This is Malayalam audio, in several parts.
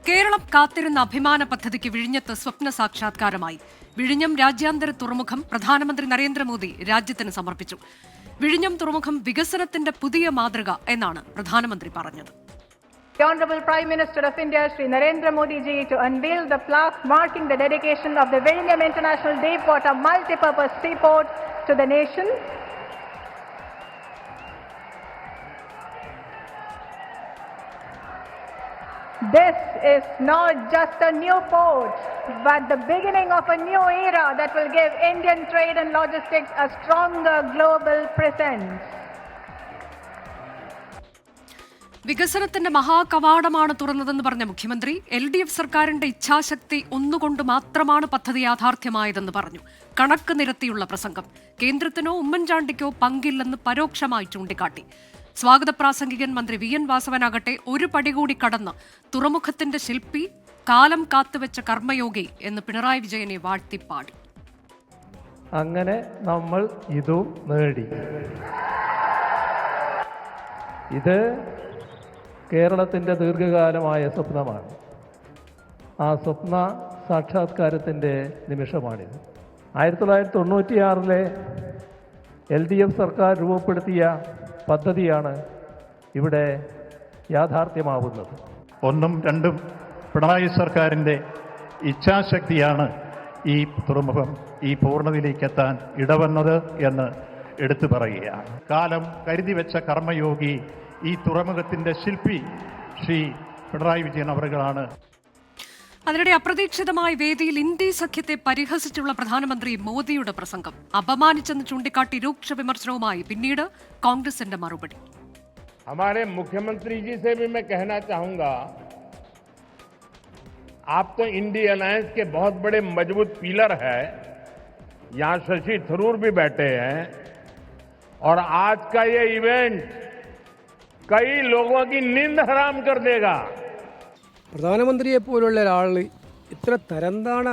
കേരളം കാത്തിരുന്ന അഭിമാന പദ്ധതിക്ക് വിഴിഞ്ഞത്ത് സ്വപ്ന സാക്ഷാത്കാരമായി. വിഴിഞ്ഞം രാജ്യാന്തര തുറമുഖം പ്രധാനമന്ത്രി നരേന്ദ്രമോദി രാജ്യത്തിന് സമർപ്പിച്ചു. വിഴിഞ്ഞം തുറമുഖം വികസനത്തിന്റെ പുതിയ മാതൃക എന്നാണ് പ്രധാനമന്ത്രി പറഞ്ഞത്. The Honorable Prime Minister of India, Shri Narendra Modi ji, to unveil the plaque marking the dedication of the Vizhinjam International Deepwater Multipurpose Seaport to the nation. This is not just a new port, but the beginning of a new era that will give Indian trade and logistics a stronger global presence. വികസനത്തിന്റെ മഹാകവാടമാണ് തുറന്നതെന്ന് പറഞ്ഞ മുഖ്യമന്ത്രി LDF സർക്കാരിന്റെ ഇച്ഛാശക്തി ഒന്നുകൊണ്ട് മാത്രമാണ് പദ്ധതി യാഥാർത്ഥ്യമായതെന്ന് പറഞ്ഞു. കണക്ക് നിരത്തിയുള്ള പ്രസംഗം. കേന്ദ്രത്തിനോ ഉമ്മൻചാണ്ടിക്കോ പങ്കില്ലെന്ന് പരോക്ഷമായി ചൂണ്ടിക്കാട്ടി. സ്വാഗത പ്രാസംഗികൻ മന്ത്രി VN വാസവനാകട്ടെ ഒരു പടി കൂടി കടന്ന് തുറമുഖത്തിന്റെ ശില്പി, കാലം കാത്തുവെച്ച കർമ്മയോഗി എന്ന് പിണറായി വിജയനെ വാഴ്ത്തിപ്പാടി. അങ്ങനെ നമ്മൾ ഇതും നേടി. ഇത് കേരളത്തിൻ്റെ ദീർഘകാലമായ സ്വപ്നമാണ്. ആ സ്വപ്ന സാക്ഷാത്കാരത്തിൻ്റെ നിമിഷമാണിത്. 1996 LDF സർക്കാർ രൂപപ്പെടുത്തിയ പദ്ധതിയാണ് ഇവിടെ യാഥാർത്ഥ്യമാവുന്നത്. ഒന്നും രണ്ടും പിണറായി സർക്കാരിൻ്റെ ഇച്ഛാശക്തിയാണ് ഈ തുറമുഖം ഈ പൂർണ്ണതയിലേക്ക് എത്താൻ ഇടവന്നത് എന്ന് എടുത്തു പറയുകയാണ്. കാലം കരുതി വെച്ച കർമ്മയോഗി, ഈ തുറമുഖത്തിന്റെ ശില്പി ശ്രീ പിണറായി വിജയൻ അവറുകളാണ്. അതിനിടെ അപ്രതീക്ഷിതമായ വേദിയിൽ ഇന്ത്യ സഖ്യത്തെ പരിഹസിച്ചുള്ള പ്രധാനമന്ത്രി മോദിയുടെ പ്രസംഗം അപമാനിച്ചെന്ന് ചൂണ്ടിക്കാട്ടി രൂക്ഷ വിമർശനവുമായി പിന്നീട് കോൺഗ്രസിന്റെ മറുപടി. हमारे मुख्यमंत्री जी से भी मैं कहना चाहूंगा, आप तो इंडिया अलायंस के बहुत बड़े मजबूत पिलर है. यहां शशि थरूर भी बैठे हैं और आज का ये इवेंट कई लोगों की नींद हराम कर देगा. പ്രധാനമന്ത്രിയെ പോലുള്ള ഒരാൾ ഇത്ര തരംതാണ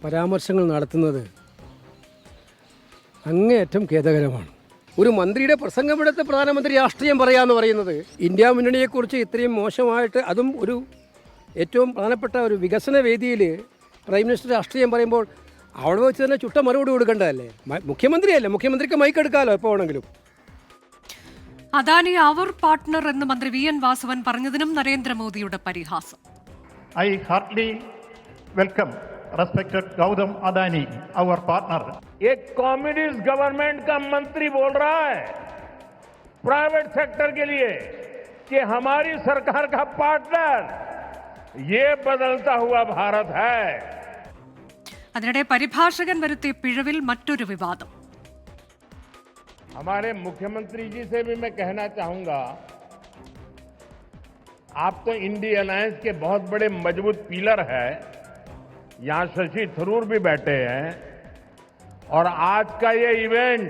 പരാമർശങ്ങൾ നടത്തുന്നത് അങ്ങേയറ്റം ഖേദകരമാണ്. ഒരു മന്ത്രിയുടെ പ്രസംഗമെടുത്ത് പ്രധാനമന്ത്രി രാഷ്ട്രീയം പറയാമെന്ന് പറയുന്നത്, ഇന്ത്യ മുന്നണിയെക്കുറിച്ച് ഇത്രയും മോശമായിട്ട്, അതും ഒരു ഏറ്റവും പ്രധാനപ്പെട്ട ഒരു വികസന വേദിയിൽ പ്രൈം മിനിസ്റ്റർ രാഷ്ട്രീയം പറയുമ്പോൾ അവിടെ വെച്ച് തന്നെ ചുട്ട മറുപടി കൊടുക്കേണ്ടതല്ലേ? മുഖ്യമന്ത്രിയല്ലേ, മുഖ്യമന്ത്രിക്ക് മൈക്കെടുക്കാമല്ലോ എപ്പോൾ വേണമെങ്കിലും. അദാനി അവർ പാർട്ട്ണർ എന്ന് മന്ത്രി VN വാസവൻ പറഞ്ഞതിനും നരേന്ദ്രമോദിയുടെ പരിഹാസം. I Hartley welcome respected Gautam Adani, our partner. एक कम्युनिस्ट गवर्नमेंट का मंत्री बोल रहा है प्राइवेट सेक्टर के लिए कि हमारी सरकार का पार्टनर, ये बदलता हुआ भारत है. അതിനിടെ പരിഭാഷകൻ വരുത്തിയ പിഴവിൽ മറ്റൊരു വിവാദം. हमारे मुख्यमंत्री जी से भी मैं कहना चाहूंगा, आप तो इंडिया अलायंस के बहुत बड़े मजबूत पिलर है. यहां शशि थरूर भी बैठे हैं और आज का ये इवेंट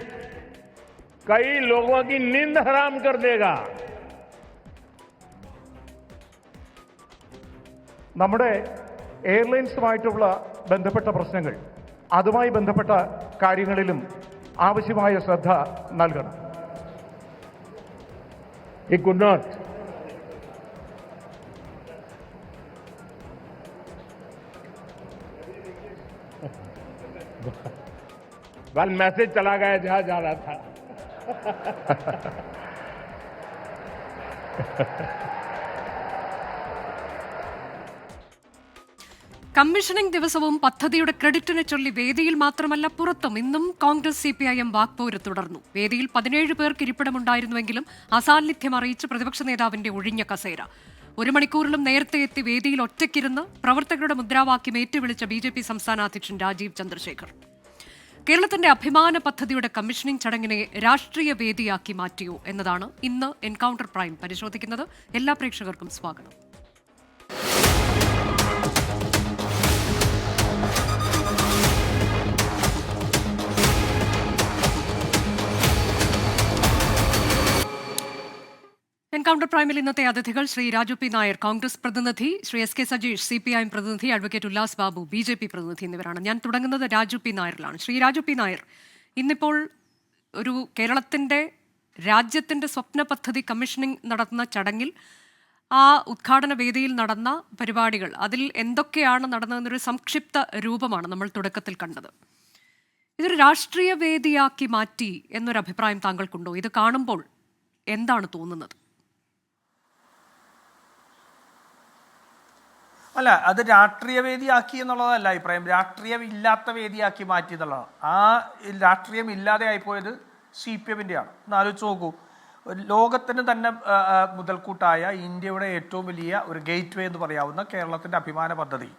कई लोगों की नींद हराम कर देगा. നമ്മുടെ എയർലൈൻസുമായിട്ടുള്ള ബന്ധപ്പെട്ട പ്രശ്നങ്ങൾ, അതുമായി ബന്ധപ്പെട്ട കാര്യങ്ങളിലും ആവശ്യമായ ശ്രദ്ധ നൽകണം. He could not. वाल मैसेज चला गया जहां जा रहा था. കമ്മീഷനിംഗ് ദിവസവും പദ്ധതിയുടെ ക്രെഡിറ്റിനെ ചൊല്ലി വേദിയിൽ മാത്രമല്ല പുറത്തും ഇന്നും കോൺഗ്രസ് CPIM വാക്പോര് തുടർന്നു. വേദിയിൽ 17 പേർക്ക് ഇരിപ്പിടമുണ്ടായിരുന്നുവെങ്കിലും അസാന്നിധ്യം അറിയിച്ച് പ്രതിപക്ഷ നേതാവിന്റെ ഒഴിഞ്ഞ കസേര. 1 മണിക്കൂറിലും നേരത്തെ എത്തി വേദിയിൽ ഒറ്റയ്ക്കിരുന്ന് പ്രവർത്തകരുടെ മുദ്രാവാക്യം ഏറ്റുവിളിച്ച BJP സംസ്ഥാന അധ്യക്ഷൻ രാജീവ് ചന്ദ്രശേഖർ. കേരളത്തിന്റെ അഭിമാന പദ്ധതിയുടെ കമ്മീഷനിംഗ് ചടങ്ങിനെ രാഷ്ട്രീയ വേദിയാക്കി മാറ്റിയോ എന്നതാണ് ഇന്ന് എൻകൗണ്ടർ പ്രൈം പരിശോധിക്കുന്നത്. എല്ലാ പ്രേക്ഷകർക്കും സ്വാഗതം. എൻകൗണ്ടർ പ്രൈമിൽ ഇന്നത്തെ അതിഥികൾ ശ്രീ രാജു പി നായർ, കോൺഗ്രസ് പ്രതിനിധി, ശ്രീ SK സജീഷ്, CPIM പ്രതിനിധി, അഡ്വക്കേറ്റ് ഉല്ലാസ് ബാബു, BJP പ്രതിനിധി എന്നിവരാണ്. ഞാൻ തുടങ്ങുന്നത് രാജു പി നായരിലാണ്. ശ്രീ രാജു പി നായർ, ഇന്നിപ്പോൾ ഒരു രാജ്യത്തിന്റെ സ്വപ്ന പദ്ധതി കമ്മീഷനിംഗ് നടത്തുന്ന ചടങ്ങിൽ ആ ഉദ്ഘാടന വേദിയിൽ നടന്ന പരിപാടികൾ, അതിൽ എന്തൊക്കെയാണ് നടന്നതെന്നൊരു സംക്ഷിപ്ത രൂപമാണ് നമ്മൾ തുടക്കത്തിൽ കണ്ടത്. ഇതൊരു രാഷ്ട്രീയ വേദിയാക്കി മാറ്റി എന്നൊരു അഭിപ്രായം താങ്കൾക്കുണ്ടോ? ഇത് കാണുമ്പോൾ എന്താണ് തോന്നുന്നത്? അല്ല, അത് രാഷ്ട്രീയ വേദിയാക്കി എന്നുള്ളതല്ല അഭിപ്രായം. രാഷ്ട്രീയം ഇല്ലാത്ത വേദിയാക്കി മാറ്റി എന്നുള്ളതാണ്. ആ രാഷ്ട്രീയം ഇല്ലാതെ ആയിപ്പോയത് CPM-ൻ്റെയാണ്. ഒന്ന് ആലോചിച്ച് നോക്കൂ. ലോകത്തിന് തന്നെ മുതൽക്കൂട്ടായ ഇന്ത്യയുടെ ഏറ്റവും വലിയ ഒരു ഗേറ്റ് വേ എന്ന് പറയാവുന്ന കേരളത്തിൻ്റെ അഭിമാന പദ്ധതി,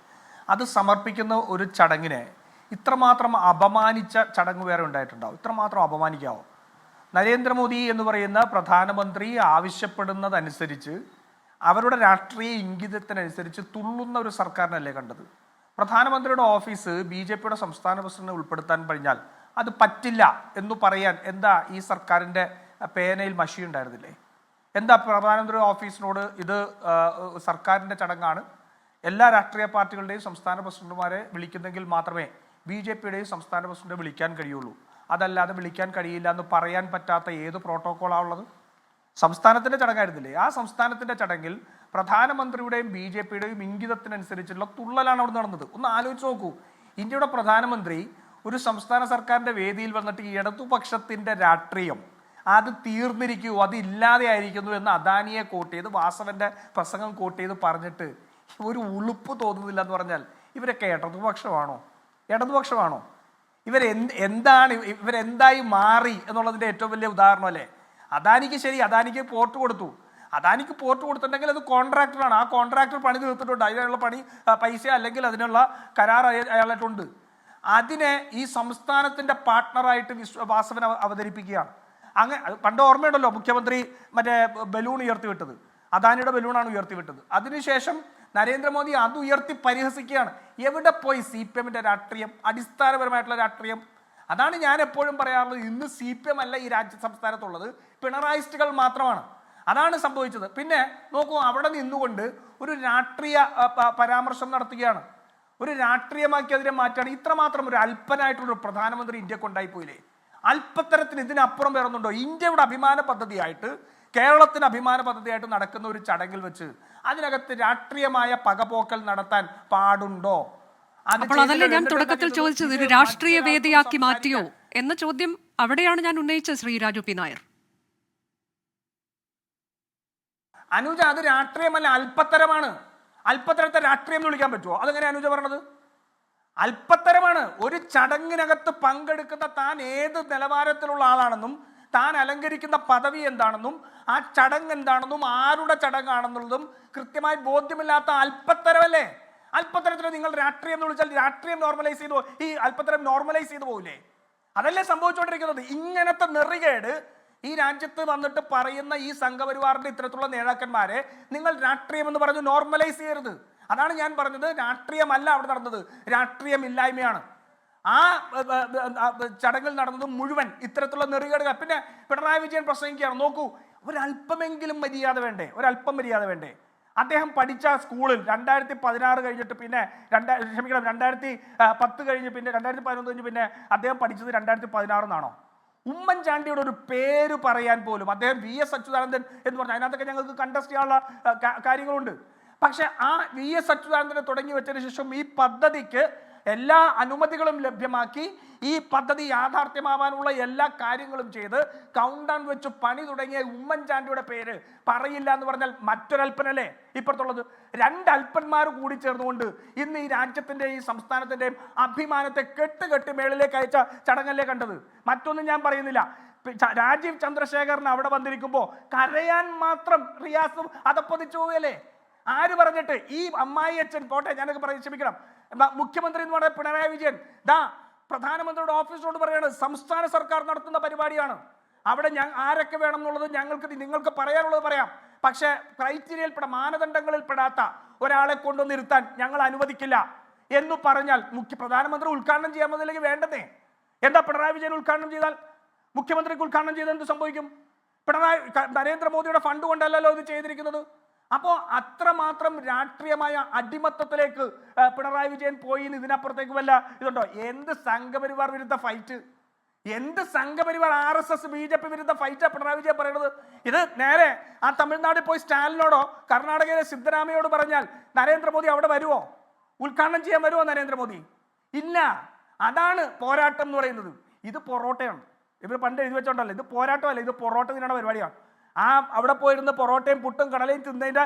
അത് സമർപ്പിക്കുന്ന ഒരു ചടങ്ങിനെ ഇത്രമാത്രം അപമാനിച്ച ചടങ്ങ് വേറെ ഉണ്ടായിട്ടുണ്ടാവും? ഇത്രമാത്രം അപമാനിക്കാവോ? നരേന്ദ്രമോദി എന്ന് പറയുന്ന പ്രധാനമന്ത്രി ആവശ്യപ്പെടുന്നതനുസരിച്ച്, അവരുടെ രാഷ്ട്രീയ ഇംഗിതത്തിനനുസരിച്ച് തുള്ളുന്ന ഒരു സർക്കാരിനല്ലേ കണ്ടത്? പ്രധാനമന്ത്രിയുടെ ഓഫീസ് BJP-യുടെ സംസ്ഥാന പ്രസിഡന്റിനെ ഉൾപ്പെടുത്താൻ കഴിഞ്ഞാൽ അത് പറ്റില്ല എന്ന് പറയാൻ എന്താ ഈ സർക്കാരിൻ്റെ പേനയിൽ മഷി ഉണ്ടായിരുന്നില്ലേ? എന്താ പ്രധാനമന്ത്രി ഓഫീസിനോട് ഇത് സർക്കാരിൻ്റെ ചടങ്ങാണ്, എല്ലാ രാഷ്ട്രീയ പാർട്ടികളുടെയും സംസ്ഥാന പ്രസിഡന്റുമാരെ വിളിക്കുന്നെങ്കിൽ മാത്രമേ BJP-യുടെയും സംസ്ഥാന പ്രസിഡന്റ് വിളിക്കാൻ കഴിയുള്ളൂ, അതല്ലാതെ വിളിക്കാൻ കഴിയില്ല എന്ന് പറയാൻ പറ്റാത്ത ഏത് പ്രോട്ടോക്കോളാണ് ഉള്ളത്? സംസ്ഥാനത്തിൻ്റെ ചടങ്ങായിരുന്നില്ലേ? ആ സംസ്ഥാനത്തിൻ്റെ ചടങ്ങിൽ പ്രധാനമന്ത്രിയുടെയും BJP-യുടെയും ഇംഗിതത്തിനനുസരിച്ചുള്ള തുള്ളലാണ് അവിടെ നടന്നത്. ഒന്ന് ആലോചിച്ച് നോക്കൂ. ഇന്ത്യയുടെ പ്രധാനമന്ത്രി ഒരു സംസ്ഥാന സർക്കാരിൻ്റെ വേദിയിൽ വന്നിട്ട് ഈ ഇടതുപക്ഷത്തിൻ്റെ രാഷ്ട്രീയം അത് തീർന്നിരിക്കൂ, അത് ഇല്ലാതെ ആയിരിക്കുന്നു എന്ന് അദാനിയെ കോട്ട് ചെയ്ത്, വാസവൻ്റെ പ്രസംഗം കോട്ട് ചെയ്ത് പറഞ്ഞിട്ട് ഒരു ഉളുപ്പ് തോന്നുന്നില്ല എന്ന് പറഞ്ഞാൽ ഇവരൊക്കെ ഇടതുപക്ഷമാണോ? ഇവരെന്തായി മാറി എന്നുള്ളതിൻ്റെ ഏറ്റവും വലിയ ഉദാഹരണമല്ലേ? അദാനിക്ക് അദാനിക്ക് പോർട്ട് കൊടുത്തിട്ടുണ്ടെങ്കിൽ അത് കോൺട്രാക്ടറാണ്. ആ കോൺട്രാക്ടർ പണി തീർത്തിട്ടുണ്ട്, അതിനുള്ള പൈസ അല്ലെങ്കിൽ അതിനുള്ള കരാർ അയാളായിട്ടുണ്ട്. അതിനെ ഈ സംസ്ഥാനത്തിൻ്റെ പാർട്ട്ണറായിട്ട് വാസവൻ അവതരിപ്പിക്കുകയാണ്. അങ്ങനെ പണ്ട് ഓർമ്മയുണ്ടല്ലോ, മുഖ്യമന്ത്രി മറ്റേ ബലൂൺ ഉയർത്തിവിട്ടത്, അദാനിയുടെ ബലൂണാണ് ഉയർത്തിവിട്ടത്. അതിനുശേഷം നരേന്ദ്രമോദി അത് ഉയർത്തി പരിഹസിക്കുകയാണ്. എവിടെ പോയി CPM-ൻ്റെ രാഷ്ട്രീയം, അടിസ്ഥാനപരമായിട്ടുള്ള രാഷ്ട്രീയം? അതാണ് ഞാൻ എപ്പോഴും പറയാറുള്ളത്. ഇന്ന് CPM അല്ല ഈ സംസ്ഥാനത്തുള്ളത്, പിണറായിസ്റ്റുകൾ മാത്രമാണ്. അതാണ് സംഭവിച്ചത്. പിന്നെ നോക്കൂ, അവിടെ നിന്നുകൊണ്ട് ഒരു രാഷ്ട്രീയ പരാമർശം നടത്തുകയാണ്, ഒരു രാഷ്ട്രീയമാക്കി അതിനെ മാറ്റാണ്. ഇത്രമാത്രം ഒരു അല്പനായിട്ടുള്ളൊരു പ്രധാനമന്ത്രി ഇന്ത്യക്ക് ഉണ്ടായിപ്പോയില്ലേ? അല്പത്തരത്തിന് ഇതിനപ്പുറം വേറൊന്നുണ്ടോ? ഇന്ത്യയുടെ അഭിമാന പദ്ധതിയായിട്ട്, കേരളത്തിന് അഭിമാന പദ്ധതിയായിട്ട് നടക്കുന്ന ഒരു ചടങ്ങിൽ വെച്ച് അതിനകത്ത് രാഷ്ട്രീയമായ പകപോക്കൽ നടത്താൻ പാടുണ്ടോ? അപ്പോൾ അതല്ലേ ഞാൻ തുടക്കത്തിൽ ചോദിച്ചത്, ഒരു രാഷ്ട്രീയ വേദിയാക്കി മാറ്റിയോ എന്ന ചോദ്യം അവിടെയാണ് ഞാൻ ഉന്നയിച്ചത്. ശ്രീ രാജു പി നായർ, അനുജ, അത് രാഷ്ട്രീയമല്ല, അല്പത്തരമാണ്. അല്പത്തരത്തെ രാഷ്ട്രീയം എന്ന് വിളിക്കാൻ പറ്റുമോ? അതെങ്ങനെ അനുജ പറഞ്ഞത്? അല്പത്തരമാണ്. ഒരു ചടങ്ങിനകത്ത് പങ്കെടുക്കുന്ന താൻ ഏത് നിലവാരത്തിലുള്ള ആളാണെന്നും, താൻ അലങ്കരിക്കുന്ന പദവി എന്താണെന്നും, ആ ചടങ്ങ് എന്താണെന്നും, ആരുടെ ചടങ്ങാണെന്നുള്ളതും കൃത്യമായി ബോധ്യമില്ലാത്ത അല്പത്തരമല്ലേ? അല്പത്തരത്തിന് നിങ്ങൾ രാഷ്ട്രീയം എന്ന് വിളിച്ചാൽ രാഷ്ട്രീയം നോർമലൈസ് ചെയ്തു, ഈ അല്പത്തരം നോർമലൈസ് ചെയ്തു പോകില്ലേ? അതല്ലേ സംഭവിച്ചുകൊണ്ടിരിക്കുന്നത്. ഇങ്ങനത്തെ നെറികേട് ഈ രാജ്യത്ത് വന്നിട്ട് പറയുന്ന ഈ സംഘപരിവാറിന്റെ ഇത്തരത്തിലുള്ള നേതാക്കന്മാരെ നിങ്ങൾ രാഷ്ട്രീയം എന്ന് പറഞ്ഞ് നോർമലൈസ് ചെയ്യരുത്. അതാണ് ഞാൻ പറഞ്ഞത്. രാഷ്ട്രീയമല്ല അവിടെ നടന്നത്, രാഷ്ട്രീയമില്ലായ്മയാണ്. ആ ചടങ്ങിൽ നടന്നത് മുഴുവൻ ഇത്തരത്തിലുള്ള നെറികേടുകൾ. പിന്നെ പിണറായി വിജയൻ പ്രസംഗിക്കുകയാണ്. നോക്കൂ, ഒരല്പമെങ്കിലും മര്യാദ വേണ്ടേ? ഒരല്പം മര്യാദ വേണ്ടേ? അദ്ദേഹം പഠിച്ച സ്കൂളിൽ 2016 കഴിഞ്ഞിട്ട് പിന്നെ 2010 കഴിഞ്ഞ് പിന്നെ 2011 കഴിഞ്ഞ് പിന്നെ അദ്ദേഹം പഠിച്ചത് 2016 എന്നാണോ? ഉമ്മൻചാണ്ടിയുടെ ഒരു പേര് പറയാൻ പോലും അദ്ദേഹം VS അച്യുതാനന്ദൻ എന്ന് പറഞ്ഞു. അതിനകത്തൊക്കെ ഞങ്ങൾക്ക് കണ്ടസ്റ്റ് ചെയ്യാനുള്ള കാര്യങ്ങളുണ്ട്. പക്ഷെ ആ VS അച്യുതാനന്ദനെ തുടങ്ങി വെച്ചതിന് ശേഷം ഈ പദ്ധതിക്ക് എല്ലാ അനുമതികളും ലഭ്യമാക്കി, ഈ പദ്ധതി യാഥാർത്ഥ്യമാവാനുള്ള എല്ലാ കാര്യങ്ങളും ചെയ്ത് കൗണ്ട് ഡൗൺ വെച്ച് പണി തുടങ്ങിയ ഉമ്മൻചാണ്ടിയുടെ പേര് പറയില്ല എന്ന് പറഞ്ഞാൽ മറ്റൊരൽപ്പനല്ലേ ഇപ്പുറത്തുള്ളത്? രണ്ടൽപ്പന്മാർ കൂടി ചേർന്നുകൊണ്ട് ഇന്ന് ഈ രാജ്യത്തിൻ്റെ ഈ സംസ്ഥാനത്തിൻ്റെയും അഭിമാനത്തെ കെട്ടുകെട്ടി മേളിലേക്ക് അയച്ച ചടങ്ങല്ലേ കണ്ടത്. മറ്റൊന്നും ഞാൻ പറയുന്നില്ല. രാജീവ് ചന്ദ്രശേഖരൻ അവിടെ വന്നിരിക്കുമ്പോൾ കരയാൻ മാത്രം റിയാസും അതപ്പതിച്ചു പോവുകയല്ലേ? ആര് പറഞ്ഞിട്ട്? ഈ അമ്മായി അച്ഛൻ പോട്ടെ, ഞാനൊക്കെ പറയും, ക്ഷമിക്കണം, മുഖ്യമന്ത്രി എന്ന് പറയുന്ന പിണറായി വിജയൻ പ്രധാനമന്ത്രിയുടെ ഓഫീസിനോട് പറയാണ് സംസ്ഥാന സർക്കാർ നടത്തുന്ന പരിപാടിയാണ്, അവിടെ ആരൊക്കെ വേണം എന്നുള്ളത് നിങ്ങൾക്ക് പറയാനുള്ളത് പറയാം, പക്ഷേ മാനദണ്ഡങ്ങളിൽ പെടാത്ത ഒരാളെ കൊണ്ടുവന്നിരുത്താൻ ഞങ്ങൾ അനുവദിക്കില്ല എന്ന് പറഞ്ഞാൽ പ്രധാനമന്ത്രി ഉദ്ഘാടനം ചെയ്യാൻ മതില്ലെങ്കിൽ വേണ്ടതേ? എന്താ പിണറായി വിജയൻ ഉദ്ഘാടനം ചെയ്താൽ, മുഖ്യമന്ത്രിക്ക് ഉദ്ഘാടനം ചെയ്താൽ എന്ത് സംഭവിക്കും? നരേന്ദ്രമോദിയുടെ ഫണ്ട് കൊണ്ടല്ലല്ലോ ഇത് ചെയ്തിരിക്കുന്നത്. അപ്പോൾ അത്രമാത്രം രാഷ്ട്രീയമായ അടിമത്തത്തിലേക്ക് പിണറായി വിജയൻ പോയി. ഇതിനപ്പുറത്തേക്ക് വല്ല ഇതുണ്ടോ? എന്ത് സംഘപരിവാർ വിരുദ്ധ ഫൈറ്റ്, എന്ത് സംഘപരിവാർ RSS BJP വിരുദ്ധ ഫൈറ്റാ പിണറായി വിജയൻ പറയുന്നത്? ഇത് നേരെ ആ തമിഴ്നാട്ടിൽ പോയി സ്റ്റാലിനോടോ കർണാടകയിലെ സിദ്ധരാമയ്യോട് പറഞ്ഞാൽ നരേന്ദ്രമോദി അവിടെ വരുമോ? ഉദ്ഘാടനം ചെയ്യാൻ വരുമോ നരേന്ദ്രമോദി? ഇല്ല. അതാണ് പോരാട്ടം എന്ന് പറയുന്നത്. ഇത് പൊറോട്ടയാണ്. ഇവർ പണ്ട് എഴുതി വെച്ചോണ്ടല്ലോ, ഇത് പോരാട്ടമല്ല, ഇത് പൊറോട്ട തിന്നണ പരിപാടിയാണ്. അവിടെ പോയിരുന്ന് പൊറോട്ടയും പുട്ടും കടലയും തിന്നതിന്റെ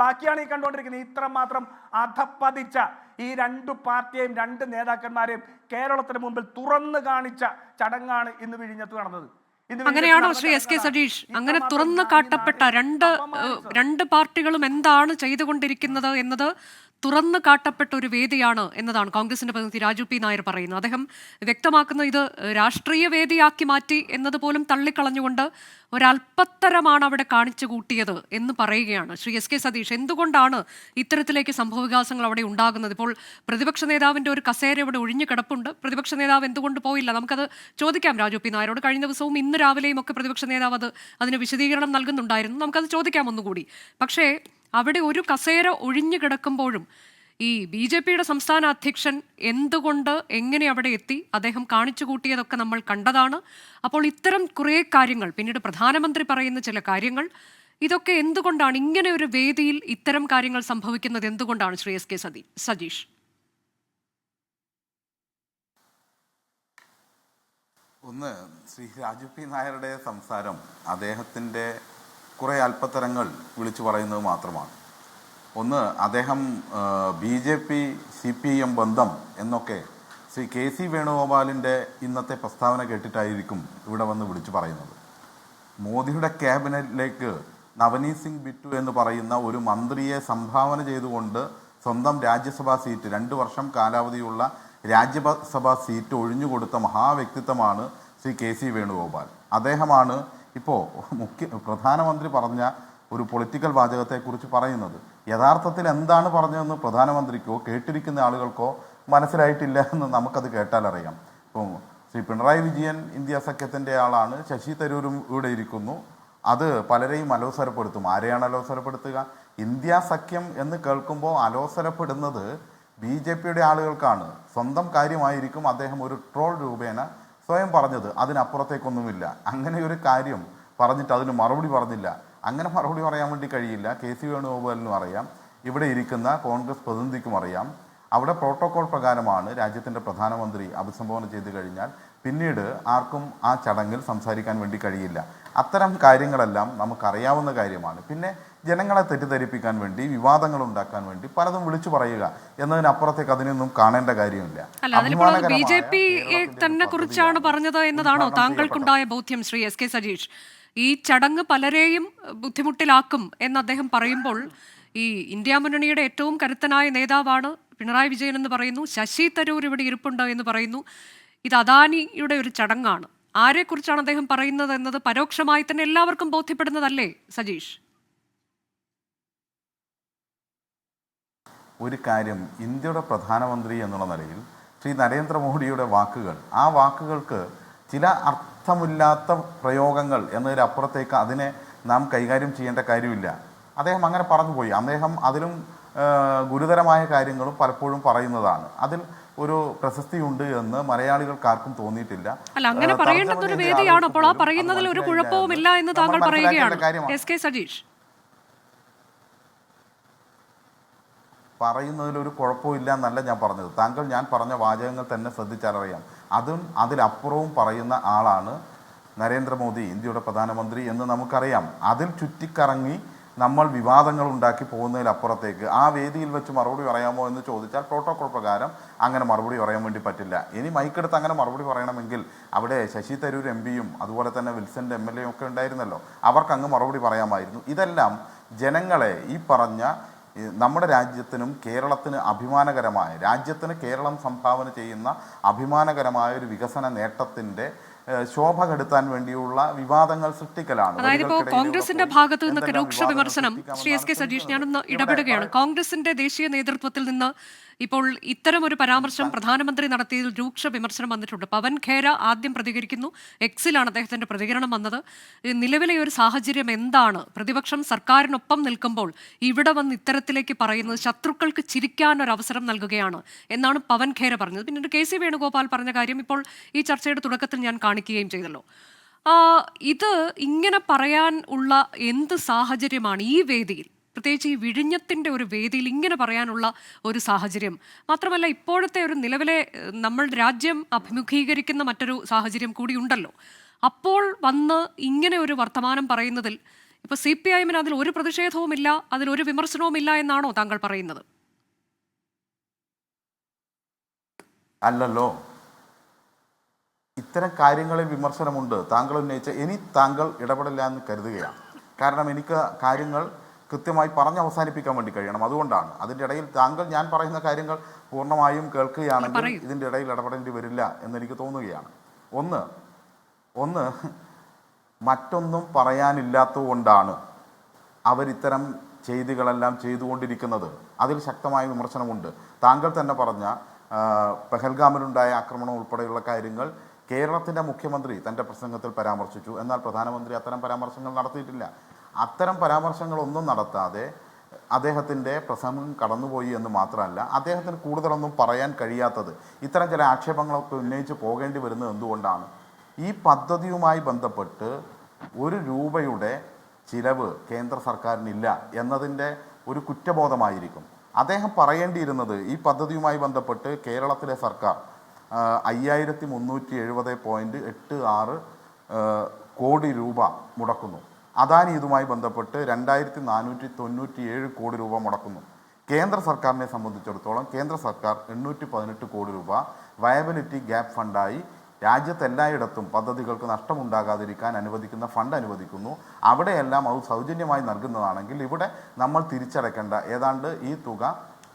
ബാക്കിയാണ് ഈ കണ്ടുകൊണ്ടിരിക്കുന്നത്. ഇത്രമാത്രം അധപ്പതിച്ച ഈ രണ്ട് പാർട്ടിയെയും രണ്ട് നേതാക്കന്മാരെയും കേരളത്തിന് മുമ്പിൽ തുറന്നു കാണിച്ച ചടങ്ങാണ് ഇന്ന് വിഴിഞ്ഞത്ത് നടന്നത്. അങ്ങനെയാണോ ശ്രീ എസ് കെ സതീഷ്? അങ്ങനെ തുറന്നു കാട്ടപ്പെട്ട രണ്ട് പാർട്ടികളും എന്താണ് ചെയ്തുകൊണ്ടിരിക്കുന്നത് എന്നത് തുറന്നു കാട്ടപ്പെട്ട ഒരു വേദിയാണ് എന്നതാണ് കോൺഗ്രസിന്റെ പ്രതിനിധി രാജു പി നായർ പറയുന്നത്. അദ്ദേഹം വ്യക്തമാക്കുന്നത് ഇത് രാഷ്ട്രീയ വേദിയാക്കി മാറ്റി എന്നതുപോലും തള്ളിക്കളഞ്ഞുകൊണ്ട് ഒരല്പത്തരമാണ് അവിടെ കാണിച്ചു കൂട്ടിയത് എന്ന് പറയുകയാണ്. ശ്രീ എസ് കെ സതീഷ്, എന്തുകൊണ്ടാണ് ഇത്തരത്തിലേക്ക് സംഭവവികാസങ്ങൾ അവിടെ ഉണ്ടാകുന്നത്? ഇപ്പോൾ പ്രതിപക്ഷ നേതാവിന്റെ ഒരു കസേര ഇവിടെ ഒഴിഞ്ഞു കിടപ്പുണ്ട്. പ്രതിപക്ഷ നേതാവ് എന്തുകൊണ്ട് പോയില്ല? നമുക്കത് ചോദിക്കാം രാജു പി നായരോട്. കഴിഞ്ഞ ദിവസവും ഇന്ന് രാവിലെയും ഒക്കെ പ്രതിപക്ഷ നേതാവ് അതിന് വിശദീകരണം നൽകുന്നുണ്ടായിരുന്നു. നമുക്കത് ചോദിക്കാം ഒന്നുകൂടി. പക്ഷേ അവിടെ ഒരു കസേര ഒഴിഞ്ഞു കിടക്കുമ്പോഴും ഈ BJPയുടെ സംസ്ഥാന അധ്യക്ഷൻ എന്തുകൊണ്ട് എങ്ങനെ അവിടെ എത്തി? അദ്ദേഹം കാണിച്ചു കൂട്ടിയതൊക്കെ നമ്മൾ കണ്ടതാണ്. അപ്പോൾ ഇത്തരം കുറേ കാര്യങ്ങൾ, പിന്നീട് പ്രധാനമന്ത്രി പറയുന്ന ചില കാര്യങ്ങൾ, ഇതൊക്കെ എന്തുകൊണ്ടാണ് ഇങ്ങനെ ഒരു വേദിയിൽ ഇത്തരം കാര്യങ്ങൾ സംഭവിക്കുന്നത്? എന്തുകൊണ്ടാണ് ശ്രീ എസ് കെ സതീഷ്? ഒന്ന്, ശ്രീ രാജു പി നായരുടെ സംസാരം അദ്ദേഹത്തിൻ്റെ കുറേ അല്പത്തരങ്ങൾ വിളിച്ചു പറയുന്നത് മാത്രമാണ്. ഒന്ന്, അദ്ദേഹം BJP CPM ബന്ധം എന്നൊക്കെ ശ്രീ KC വേണുഗോപാലിൻ്റെ ഇന്നത്തെ പ്രസ്താവന കേട്ടിട്ടായിരിക്കും ഇവിടെ വന്ന് വിളിച്ചു പറയുന്നത്. മോദിയുടെ ക്യാബിനറ്റിലേക്ക് നവനീത് സിംഗ് ബിറ്റു എന്ന് പറയുന്ന ഒരു മന്ത്രിയെ സംഭാവന ചെയ്തുകൊണ്ട് സ്വന്തം രാജ്യസഭാ സീറ്റ് 2 വർഷം കാലാവധിയുള്ള രാജ്യസഭാ സീറ്റ് ഒഴിഞ്ഞുകൊടുത്ത മഹാവ്യക്തിത്വമാണ് ശ്രീ KC വേണുഗോപാൽ. അദ്ദേഹമാണ് ഇപ്പോൾ പ്രധാനമന്ത്രി പറഞ്ഞ ഒരു പൊളിറ്റിക്കൽ വാചകത്തെക്കുറിച്ച് പറയുന്നത്. യഥാർത്ഥത്തിൽ എന്താണ് പറഞ്ഞതെന്ന് പ്രധാനമന്ത്രിക്കോ കേട്ടിരിക്കുന്ന ആളുകൾക്കോ മനസ്സിലായിട്ടില്ല എന്ന് നമുക്കത് കേട്ടാലറിയാം. ഇപ്പോൾ ശ്രീ പിണറായി വിജയൻ ഇന്ത്യ സഖ്യത്തിൻ്റെ ആളാണ്, ശശി തരൂരും ഇവിടെ ഇരിക്കുന്നു. അത് പലരെയും അലോസരപ്പെടുത്തും. ആരെയാണ് അലോസരപ്പെടുത്തുക? ഇന്ത്യ സഖ്യം എന്ന് കേൾക്കുമ്പോൾ അലോസരപ്പെടുന്നത് BJPയുടെ ആളുകൾക്കാണ്. സ്വന്തം കാര്യമായിരിക്കും അദ്ദേഹം ഒരു ട്രോൾ രൂപേണ സ്വയം പറഞ്ഞത്. അതിനപ്പുറത്തേക്കൊന്നുമില്ല. അങ്ങനെ ഒരു കാര്യം പറഞ്ഞിട്ട് അതിന് മറുപടി പറഞ്ഞില്ല. അങ്ങനെ മറുപടി പറയാൻ വേണ്ടി കഴിയില്ല. KC വേണുഗോപാലിനും അറിയാം, ഇവിടെ ഇരിക്കുന്ന കോൺഗ്രസ് പ്രതിനിധിക്കും അറിയാം. അവിടെ പ്രോട്ടോകോൾ പ്രകാരമാണ് രാജ്യത്തിൻ്റെ പ്രധാനമന്ത്രി അഭിസംബോധന ചെയ്തു കഴിഞ്ഞാൽ പിന്നീട് ആർക്കും ആ ചടങ്ങിൽ സംസാരിക്കാൻ വേണ്ടി കഴിയില്ല. അത്തരം കാര്യങ്ങളെല്ലാം നമുക്കറിയാവുന്ന കാര്യമാണ്. പിന്നെ ജനങ്ങളെ തെറ്റിദ്ധരിപ്പിക്കാൻ വേണ്ടി, വിവാദങ്ങൾ ഉണ്ടാക്കാൻ വേണ്ടി പലതും വിളിച്ചു പറയുക എന്നതിനപ്പുറത്തേക്ക് അതിനൊന്നും കാണേണ്ട കാര്യമില്ല. BJPയെ തന്നെ കുറിച്ചാണ് പറഞ്ഞത് എന്നതാണോ താങ്കൾക്കുണ്ടായ ബോധ്യം ശ്രീ എസ് കെ സതീഷ്? ഈ ചടങ്ങ് പലരെയും ബുദ്ധിമുട്ടിലാക്കും എന്ന് അദ്ദേഹം പറയുമ്പോൾ, ഈ ഇന്ത്യ മുന്നണിയുടെ ഏറ്റവും കരുത്തനായ നേതാവാണ് പിണറായി വിജയൻ എന്ന് പറയുന്നു, ശശി തരൂർ ഇവിടെ ഇരിപ്പുണ്ട് എന്ന് പറയുന്നു, ഇത് അദാനിയുടെ ഒരു ചടങ്ങാണ്. ആരെക്കുറിച്ചാണ് അദ്ദേഹം പറയുന്നത് എന്നത് പരോക്ഷമായി തന്നെ എല്ലാവർക്കും ബോധ്യപ്പെടുന്നതല്ലേ സജീഷ്? ഒരു കാര്യം, ഇന്ത്യയുടെ പ്രധാനമന്ത്രി എന്നുള്ള നിലയിൽ ശ്രീ നരേന്ദ്രമോദിയുടെ വാക്കുകൾ, ആ വാക്കുകൾക്ക് ചില അർത്ഥമില്ലാത്ത പ്രയോഗങ്ങൾ എന്നതിനപ്പുറത്തേക്ക് അതിനെ നാം കൈകാര്യം ചെയ്യേണ്ട കാര്യമില്ല. അദ്ദേഹം അങ്ങനെ പറഞ്ഞുപോയി. അദ്ദേഹം അതിലും ഗുരുതരമായ കാര്യങ്ങളും പലപ്പോഴും പറയുന്നതാണ്. അതിൽ ഒരു പ്രശസ്തിയുണ്ട് എന്ന് മലയാളികൾക്കാർക്കും തോന്നിയിട്ടില്ല. അല്ല, അങ്ങനെ പറയേണ്ടുന്ന ഒരു വേദിയാണ്. അപ്പോൾ ആ പറയുന്നതിൽ ഒരു കുഴപ്പവുമില്ല എന്ന് താങ്കൾ പറയുകയാണ് എസ് കെ സജീഷ്? പറയുന്നതിൽ ഒരു കുഴപ്പമില്ല എന്നല്ല ഞാൻ പറഞ്ഞത്. താങ്കൾ ഞാൻ പറഞ്ഞ വാചകങ്ങൾ തന്നെ ശ്രദ്ധിച്ചാലറിയാം. അതും അതിലപ്പുറവും പറയുന്ന ആളാണ് നരേന്ദ്രമോദി, ഇന്ത്യയുടെ പ്രധാനമന്ത്രി എന്ന് നമുക്കറിയാം. അതിൽ ചുറ്റിക്കറങ്ങി നമ്മൾ വിവാദങ്ങൾ ഉണ്ടാക്കി പോകുന്നതിലപ്പുറത്തേക്ക് ആ വേദിയിൽ വെച്ച് മറുപടി പറയാമോ എന്ന് ചോദിച്ചാൽ പ്രോട്ടോകോൾ പ്രകാരം അങ്ങനെ മറുപടി പറയാൻ വേണ്ടി പറ്റില്ല. ഇനി മൈക്കെടുത്ത് അങ്ങനെ മറുപടി പറയണമെങ്കിൽ അവിടെ ശശി തരൂർ MP-യും അതുപോലെ തന്നെ വിൽസൻ്റെ MLA ഒക്കെ ഉണ്ടായിരുന്നല്ലോ, അവർക്ക് അങ്ങ് മറുപടി പറയാമായിരുന്നു. ഇതെല്ലാം ജനങ്ങളെ ഈ പറഞ്ഞ നമ്മുടെ രാജ്യത്തിനും കേരളത്തിന് അഭിമാനകരമായ, രാജ്യത്തിന് കേരളം സംഭാവന ചെയ്യുന്ന അഭിമാനകരമായ ഒരു വികസന നേട്ടത്തിൻ്റെ ശോഭ കെടുത്താൻ വേണ്ടിയുള്ള വിവാദങ്ങൾ സൃഷ്ടിക്കലാണ്. അതായത് ഇപ്പോൾ കോൺഗ്രസിന്റെ ഭാഗത്തു നിന്നൊക്കെ രൂക്ഷ വിമർശനം. ശ്രീ എസ് കെ സജീഷ്, ഞാനൊന്ന് ഇടപെടുകയാണ്. കോൺഗ്രസിന്റെ ദേശീയ നേതൃത്വത്തിൽ നിന്ന് ഇപ്പോൾ ഇത്തരം ഒരു പരാമർശം പ്രധാനമന്ത്രി നടത്തിയതിൽ രൂക്ഷ വിമർശനം വന്നിട്ടുണ്ട്. പവൻ ഖേര ആദ്യം പ്രതികരിക്കുന്നു. എക്സിലാണ് അദ്ദേഹത്തിന്റെ പ്രതികരണം വന്നത്. നിലവിലെ ഒരു സാഹചര്യം എന്താണ്? പ്രതിപക്ഷം സർക്കാരിനൊപ്പം നിൽക്കുമ്പോൾ ഇവിടെ വന്ന് ഇത്തരത്തിലേക്ക് പറയുന്നത് ശത്രുക്കൾക്ക് ചിരിക്കാൻ ഒരു അവസരം നൽകുകയാണ് എന്നാണ് പവൻ ഖേര പറഞ്ഞത്. പിന്നീട് KC വേണുഗോപാൽ പറഞ്ഞ കാര്യം ഇപ്പോൾ ഈ ചർച്ചയുടെ തുടക്കത്തിൽ ഞാൻ കാണിക്കുകയും ചെയ്തല്ലോ. ഇത് ഇങ്ങനെ പറയാൻ ഉള്ള എന്ത് സാഹചര്യമാണ് ഈ വേദിയിൽ, പ്രത്യേകിച്ച് ഈ വിഴിഞ്ഞത്തിന്റെ ഒരു വേദിയിൽ ഇങ്ങനെ പറയാനുള്ള ഒരു സാഹചര്യം? മാത്രമല്ല ഇപ്പോഴത്തെ ഒരു നിലവിലെ നമ്മൾ രാജ്യം അഭിമുഖീകരിക്കുന്ന മറ്റൊരു സാഹചര്യം കൂടി ഉണ്ടല്ലോ. അപ്പോൾ വന്ന് ഇങ്ങനെ ഒരു വർത്തമാനം പറയുന്നതിൽ ഇപ്പൊ CPIM-ന് അതിൽ ഒരു പ്രതിഷേധവുമില്ല, അതിലൊരു വിമർശനവുമില്ല എന്നാണോ താങ്കൾ പറയുന്നത്? അല്ലല്ലോ, ഇത്തരം കാര്യങ്ങളിൽ വിമർശനമുണ്ട്. താങ്കൾ ഉന്നയിച്ച ഇനി താങ്കൾ ഇടപെടില്ല എന്ന് കരുതുകയാണ്. കാരണം എനിക്ക് കാര്യങ്ങൾ കൃത്യമായി പറഞ്ഞ് അവസാനിപ്പിക്കാൻ വേണ്ടി കഴിയണം. അതുകൊണ്ടാണ് അതിൻ്റെ ഇടയിൽ താങ്കൾ ഞാൻ പറയുന്ന കാര്യങ്ങൾ പൂർണ്ണമായും കേൾക്കുകയാണെങ്കിൽ ഇതിൻ്റെ ഇടയിൽ ഇടപെടേണ്ടി വരില്ല എന്നെനിക്ക് തോന്നുകയാണ്. ഒന്ന് മറ്റൊന്നും പറയാനില്ലാത്തതുകൊണ്ടാണ് അവരിത്തരം ചെയ്തികളെല്ലാം ചെയ്തുകൊണ്ടിരിക്കുന്നത്. അതിൽ ശക്തമായ വിമർശനമുണ്ട്. താങ്കൾ തന്നെ പറഞ്ഞ പെഹൽഗാമിലുണ്ടായ ആക്രമണം ഉൾപ്പെടെയുള്ള കാര്യങ്ങൾ കേരളത്തിൻ്റെ മുഖ്യമന്ത്രി തൻ്റെ പ്രസംഗത്തിൽ പരാമർശിച്ചു. എന്നാൽ പ്രധാനമന്ത്രി അത്തരം പരാമർശങ്ങൾ നടത്തിയിട്ടില്ല. അത്തരം പരാമർശങ്ങളൊന്നും നടത്താതെ അദ്ദേഹത്തിൻ്റെ പ്രസംഗം കടന്നുപോയി എന്ന് മാത്രമല്ല, അദ്ദേഹത്തിന് കൂടുതലൊന്നും പറയാൻ കഴിയാത്തത്, ഇത്തരം ചില ആക്ഷേപങ്ങളൊക്കെ ഉന്നയിച്ച് പോകേണ്ടി വരുന്നത് എന്തുകൊണ്ടാണ്? ഈ പദ്ധതിയുമായി ബന്ധപ്പെട്ട് ₹1 ചിലവ് കേന്ദ്ര സർക്കാരിനില്ല എന്നതിൻ്റെ ഒരു കുറ്റബോധമായിരിക്കും. അദ്ദേഹം പറയേണ്ടിയിരുന്നത് ഈ പദ്ധതിയുമായി ബന്ധപ്പെട്ട് കേരളത്തിലെ സർക്കാർ 5370.86 കോടി രൂപ മുടക്കുന്നു. അദാനി ഇതുമായി ബന്ധപ്പെട്ട് 2497 കോടി രൂപ മുടക്കുന്നു. കേന്ദ്ര സർക്കാരിനെ സംബന്ധിച്ചിടത്തോളം കേന്ദ്ര സർക്കാർ 818 കോടി രൂപ വയബിലിറ്റി ഗ്യാപ്പ് ഫണ്ടായി രാജ്യത്തെല്ലായിടത്തും പദ്ധതികൾക്ക് നഷ്ടമുണ്ടാകാതിരിക്കാൻ അനുവദിക്കുന്ന ഫണ്ട് അനുവദിക്കുന്നു. അവിടെയെല്ലാം അത് സൗജന്യമായി നൽകുന്നതാണെങ്കിൽ ഇവിടെ നമ്മൾ തിരിച്ചടയ്ക്കേണ്ട ഏതാണ്ട് ഈ തുക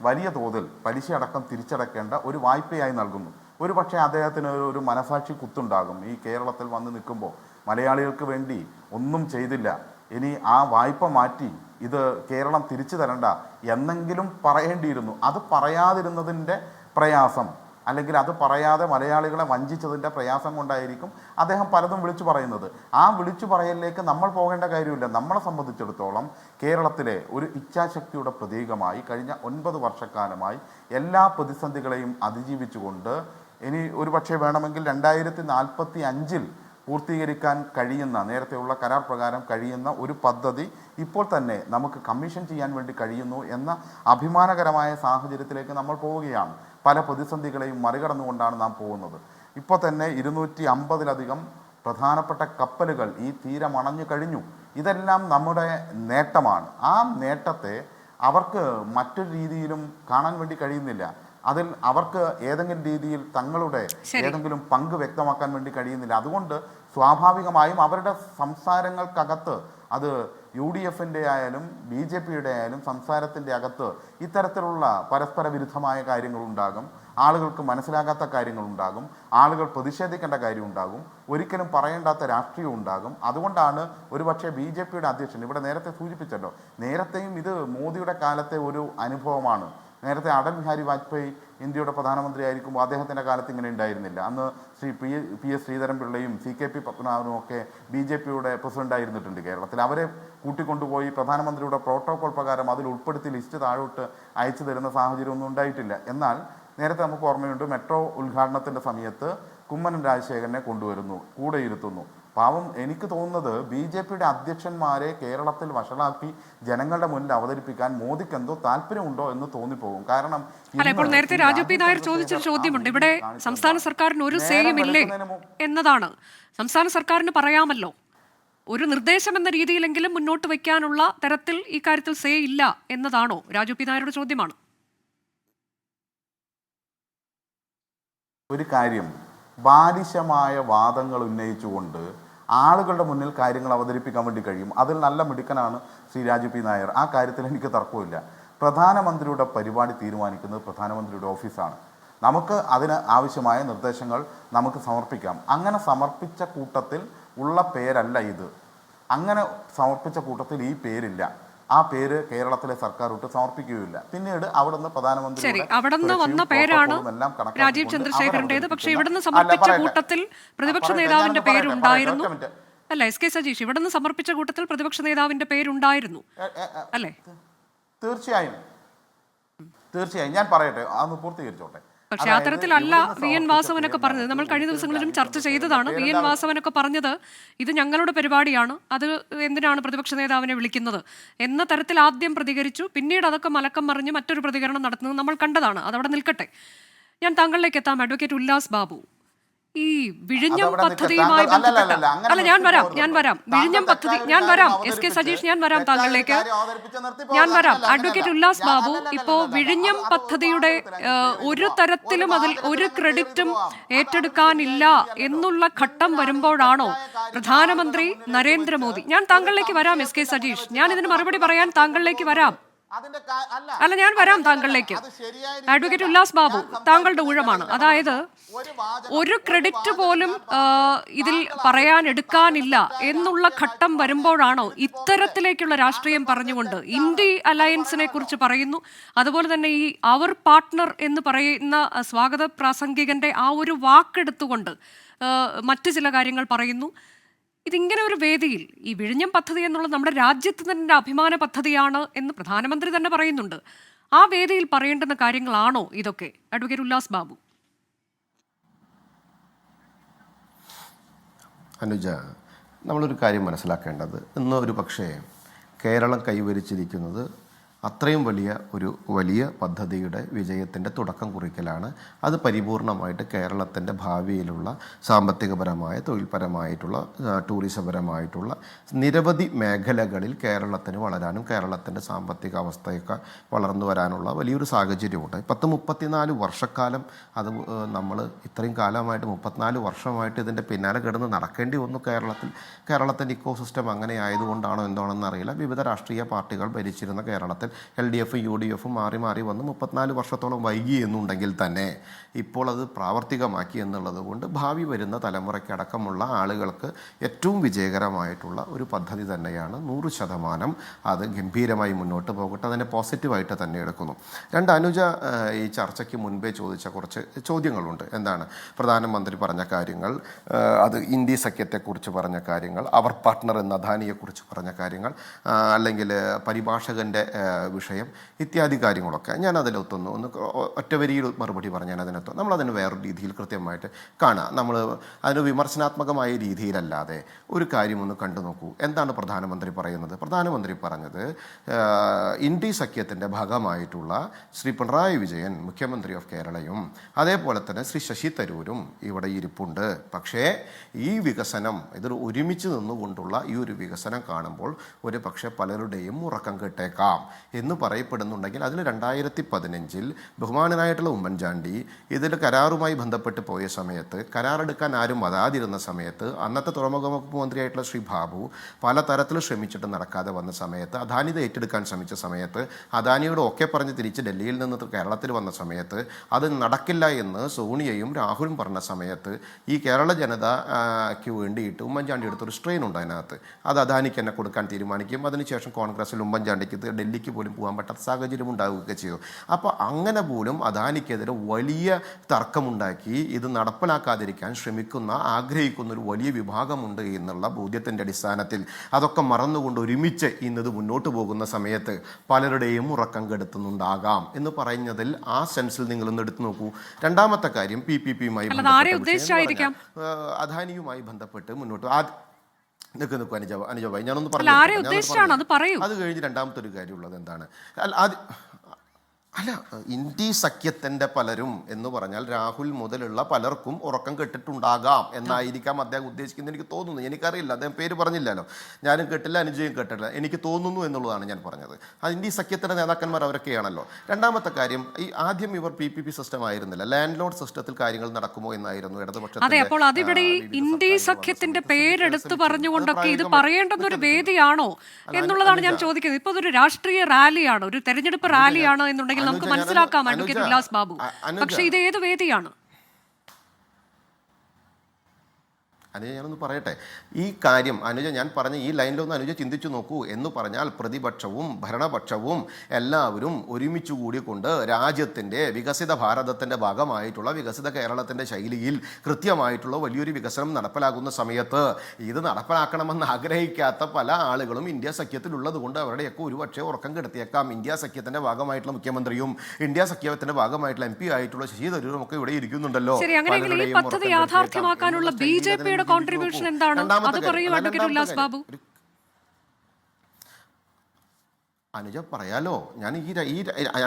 വലിയ തോതിൽ പലിശ അടക്കം തിരിച്ചടയ്ക്കേണ്ട ഒരു വായ്പയായി നൽകുന്നു. ഒരു പക്ഷേ അദ്ദേഹത്തിന് ഒരു മനസാക്ഷി കുത്തുണ്ടാകും. ഈ കേരളത്തിൽ വന്ന് നിൽക്കുമ്പോൾ മലയാളികൾക്ക് വേണ്ടി ഒന്നും ചെയ്തില്ല, ഇനി ആ വായ്പ മാറ്റി ഇത് കേരളം തിരിച്ചു തരണ്ട എന്നെങ്കിലും പറയേണ്ടിയിരുന്നു. അത് പറയാതിരുന്നതിൻ്റെ പ്രയാസം, അല്ലെങ്കിൽ അത് പറയാതെ മലയാളികളെ വഞ്ചിച്ചതിൻ്റെ പ്രയാസം കൊണ്ടായിരിക്കും അദ്ദേഹം പലതും വിളിച്ചു പറയുന്നത്. ആ വിളിച്ചു പറയലിലേക്ക് നമ്മൾ പോകേണ്ട കാര്യമില്ല. നമ്മളെ സംബന്ധിച്ചിടത്തോളം കേരളത്തിലെ ഒരു ഇച്ഛാശക്തിയുടെ പ്രതീകമായി കഴിഞ്ഞ 9 വർഷക്കാലമായി എല്ലാ പ്രതിസന്ധികളെയും അതിജീവിച്ചുകൊണ്ട് ഇനി ഒരു പക്ഷേ വേണമെങ്കിൽ 2045 പൂർത്തീകരിക്കാൻ കഴിയുന്ന, നേരത്തെയുള്ള കരാർ പ്രകാരം കഴിയുന്ന ഒരു പദ്ധതി ഇപ്പോൾ തന്നെ നമുക്ക് കമ്മീഷൻ ചെയ്യാൻ വേണ്ടി കഴിയുന്നു എന്ന അഭിമാനകരമായ സാഹചര്യത്തിലേക്ക് നമ്മൾ പോവുകയാണ്. പല പ്രതിസന്ധികളെയും മറികടന്നുകൊണ്ടാണ് നാം പോകുന്നത്. ഇപ്പോൾ തന്നെ 250-ലധികം പ്രധാനപ്പെട്ട കപ്പലുകൾ ഈ തീരമണഞ്ഞു കഴിഞ്ഞു. ഇതെല്ലാം നമ്മുടെ നേട്ടമാണ്. ആ നേട്ടത്തെ അവർക്ക് മറ്റൊരു രീതിയിലും കാണാൻ വേണ്ടി കഴിയുന്നില്ല. അതിൽ അവർക്ക് ഏതെങ്കിലും രീതിയിൽ തങ്ങളുടെ ഏതെങ്കിലും പങ്ക് വ്യക്തമാക്കാൻ വേണ്ടി കഴിയുന്നില്ല. അതുകൊണ്ട് സ്വാഭാവികമായും അവരുടെ സംസാരങ്ങൾക്കകത്ത്, അത് UDF-ന്റെ ആയാലും BJP-യുടെ ആയാലും സംസാരത്തിൻ്റെ അകത്ത് ഇത്തരത്തിലുള്ള പരസ്പര വിരുദ്ധമായ കാര്യങ്ങളുണ്ടാകും. ആളുകൾക്ക് മനസ്സിലാകാത്ത കാര്യങ്ങളുണ്ടാകും. ആളുകൾ പ്രതിഷേധിക്കേണ്ട കാര്യമുണ്ടാകും. ഒരിക്കലും പറയേണ്ടാത്ത രാഷ്ട്രീയം ഉണ്ടാകും. അതുകൊണ്ടാണ് ഒരുപക്ഷെ BJP-യുടെ അധ്യക്ഷൻ ഇവിടെ നേരത്തെ സൂചിപ്പിച്ചല്ലോ, നേരത്തെയും ഇത് മോദിയുടെ കാലത്തെ ഒരു അനുഭവമാണ്. നേരത്തെ അടൽ ബിഹാരി വാജ്പേയി ഇന്ത്യയുടെ പ്രധാനമന്ത്രി ആയിരിക്കുമ്പോൾ അദ്ദേഹത്തിൻ്റെ കാലത്ത് ഇങ്ങനെ ഉണ്ടായിരുന്നില്ല. അന്ന് ശ്രീ PS ശ്രീധരൻപിള്ളയും CKP പത്മനാഭനും ഒക്കെ BJP-യുടെ പ്രസിഡൻ്റായിരുന്നിട്ടുണ്ട് കേരളത്തിൽ. അവരെ കൂട്ടിക്കൊണ്ടുപോയി പ്രധാനമന്ത്രിയുടെ പ്രോട്ടോകോൾ പ്രകാരം അതിൽ ഉൾപ്പെടുത്തി ലിസ്റ്റ് താഴോട്ട് അയച്ചു തരുന്ന സാഹചര്യമൊന്നും ഉണ്ടായിട്ടില്ല. എന്നാൽ നേരത്തെ നമുക്ക് ഓർമ്മയുണ്ട്, മെട്രോ ഉദ്ഘാടനത്തിൻ്റെ സമയത്ത് കുമ്മനം രാജശേഖരനെ കൊണ്ടുവരുന്നു, കൂടെ ഇരുത്തുന്നു. പാവം, എനിക്ക് തോന്നുന്നത് BJP-യുടെ അധ്യക്ഷന്മാരെ കേരളത്തിൽ വഷളാക്കി ജനങ്ങളുടെ മുന്നിൽ അവതരിപ്പിക്കാൻ മോദിക്ക് എന്തോ താല്പര്യമുണ്ടോ എന്ന് തോന്നിപ്പോകും. കാരണം ഇപ്പോൾ നേരത്തെ രാജു പി നായർ ചോദിച്ചൊരു ചോദ്യമുണ്ട്, ഇവിടെ സംസ്ഥാന സർക്കാരിന് ഒരു സേയും ഇല്ലേ എന്നതാണ്. സംസ്ഥാന സർക്കാരിന് പറയാമല്ലോ, ഒരു നിർദ്ദേശം എന്ന രീതിയിലെങ്കിലും മുന്നോട്ട് വയ്ക്കാനുള്ള തരത്തിൽ ഈ കാര്യത്തിൽ സേ ഇല്ല എന്നതാണോ രാജു പി നായരുടെ ചോദ്യമാണ്. ഒരു കാര്യം, ബാലിശമായ വാദങ്ങൾ ഉന്നയിച്ചുകൊണ്ട് ആളുകളുടെ മുന്നിൽ കാര്യങ്ങൾ അവതരിപ്പിക്കാൻ വേണ്ടി കഴിയും. അതിൽ നല്ല മിടുക്കനാണ് ശ്രീ രാജു പി നായർ. ആ കാര്യത്തിൽ എനിക്ക് തർക്കമില്ല. പ്രധാനമന്ത്രിയുടെ പരിപാടി തീരുമാനിക്കുന്നത് പ്രധാനമന്ത്രിയുടെ ഓഫീസാണ്. നമുക്ക് അതിന് ആവശ്യമായ നിർദ്ദേശങ്ങൾ നമുക്ക് സമർപ്പിക്കാം. അങ്ങനെ സമർപ്പിച്ച കൂട്ടത്തിൽ ഉള്ള പേരല്ല ഇത്. അങ്ങനെ സമർപ്പിച്ച കൂട്ടത്തിൽ ഈ പേരില്ല. ആ പേര് കേരളത്തിലെ സർക്കാർ ഒട്ട് സമർപ്പിക്കുകയില്ല. പിന്നീട് അവിടുന്ന് പ്രധാനമന്ത്രി ശരി, അവിടുന്ന് വന്ന പേരാണ് രാജീവ് ചന്ദ്രശേഖരന്റേത്. പക്ഷേ ഇവിടുന്ന് സമർപ്പിച്ച കൂട്ടത്തിൽ പ്രതിപക്ഷ നേതാവിന്റെ പേരുണ്ടായിരുന്നു അല്ല എസ് കെ സജീഷ്? ഇവിടുന്ന് സമർപ്പിച്ച കൂട്ടത്തിൽ പ്രതിപക്ഷ നേതാവിന്റെ പേരുണ്ടായിരുന്നു അല്ലേ? തീർച്ചയായും ഞാൻ പറയട്ടെ, അതൊന്ന് പൂർത്തീകരിച്ചോട്ടെ. പക്ഷെ അത്തരത്തിലല്ല വി എൻ വാസവനൊക്കെ പറഞ്ഞത്. നമ്മൾ കഴിഞ്ഞ ദിവസങ്ങളിലും ചർച്ച ചെയ്തതാണ്. വി എൻ വാസവനൊക്കെ പറഞ്ഞത് ഇത് ഞങ്ങളുടെ പരിപാടിയാണ്, അത് എന്തിനാണ് പ്രതിപക്ഷ നേതാവിനെ വിളിക്കുന്നത് എന്ന തരത്തിൽ ആദ്യം പ്രതികരിച്ചു. പിന്നീട് അതൊക്കെ മലക്കം മറിഞ്ഞ് മറ്റൊരു പ്രതികരണം നടത്തുന്നത് നമ്മൾ കണ്ടതാണ്. അതവിടെ നിൽക്കട്ടെ. ഞാൻ താങ്കളിലേക്ക് എത്താം. അഡ്വക്കേറ്റ് ഉല്ലാസ് ബാബു, ഈ വിഴിഞ്ഞം പദ്ധതിയുമായി ബന്ധപ്പെട്ട അല്ല ഞാൻ വരാം വിഴിഞ്ഞം പദ്ധതി ഞാൻ വരാം എസ് കെ സജീഷ്, ഞാൻ വരാം താങ്കളിലേക്ക്, ഞാൻ വരാം. അഡ്വക്കേറ്റ് ഉല്ലാസ് ബാബു, ഇപ്പോ വിഴിഞ്ഞം പദ്ധതിയുടെ ഒരു തരത്തിലും അതിൽ ഒരു ക്രെഡിറ്റും ഏറ്റെടുക്കാനില്ല എന്നുള്ള ഘട്ടം വരുമ്പോഴാണോ പ്രധാനമന്ത്രി നരേന്ദ്രമോദി, ഞാൻ താങ്കളിലേക്ക് വരാം എസ് കെ സജീഷ്, ഞാൻ ഇതിന് മറുപടി പറയാൻ താങ്കളിലേക്ക് വരാം. അല്ല ഞാൻ വരാം താങ്കളിലേക്ക്. അഡ്വക്കേറ്റ് ഉല്ലാസ് ബാബു, താങ്കളുടെ ഊഴമാണ്. അതായത് ഒരു ക്രെഡിറ്റ് പോലും ഇതിൽ പറയാൻ എടുക്കാനില്ല എന്നുള്ള ഘട്ടം വരുമ്പോഴാണോ ഇത്തരത്തിലേക്കുള്ള രാഷ്ട്രീയം പറഞ്ഞുകൊണ്ട് ഇന്ത്യ അലയൻസിനെ കുറിച്ച് പറയുന്നു, അതുപോലെ തന്നെ ഈ അവർ പാർട്ട്ണർ എന്ന് പറയുന്ന സ്വാഗത പ്രാസംഗികന്റെ ആ ഒരു വാക്കെടുത്തുകൊണ്ട് മറ്റു ചില കാര്യങ്ങൾ പറയുന്നു. ഇതിങ്ങനെ ഒരു വേദിയിൽ ഈ വിഴിഞ്ഞം പദ്ധതി എന്നുള്ളത് നമ്മുടെ രാജ്യത്ത് തന്നെ അഭിമാന പദ്ധതിയാണ് എന്ന് പ്രധാനമന്ത്രി തന്നെ പറയുന്നുണ്ട്. ആ വേദിയിൽ പറയേണ്ടുന്ന കാര്യങ്ങളാണോ ഇതൊക്കെ? അഡ്വക്കേറ്റ് ഉല്ലാസ് ബാബു. അനുജ, നമ്മളൊരു കാര്യം മനസ്സിലാക്കേണ്ടത്, ഇന്ന് ഒരു പക്ഷേ കേരളം കൈവരിച്ചിരിക്കുന്നത് അത്രയും വലിയ പദ്ധതിയുടെ വിജയത്തിൻ്റെ തുടക്കം കുറിക്കലാണ്. അത് പരിപൂർണമായിട്ട് കേരളത്തിൻ്റെ ഭാവിയിലുള്ള സാമ്പത്തികപരമായ, തൊഴിൽപരമായിട്ടുള്ള, ടൂറിസപരമായിട്ടുള്ള നിരവധി മേഖലകളിൽ കേരളത്തിന് വളരാനും കേരളത്തിൻ്റെ സാമ്പത്തിക അവസ്ഥയൊക്കെ വളർന്നു വരാനുള്ള വലിയൊരു സാഹചര്യമുണ്ട്. 34 വർഷക്കാലം അത് നമ്മൾ ഇത്രയും കാലമായിട്ട് 34 വർഷമായിട്ട് ഇതിൻ്റെ പിന്നാലെ കിടന്ന് നടക്കേണ്ടി വന്നു. കേരളത്തിൻ്റെ ഇക്കോസിസ്റ്റം അങ്ങനെ ആയതുകൊണ്ടാണോ എന്താണെന്ന് അറിയില്ല. വിവിധ രാഷ്ട്രീയ പാർട്ടികൾ ഭരിച്ചിരുന്ന കേരളത്തിൽ LDF UDF മാറി വന്ന് 34 വർഷത്തോളം വൈകി എന്നുണ്ടെങ്കിൽ തന്നെ ഇപ്പോൾ അത് പ്രാവർത്തികമാക്കി എന്നുള്ളത് കൊണ്ട് ഭാവി വരുന്ന തലമുറയ്ക്കടക്കമുള്ള ആളുകൾക്ക് ഏറ്റവും വിജയകരമായിട്ടുള്ള ഒരു പദ്ധതി തന്നെയാണ്. 100% അത് ഗംഭീരമായി മുന്നോട്ട് പോകട്ടെ. അതിനെ പോസിറ്റീവായിട്ട് തന്നെ എടുക്കുന്നു. അനുജ ഈ ചർച്ചയ്ക്ക് മുൻപേ ചോദിച്ച കുറച്ച് ചോദ്യങ്ങളുണ്ട്. എന്താണ് പ്രധാനമന്ത്രി പറഞ്ഞ കാര്യങ്ങൾ, അത് ഇന്ത്യ സഖ്യത്തെക്കുറിച്ച് പറഞ്ഞ കാര്യങ്ങൾ, അവർ പാർട്ട്ണർ എന്ന അദാനിയെക്കുറിച്ച് പറഞ്ഞ കാര്യങ്ങൾ, അല്ലെങ്കിൽ പരിഭാഷകൻ്റെ വിഷയം ഇത്യാദി കാര്യങ്ങളൊക്കെ ഞാൻ അതിലൊത്തൊന്ന് ഒറ്റ വരിയിൽ മറുപടി പറഞ്ഞാൽ അതിനകത്ത് നമ്മളതിന് വേറൊരു രീതിയിൽ കൃത്യമായിട്ട് കാണാം. നമ്മൾ അതിന് വിമർശനാത്മകമായ രീതിയിലല്ലാതെ ഒരു കാര്യം ഒന്ന് കണ്ടു നോക്കൂ. എന്താണ് പ്രധാനമന്ത്രി പറയുന്നത്? പ്രധാനമന്ത്രി പറഞ്ഞത് ഇന്ത്യ സഖ്യത്തിൻ്റെ ഭാഗമായിട്ടുള്ള ശ്രീ പിണറായി വിജയൻ മുഖ്യമന്ത്രി ഓഫ് കേരളയും അതേപോലെ തന്നെ ശ്രീ ശശി തരൂരും ഇവിടെ ഇരിപ്പുണ്ട്. പക്ഷേ ഈ വികസനം ഇത് ഒരുമിച്ച് നിന്നുകൊണ്ടുള്ള ഈ ഒരു വികസനം കാണുമ്പോൾ ഒരു പക്ഷേ പലരുടെയും ഉറക്കം കെട്ടേക്കാം എന്ന് പറയപ്പെടുന്നുണ്ടെങ്കിൽ അതിൽ 2015 ബഹുമാനനായിട്ടുള്ള ഉമ്മൻചാണ്ടി ഇതിൽ കരാറുമായി ബന്ധപ്പെട്ട് പോയ സമയത്ത്, കരാറെടുക്കാൻ ആരും വരാതിരുന്ന സമയത്ത്, അന്നത്തെ തുറമുഖ വകുപ്പ് മന്ത്രിയായിട്ടുള്ള ശ്രീ ബാബു പലതരത്തിൽ ശ്രമിച്ചിട്ട് നടക്കാതെ വന്ന സമയത്ത്, അദാനി ഇത് ഏറ്റെടുക്കാൻ ശ്രമിച്ച സമയത്ത്, അദാനിയോട് ഒക്കെ പറഞ്ഞ് തിരിച്ച് ഡൽഹിയിൽ നിന്ന് കേരളത്തിൽ വന്ന സമയത്ത് അത് നടക്കില്ല എന്ന് സോണിയയും രാഹുലും പറഞ്ഞ സമയത്ത് ഈ കേരള ജനതയ്ക്ക് വേണ്ടിയിട്ട് ഉമ്മൻചാണ്ടി എടുത്തൊരു സ്ട്രെയിൻ ഉണ്ട് അതിനകത്ത്. അത് അദാനിക്ക് തന്നെ കൊടുക്കാൻ തീരുമാനിക്കും. അതിനുശേഷം കോൺഗ്രസിൽ ഉമ്മൻചാണ്ടിക്ക് ഡൽഹിക്ക് പോലും പോകാൻ പറ്റാത്ത സാഹചര്യം ഉണ്ടാവുകയൊക്കെ ചെയ്തു. അപ്പോൾ അങ്ങനെ പോലും അദാനിക്കെതിരെ വലിയ തർക്കമുണ്ടാക്കി ഇത് നടപ്പിലാക്കാതിരിക്കാൻ ആഗ്രഹിക്കുന്ന ഒരു വലിയ വിഭാഗമുണ്ട് എന്നുള്ള ബോധ്യത്തിൻ്റെ അടിസ്ഥാനത്തിൽ അതൊക്കെ മറന്നുകൊണ്ട് ഒരുമിച്ച് ഇന്നത് മുന്നോട്ട് പോകുന്ന സമയത്ത് പലരുടെയും ഉറക്കം കെടുത്തുന്നുണ്ടാകാം എന്ന് പറയുന്നതിൽ ആ സെൻസിൽ നിങ്ങളൊന്ന് എടുത്തു നോക്കൂ. രണ്ടാമത്തെ കാര്യം PPP-യുമായി അദാനിയുമായി ബന്ധപ്പെട്ട് മുന്നോട്ട് അനുജഭായി ഞാനൊന്ന് പറഞ്ഞു. അത് കഴിഞ്ഞ് രണ്ടാമത്തെ ഒരു കാര്യമുള്ളത് എന്താണ്? അല്ല, ഇന്ത്യ സഖ്യത്തിൻ്റെ പലരും എന്ന് പറഞ്ഞാൽ രാഹുൽ മുതലുള്ള പലർക്കും ഉറക്കം കെട്ടിട്ടുണ്ടാകാം എന്നായിരിക്കാം അദ്ദേഹം ഉദ്ദേശിക്കുന്നത് എനിക്ക് തോന്നുന്നു. എനിക്കറിയില്ല, അദ്ദേഹം പേര് പറഞ്ഞില്ലല്ലോ. ഞാനും കേട്ടില്ല, അനുജയും കേട്ടില്ല, എനിക്ക് തോന്നുന്നു എന്നുള്ളതാണ് ഞാൻ പറഞ്ഞത്. അത് ഇന്ത്യ സഖ്യത്തിൻ്റെ നേതാക്കന്മാർ അവരൊക്കെയാണല്ലോ. രണ്ടാമത്തെ കാര്യം, ഈ ആദ്യം ഇവർ PPP സിസ്റ്റം ആയിരുന്നില്ല, ലാൻഡ് ലോഡ് സിസ്റ്റത്തിൽ കാര്യങ്ങൾ നടക്കുമോ എന്നായിരുന്നു ഇടതുപക്ഷത്തിൽ. അതെ, അപ്പോൾ അതിവിടെ ഇന്ത്യ സഖ്യത്തിന്റെ പേരെടുത്ത് പറഞ്ഞുകൊണ്ടൊക്കെ ഇത് പറയേണ്ടുന്ന ഒരു വേദിയാണോ എന്നുള്ളതാണ് ഞാൻ ചോദിക്കുന്നത്. ഇപ്പൊ അതൊരു രാഷ്ട്രീയ റാലിയാണ്, ഒരു തെരഞ്ഞെടുപ്പ് റാലിയാണ് എന്നുണ്ടെങ്കിൽ നമുക്ക് മനസ്സിലാക്കാം അഡ്വക്കേറ്റ് ഉല്ലാസ് ബാബു. പക്ഷെ ഇത് ഏത് വേദിയാണ്? അനുജ ഞാനൊന്ന് പറയട്ടെ. ഈ കാര്യം അനുജ ഞാൻ പറഞ്ഞ ഈ ലൈനിലൊന്ന് അനുജ ചിന്തിച്ചു നോക്കൂ. എന്ന് പറഞ്ഞാൽ പ്രതിപക്ഷവും ഭരണപക്ഷവും എല്ലാവരും ഒരുമിച്ച് കൂടിക്കൊണ്ട് രാജ്യത്തിൻ്റെ വികസിത ഭാരതത്തിൻ്റെ ഭാഗമായിട്ടുള്ള വികസിത കേരളത്തിൻ്റെ ശൈലിയിൽ കൃത്യമായിട്ടുള്ള വലിയൊരു വികസനം നടപ്പിലാക്കുന്ന സമയത്ത് ഇത് നടപ്പിലാക്കണമെന്ന് ആഗ്രഹിക്കാത്ത പല ആളുകളും ഇന്ത്യ സഖ്യത്തിലുള്ളത് കൊണ്ട് അവരുടെയൊക്കെ ഒരുപക്ഷെ ഉറക്കം കെടുത്തിയേക്കാം. ഇന്ത്യ സഖ്യത്തിൻ്റെ ഭാഗമായിട്ടുള്ള മുഖ്യമന്ത്രിയും ഇന്ത്യ സഖ്യത്തിൻ്റെ ഭാഗമായിട്ടുള്ള MP ആയിട്ടുള്ള ശശി തരൂരും ഒക്കെ ഇവിടെ ഇരിക്കുന്നുണ്ടല്ലോ. ശരി, അങ്ങനെയെങ്കിൽ ഈ പദ്ധതി യാഥാർത്ഥ്യമാക്കാനുള്ള BJPയുടെ കോൺട്രിബ്യൂഷൻ എന്താണ്? അത് പറയൂ അഡ്വക്കേറ്റ് ഉല്ലാസ് ബാബു. അനുജ പറയാലോ. ഞാൻ ഈ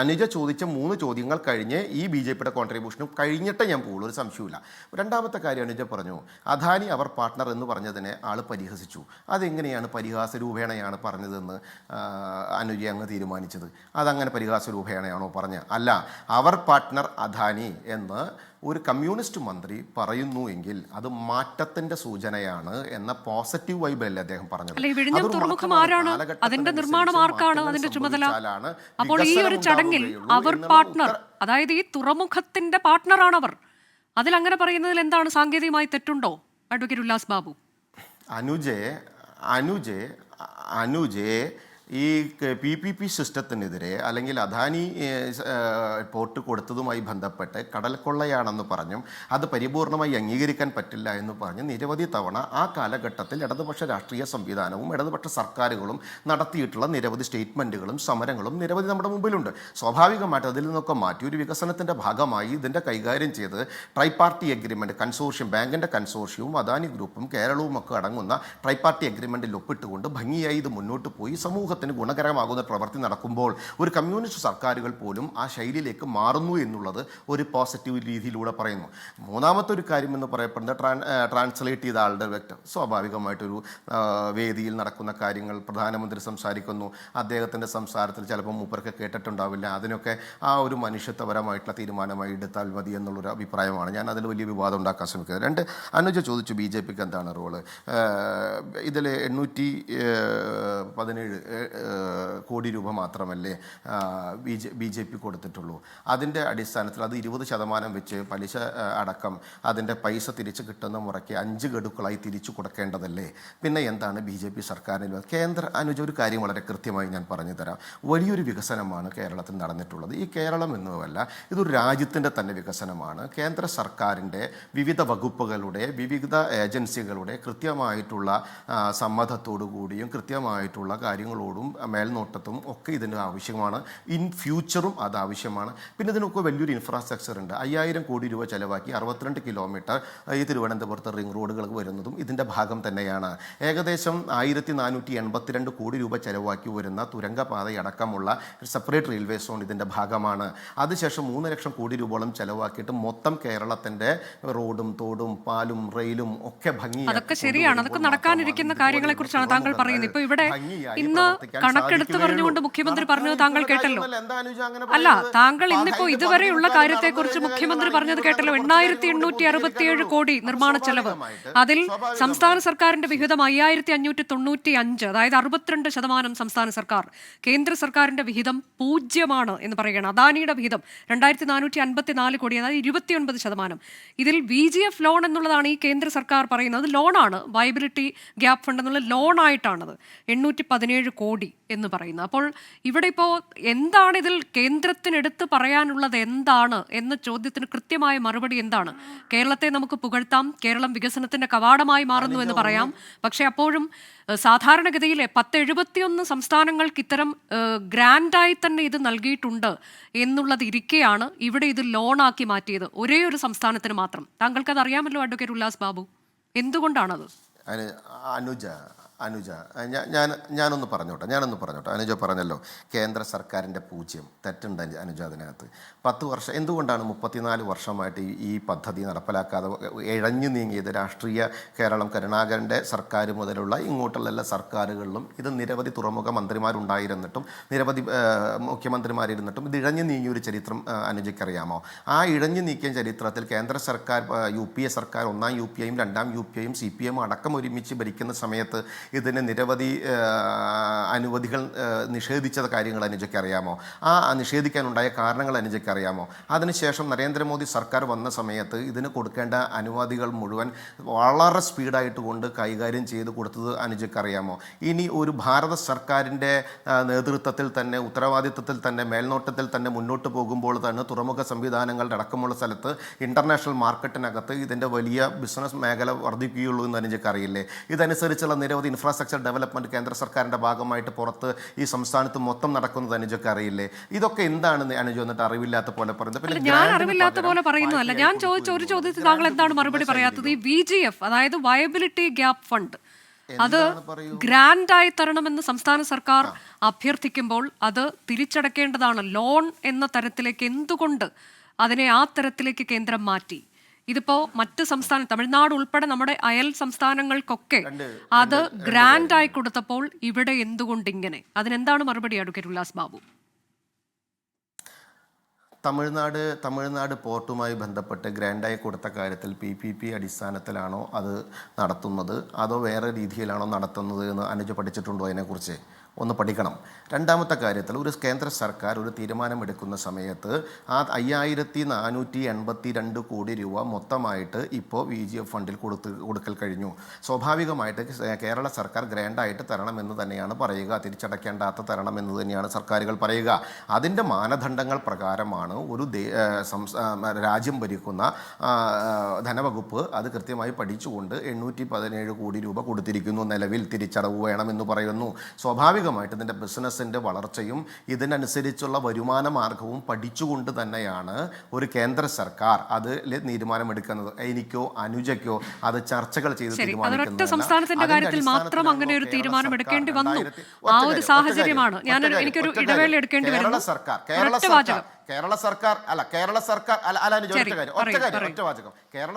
അനുജ ചോദിച്ച 3 ചോദ്യങ്ങൾ കഴിഞ്ഞ് ഈ BJPയുടെ കോൺട്രിബ്യൂഷനും കഴിഞ്ഞിട്ട് ഞാൻ പോകുള്ളൂ, ഒരു സംശയമില്ല. രണ്ടാമത്തെ കാര്യം അനുജ പറഞ്ഞു, അദാനി അവർ പാർട്ട്ണർ എന്ന് പറഞ്ഞതിനെ ആൾ പരിഹസിച്ചു. അതെങ്ങനെയാണ് പരിഹാസ രൂപേണയാണ് പറഞ്ഞതെന്ന് അനുജ അങ്ങ് തീരുമാനിച്ചത്? അതങ്ങനെ പരിഹാസ രൂപേണയാണോ പറഞ്ഞത്? അല്ല, അവർ പാർട്ട്ണർ അദാനി എന്ന് ഒരു കമ്മ്യൂണിസ്റ്റ് മന്ത്രി പറയുന്നു എങ്കിൽ അത് മാറ്റത്തിന്റെ സൂചനയാണ് എന്ന പോസിറ്റീവ് വൈബല്ലേ അദ്ദേഹം പറഞ്ഞത്. തുറമുഖം ആരാണ്, അതിന്റെ നിർമ്മാണം ആർക്കാണ്, അതിന്റെ ചുമതല? അപ്പോൾ ഈ ഒരു ചടങ്ങിൽ അവർ പാർട്ട്ണർ, അതായത് ഈ തുറമുഖത്തിന്റെ പാർട്ട്ണറാണ് അവർ. അതിൽ അങ്ങനെ പറയുന്നതിൽ എന്താണ് സാങ്കേതികമായി തെറ്റുണ്ടോ അഡ്വക്കേറ്റ് ഉല്ലാസ് ബാബു? അനുജെ ഈ PPP സിസ്റ്റത്തിനെതിരെ അല്ലെങ്കിൽ അദാനി പോർട്ട് കൊടുത്തതുമായി ബന്ധപ്പെട്ട് കടൽക്കൊള്ളയാണെന്ന് പറഞ്ഞും അത് പരിപൂർണമായി അംഗീകരിക്കാൻ പറ്റില്ല എന്ന് പറഞ്ഞ് നിരവധി തവണ ആ കാലഘട്ടത്തിൽ ഇടതുപക്ഷ രാഷ്ട്രീയ സംവിധാനവും ഇടതുപക്ഷ സർക്കാരുകളും നടത്തിയിട്ടുള്ള നിരവധി സ്റ്റേറ്റ്മെൻറ്റുകളും സമരങ്ങളും നിരവധി നമ്മുടെ മുമ്പിലുണ്ട്. സ്വാഭാവികമായിട്ട് അതിൽ നിന്നൊക്കെ മാറ്റി ഒരു വികസനത്തിൻ്റെ ഭാഗമായി ഇതിൻ്റെ കൈകാര്യം ചെയ്ത് ട്രൈപാർട്ടി എഗ്രിമെൻറ്റ് കൺസോർഷ്യം, ബാങ്കിൻ്റെ കൺസോർഷ്യവും അദാനി ഗ്രൂപ്പും കേരളവും ഒക്കെ അടങ്ങുന്ന ട്രൈപാർട്ടി എഗ്രിമെൻറ്റിൽ ഒപ്പിട്ടുകൊണ്ട് ഭംഗിയായി ഇത് മുന്നോട്ട് പോയി സമൂഹത്തിന് ഗുണകരമാകുന്ന പ്രവൃത്തി നടക്കുമ്പോൾ ഒരു കമ്മ്യൂണിസ്റ്റ് സർക്കാരുകൾ പോലും ആ ശൈലിയിലേക്ക് മാറുന്നു എന്നുള്ളത് ഒരു പോസിറ്റീവ് രീതിയിലൂടെ പറയുന്നു. മൂന്നാമത്തെ ഒരു കാര്യം എന്ന് പറയപ്പെടുന്നത് ട്രാൻസ്ലേറ്റ് ചെയ്ത ആളുടെ വ്യക്തി സ്വാഭാവികമായിട്ടൊരു വേദിയിൽ നടക്കുന്ന കാര്യങ്ങൾ പ്രധാനമന്ത്രി സംസാരിക്കുന്നു, അദ്ദേഹത്തിൻ്റെ സംസാരത്തിൽ ചിലപ്പോൾ മൂപ്പർക്ക് കേട്ടിട്ടുണ്ടാവില്ല, അതിനൊക്കെ ആ ഒരു മനുഷ്യത്വപരമായിട്ടുള്ള തീരുമാനമായി എടുത്താൽ മതി എന്നുള്ളൊരു അഭിപ്രായമാണ്. ഞാൻ അതിൽ വലിയ വിവാദം ഉണ്ടാക്കാൻ ശ്രമിക്കുന്നത്. രണ്ട്, അനുജ ചോദിച്ചു BJPക്ക് എന്താണ് റോള്. ഇതിൽ 817 കോടി രൂപ മാത്രമല്ലേ BJP കൊടുത്തിട്ടുള്ളൂ. അതിൻ്റെ അടിസ്ഥാനത്തിൽ അത് 20% വെച്ച് പലിശ അടക്കം അതിൻ്റെ പൈസ തിരിച്ച് കിട്ടുന്ന മുറയ്ക്ക് 5 ഗഡുക്കളായി തിരിച്ചു കൊടുക്കേണ്ടതല്ലേ? പിന്നെ എന്താണ് BJP സർക്കാരിൽ കേന്ദ്ര? അനുജ ഒരു കാര്യം വളരെ കൃത്യമായി ഞാൻ പറഞ്ഞു തരാം. വലിയൊരു വികസനമാണ് കേരളത്തിൽ നടന്നിട്ടുള്ളത്. ഈ കേരളം എന്നുമല്ല, ഇതൊരു രാജ്യത്തിൻ്റെ തന്നെ വികസനമാണ്. കേന്ദ്ര സർക്കാരിൻ്റെ വിവിധ വകുപ്പുകളുടെ വിവിധ ഏജൻസികളുടെ കൃത്യമായിട്ടുള്ള സമ്മതത്തോടു കൂടിയും കൃത്യമായിട്ടുള്ള കാര്യങ്ങളോടും മേൽനോട്ടത്തും ഒക്കെ ഇതിന് ആവശ്യമാണ്. ഇൻ ഫ്യൂച്ചറും അത് ആവശ്യമാണ്. പിന്നെ ഇതിനൊക്കെ വലിയൊരു ഇൻഫ്രാസ്ട്രക്ചർ ഉണ്ട്. 5000 കോടി രൂപ ചിലവാക്കി 62 കിലോമീറ്റർ ഈ തിരുവനന്തപുരത്ത് റിംഗ് റോഡുകൾ വരുന്നതും ഇതിൻ്റെ ഭാഗം തന്നെയാണ്. ഏകദേശം 1482 കോടി രൂപ ചിലവാക്കി വരുന്ന തുരങ്കപാതയടക്കമുള്ള സെപ്പറേറ്റ് റെയിൽവേ സോൺ ഇതിൻ്റെ ഭാഗമാണ്. അതിനുശേഷം 3 ലക്ഷം കോടി രൂപയോളം ചിലവാക്കിയിട്ട് മൊത്തം കേരളത്തിൻ്റെ റോഡും തോടും പാലും റെയിലും ഒക്കെ ഭംഗിയാക്കി, അതൊക്കെ ശരിയാണ്, അതൊക്കെ നടക്കാനിരിക്കുന്ന കാര്യങ്ങളെ കുറിച്ചാണ് താങ്കൾ പറയുന്നത്. ഇപ്പൊ ഇവിടെ ഇന്ന് കണക്കെടുത്ത് പറഞ്ഞുകൊണ്ട് മുഖ്യമന്ത്രി പറഞ്ഞത് താങ്കൾ കേട്ടല്ലോ. അല്ല, താങ്കൾ ഇന്നിപ്പോ ഇതുവരെയുള്ള കാര്യത്തെക്കുറിച്ച് മുഖ്യമന്ത്രി പറഞ്ഞത് കേട്ടല്ലോ. 8867 കോടി നിർമ്മാണ ചെലവ്. അതിൽ സംസ്ഥാന സർക്കാരിന്റെ വിഹിതം 5595, അതായത് 62% സംസ്ഥാന സർക്കാർ. കേന്ദ്ര സർക്കാരിന്റെ വിഹിതം 0 എന്ന് പറയുകയാണ്. അദാനിയുടെ വിഹിതം 2454 കോടി, അതായത് 29%. ഇതിൽ VGF ലോൺ എന്നുള്ളതാണ് ഈ കേന്ദ്ര സർക്കാർ പറയുന്നത്. ലോണാണ്, വയബിലിറ്റി ഗ്യാപ്പ് ഫണ്ട് എന്നുള്ള ലോണായിട്ടാണത് 817 കോടി എന്ന് പറയുന്നത്. അപ്പോൾ ഇവിടെ ഇപ്പോൾ എന്താണ് ഇതിൽ കേന്ദ്രത്തിനെടുത്ത് പറയാനുള്ളത് എന്താണ് എന്ന ചോദ്യത്തിന് കൃത്യമായ മറുപടി എന്താണ്? കേരളത്തെ നമുക്ക് പുകഴ്ത്താം, കേരളം വികസനത്തിന്റെ കവാടമായി മാറുന്നു എന്ന് പറയാം. പക്ഷെ അപ്പോഴും സാധാരണഗതിയിൽ 1071 സംസ്ഥാനങ്ങൾക്ക് ഇത്തരം ഗ്രാൻഡായി തന്നെ ഇത് നൽകിയിട്ടുണ്ട് എന്നുള്ളത് ഇരിക്കെയാണ് ഇവിടെ ഇത് ലോണാക്കി മാറ്റിയത് ഒരേ ഒരു സംസ്ഥാനത്തിന് മാത്രം. താങ്കൾക്കത് അറിയാമല്ലോ അഡ്വക്കേറ്റ് ഉല്ലാസ് ബാബു. എന്തുകൊണ്ടാണത്? അനുജ ഞാനൊന്ന് പറഞ്ഞോട്ടെ. അനുജ പറഞ്ഞല്ലോ കേന്ദ്ര സർക്കാരിൻ്റെ 0 തെറ്റുണ്ട് അനുജ അതിനകത്ത്. 10 വർഷം എന്തുകൊണ്ടാണ് 34 വർഷമായിട്ട് ഈ പദ്ധതി നടപ്പിലാക്കാതെ ഇഴഞ്ഞു നീങ്ങിയത്? രാഷ്ട്രീയ കേരളം കരുണാകരൻ്റെ സർക്കാർ മുതലുള്ള ഇങ്ങോട്ടുള്ള എല്ലാ സർക്കാരുകളിലും ഇത് നിരവധി തുറമുഖ മന്ത്രിമാരുണ്ടായിരുന്നിട്ടും നിരവധി മുഖ്യമന്ത്രിമാരിരുന്നിട്ടും ഇത് ഇഴഞ്ഞു നീങ്ങിയ ഒരു ചരിത്രം അനുജയ്ക്കറിയാമോ? ആ ഇഴഞ്ഞു നീക്കിയ ചരിത്രത്തിൽ കേന്ദ്ര സർക്കാർ UPA സർക്കാർ 1ാം UPAയും 2ാം UPAയും CPM അടക്കം ഒരുമിച്ച് ഭരിക്കുന്ന സമയത്ത് ഇതിന് നിരവധി അനുമതികൾ നിഷേധിച്ച കാര്യങ്ങൾ അനുജയ്ക്ക് അറിയാമോ? ആ നിഷേധിക്കാനുണ്ടായ കാരണങ്ങൾ അനുജയ്ക്ക് അറിയാമോ? അതിനുശേഷം നരേന്ദ്രമോദി സർക്കാർ വന്ന സമയത്ത് ഇതിന് കൊടുക്കേണ്ട അനുമതികൾ മുഴുവൻ വളരെ സ്പീഡായിട്ട് കൊണ്ട് കൈകാര്യം ചെയ്ത് കൊടുത്തത് അനുജയ്ക്ക് അറിയാമോ? ഇനി ഒരു ഭാരത സർക്കാരിൻ്റെ നേതൃത്വത്തിൽ തന്നെ, ഉത്തരവാദിത്വത്തിൽ തന്നെ, മേൽനോട്ടത്തിൽ തന്നെ മുന്നോട്ട് പോകുമ്പോൾ തന്നെ തുറമുഖ സംവിധാനങ്ങളുടെ അടക്കമുള്ള സ്ഥലത്ത് ഇൻ്റർനാഷണൽ മാർക്കറ്റിനകത്ത് ഇതിൻ്റെ വലിയ ബിസിനസ് മേഖല വർദ്ധിക്കുകയുള്ളൂ എന്ന് അനുജയ്ക്ക് അറിയില്ലേ? ഇതനുസരിച്ചുള്ള നിരവധി ഇൻഫ്രാസ്ട്രക്ചർ ഡെവലപ്മെൻറ്റ് കേന്ദ്ര സർക്കാരിൻ്റെ ഭാഗമായിട്ട് പുറത്ത് ഈ സംസ്ഥാനത്ത് മൊത്തം നടക്കുന്നത് അനുജയ്ക്ക് അറിയില്ലേ? ഇതൊക്കെ എന്താണ് അനുജ എന്നിട്ട് അറിവില്ലാത്ത പോലെ പറയുന്നത്? ഞാൻ അറിവില്ലാത്ത പോലെ പറയുന്നതല്ല. ഞാൻ ചോദിച്ച ഒരു ചോദ്യത്തിന് താങ്കൾ എന്താണ് മറുപടി പറയാത്തത്? ഈ VGF, അതായത് വയബിലിറ്റി ഗ്യാപ്പ് ഫണ്ട്, അത് ഗ്രാൻഡായി തരണമെന്ന് സംസ്ഥാന സർക്കാർ അഭ്യർത്ഥിക്കുമ്പോൾ അത് തിരിച്ചടക്കേണ്ടതാണ് ലോൺ എന്ന തരത്തിലേക്ക് എന്തുകൊണ്ട് അതിനെ ആ തരത്തിലേക്ക് കേന്ദ്രം മാറ്റി? ഇതിപ്പോ മറ്റ് സംസ്ഥാനം, തമിഴ്നാട് ഉൾപ്പെടെ നമ്മുടെ അയൽ സംസ്ഥാനങ്ങൾക്കൊക്കെ അത് ഗ്രാൻഡായി കൊടുത്തപ്പോൾ ഇവിടെ എന്തുകൊണ്ട് ഇങ്ങനെ? അതിനെന്താണ് മറുപടി അഡ്വക്കേറ്റ് ഉല്ലാസ് ബാബു? തമിഴ്നാട് പോർട്ടുമായി ബന്ധപ്പെട്ട് ഗ്രാൻഡായി കൊടുത്ത കാര്യത്തിൽ PPP അടിസ്ഥാനത്തിലാണോ അത് നടത്തുന്നത്, അതോ വേറെ രീതിയിലാണോ നടത്തുന്നത് എന്ന് അനുജ പഠിച്ചിട്ടുണ്ടോ? അതിനെക്കുറിച്ച് ഒന്ന് പഠിക്കണം. രണ്ടാമത്തെ കാര്യത്തിൽ ഒരു കേന്ദ്ര സർക്കാർ ഒരു തീരുമാനമെടുക്കുന്ന സമയത്ത് ആ 5482 കോടി രൂപ മൊത്തമായിട്ട് ഇപ്പോൾ VGF ഫണ്ടിൽ കൊടുക്കൽ കഴിഞ്ഞു. സ്വാഭാവികമായിട്ട് കേരള സർക്കാർ ഗ്രാൻഡായിട്ട് തരണമെന്ന് തന്നെയാണ് പറയുക, തിരിച്ചടയ്ക്കേണ്ടാത്ത തരണമെന്ന് തന്നെയാണ് സർക്കാരുകൾ പറയുക. അതിൻ്റെ മാനദണ്ഡങ്ങൾ പ്രകാരമാണ് ഒരു രാജ്യം ഭരിക്കുന്ന ധനവകുപ്പ് അത് കൃത്യമായി പഠിച്ചുകൊണ്ട് 817 കോടി രൂപ കൊടുത്തിരിക്കുന്നു. നിലവിൽ തിരിച്ചടവ് വേണമെന്ന് പറയുന്നു. സ്വാഭാവികമായിട്ട് ഇതിൻ്റെ ബിസിനസ്സിൻ്റെ വളർച്ചയും ഇതിനനുസരിച്ചുള്ള വരുമാന മാർഗവും പഠിച്ചുകൊണ്ട് തന്നെയാണ് ഒരു കേന്ദ്ര സർക്കാർ അതിൽ തീരുമാനമെടുക്കുന്നത്. എനിക്കോ അനുജയ്ക്കോ അത് ചർച്ചകൾ ചെയ്ത് സംസ്ഥാനത്തിന്റെ കാര്യത്തിൽ മാത്രം അങ്ങനെ ഒരു തീരുമാനം എടുക്കേണ്ടി വന്നു. ആ ഒരു സാഹചര്യമാണ്. എനിക്കൊരു ഇടവേള എടുക്കേണ്ടി വരുന്നു. കേരള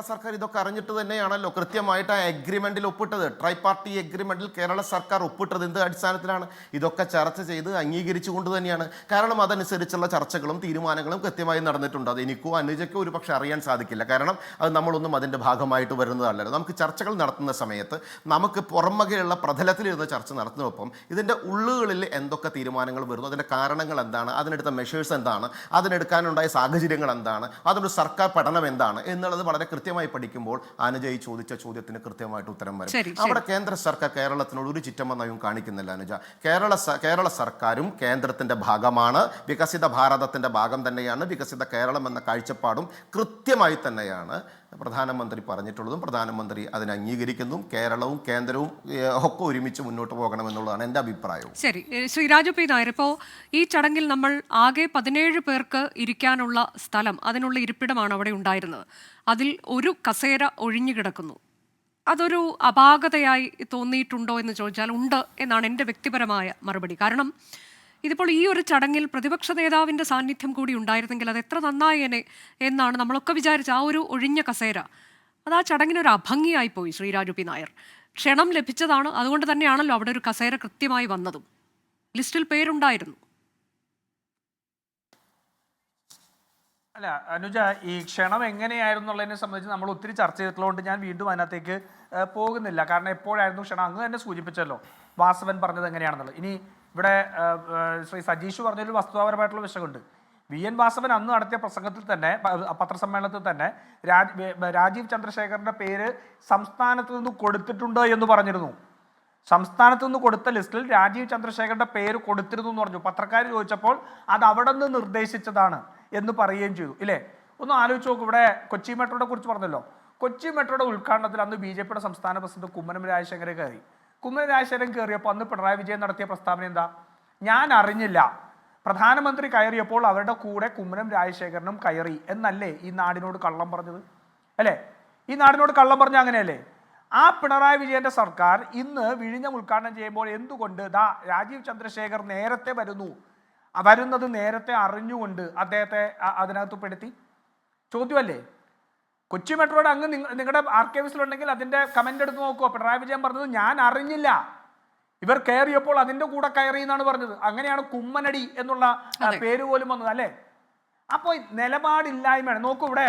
സർക്കാർ ഇതൊക്കെ അറിഞ്ഞിട്ട് തന്നെയാണല്ലോ കൃത്യമായിട്ട് ആ എഗ്രിമെന്റിൽ ഒപ്പിട്ടത്. ട്രൈ പാർട്ടി എഗ്രിമെന്റിൽ കേരള സർക്കാർ ഒപ്പിട്ടത് എന്ത് അടിസ്ഥാനത്തിലാണ്? ഇതൊക്കെ ചർച്ച ചെയ്ത് അംഗീകരിച്ചുകൊണ്ട് തന്നെയാണ്. കാരണം അതനുസരിച്ചുള്ള ചർച്ചകളും തീരുമാനങ്ങളും കൃത്യമായി നടന്നിട്ടുണ്ട്. അത് എനിക്കോ അനുജയ്ക്കോ ഒരു പക്ഷേ അറിയാൻ സാധിക്കില്ല. കാരണം അത് നമ്മളൊന്നും അതിൻ്റെ ഭാഗമായിട്ട് വരുന്നതല്ലല്ലോ. നമുക്ക് ചർച്ചകൾ നടത്തുന്ന സമയത്ത് നമുക്ക് പുറമകയുള്ള പ്രതലത്തിലിരുന്ന് ചർച്ച നടത്തുന്നതൊപ്പം ഇതിൻ്റെ ഉള്ളുകളിൽ എന്തൊക്കെ തീരുമാനങ്ങൾ വരുന്നു, അതിൻ്റെ കാരണങ്ങൾ എന്താണ്, അതിനെടുത്ത മെഷേഴ്സ് എന്താണ്, അതിനെടുക്കാനുണ്ടായ സാഹചര്യങ്ങൾ എന്താണ്, അതൊരു സർക്കാർ പഠനം എന്താണ് എന്നുള്ളത് വളരെ കൃത്യമായി പഠിക്കുമ്പോൾ അനുജ ഈ ചോദിച്ച ചോദ്യത്തിന് കൃത്യമായിട്ട് ഉത്തരം വരും. അവിടെ കേന്ദ്ര സർക്കാർ കേരളത്തിനോട് ഒരു ചിറ്റമ്മ നയവും കാണിക്കുന്നില്ല അനുജ. കേരള സർക്കാരും കേന്ദ്രത്തിന്റെ ഭാഗമാണ്, വികസിത ഭാരതത്തിന്റെ ഭാഗം തന്നെയാണ്. വികസിത കേരളം എന്ന കാഴ്ചപ്പാടും കൃത്യമായി തന്നെയാണ് പ്രധാനമന്ത്രി പറഞ്ഞിട്ടുള്ളതും പ്രധാനമന്ത്രി അതിനെ അംഗീകരിക്കുന്നതും കേരളവും കേന്ദ്രവും ഒക്കെ ഒരുമിച്ച് മുന്നോട്ട് പോകണമെന്നുള്ളതാണ് എൻ്റെ അഭിപ്രായവും. ശരി, ശ്രീ രാജു പി നായർ, ഇപ്പോൾ ഈ ചടങ്ങിൽ നമ്മൾ ആകെ 17 പേർക്ക് ഇരിക്കാനുള്ള സ്ഥലം, അതിനുള്ള ഇരിപ്പിടമാണ് അവിടെ ഉണ്ടായിരുന്നത്. അതിൽ ഒരു കസേര ഒഴിഞ്ഞു കിടക്കുന്നു. അതൊരു അപാകതയായി തോന്നിയിട്ടുണ്ടോ എന്ന് ചോദിച്ചാൽ ഉണ്ട് എന്നാണ് എൻ്റെ വ്യക്തിപരമായ മറുപടി. കാരണം ഇതിപ്പോൾ ഈ ഒരു ചടങ്ങിൽ പ്രതിപക്ഷ നേതാവിൻ്റെ സാന്നിധ്യം കൂടി ഉണ്ടായിരുന്നെങ്കിൽ അത് എത്ര നന്നായേനെ എന്നാണ് നമ്മളൊക്കെ വിചാരിച്ച. ആ ഒരു ഒഴിഞ്ഞ കസേര അത് ആ ചടങ്ങിനൊരു അഭംഗിയായിപ്പോയി. ശ്രീ രാജു പി നായർ, ക്ഷണം ലഭിച്ചതാണ്, അതുകൊണ്ട് തന്നെയാണല്ലോ അവിടെ ഒരു കസേര കൃത്യമായി വന്നതും. ലിസ്റ്റിൽ പേരുണ്ടായിരുന്നു. അല്ല അനുജ, ഈ ക്ഷണം എങ്ങനെയായിരുന്നുള്ളതിനെ സംബന്ധിച്ച് നമ്മൾ ഒത്തിരി ചർച്ച ചെയ്തിട്ടുള്ളതുകൊണ്ട് ഞാൻ വീണ്ടും അതിനകത്തേക്ക് പോകുന്നില്ല. കാരണം എപ്പോഴായിരുന്നു ക്ഷണം അങ്ങ് തന്നെ സൂചിപ്പിച്ചല്ലോ വാസവൻ പറഞ്ഞത് എങ്ങനെയാണെന്നുള്ളത്. ഇനി ഇവിടെ ശ്രീ സജീഷ് പറഞ്ഞൊരു വസ്തുതാപരമായിട്ടുള്ള വിഷയമുണ്ട്. VN വാസവൻ അന്ന് നടത്തിയ പ്രസംഗത്തിൽ തന്നെ, പത്രസമ്മേളനത്തിൽ തന്നെ രാജീവ് ചന്ദ്രശേഖറിന്റെ പേര് സംസ്ഥാനത്ത് നിന്ന് കൊടുത്തിട്ടുണ്ട് എന്ന് പറഞ്ഞിരുന്നു. സംസ്ഥാനത്ത് നിന്ന് കൊടുത്ത ലിസ്റ്റിൽ രാജീവ് ചന്ദ്രശേഖറിന്റെ പേര് കൊടുത്തിരുന്നു എന്ന് പറഞ്ഞു. പത്രക്കാർ ചോദിച്ചപ്പോൾ അത് അവിടെ നിന്ന് നിർദ്ദേശിച്ചതാണ് എന്ന് പറയുകയും ചെയ്തു. ഇല്ലേ? ഒന്ന് ആലോചിച്ച് നോക്കും. ഇവിടെ കൊച്ചി മെട്രോയെ കുറിച്ച് പറഞ്ഞല്ലോ. കൊച്ചി മെട്രോയുടെ ഉദ്ഘാടനത്തിൽ അന്ന് BJPയുടെ സംസ്ഥാന പ്രസിഡന്റ് കുമ്മനം രാജശേഖരൻ കയറി. കുമ്മനം രാജശേഖരൻ കയറിയപ്പോൾ അന്ന് പിണറായി വിജയൻ നടത്തിയ പ്രസ്താവന എന്താ? ഞാൻ അറിഞ്ഞില്ല, പ്രധാനമന്ത്രി കയറിയപ്പോൾ അവരുടെ കൂടെ കുമ്മനം രാജശേഖരനും കയറി എന്നല്ലേ ഈ നാടിനോട് കള്ളം പറഞ്ഞത്? അല്ലേ? ഈ നാടിനോട് കള്ളം പറഞ്ഞ അങ്ങനെയല്ലേ? ആ പിണറായി വിജയന്റെ സർക്കാർ ഇന്ന് വിഴിഞ്ഞം ഉദ്ഘാടനം ചെയ്യുമ്പോൾ എന്തുകൊണ്ട് രാജീവ് ചന്ദ്രശേഖർ നേരത്തെ വരുന്നത് നേരത്തെ അറിഞ്ഞുകൊണ്ട് അദ്ദേഹത്തെ അതിനകത്ത് പെടുത്തി? ചോദ്യമല്ലേ? കൊച്ചി മെട്രോയുടെ അങ്ങ് നിങ്ങളുടെ ആർക്കൈവ്സിലുണ്ടെങ്കിൽ അതിന്റെ കമന്റ് എടുത്ത് നോക്കുക. പിണറായി വിജയൻ പറഞ്ഞത് ഞാൻ അറിഞ്ഞില്ല, ഇവർ കയറിയപ്പോൾ അതിന്റെ കൂടെ കയറി എന്നാണ് പറഞ്ഞത്. അങ്ങനെയാണ് കുമ്മനടി എന്നുള്ള പേര് പോലും വന്നത്. അല്ലേ? അപ്പോൾ നിലപാടില്ലായ്മയാണ്. നോക്കൂ, ഇവിടെ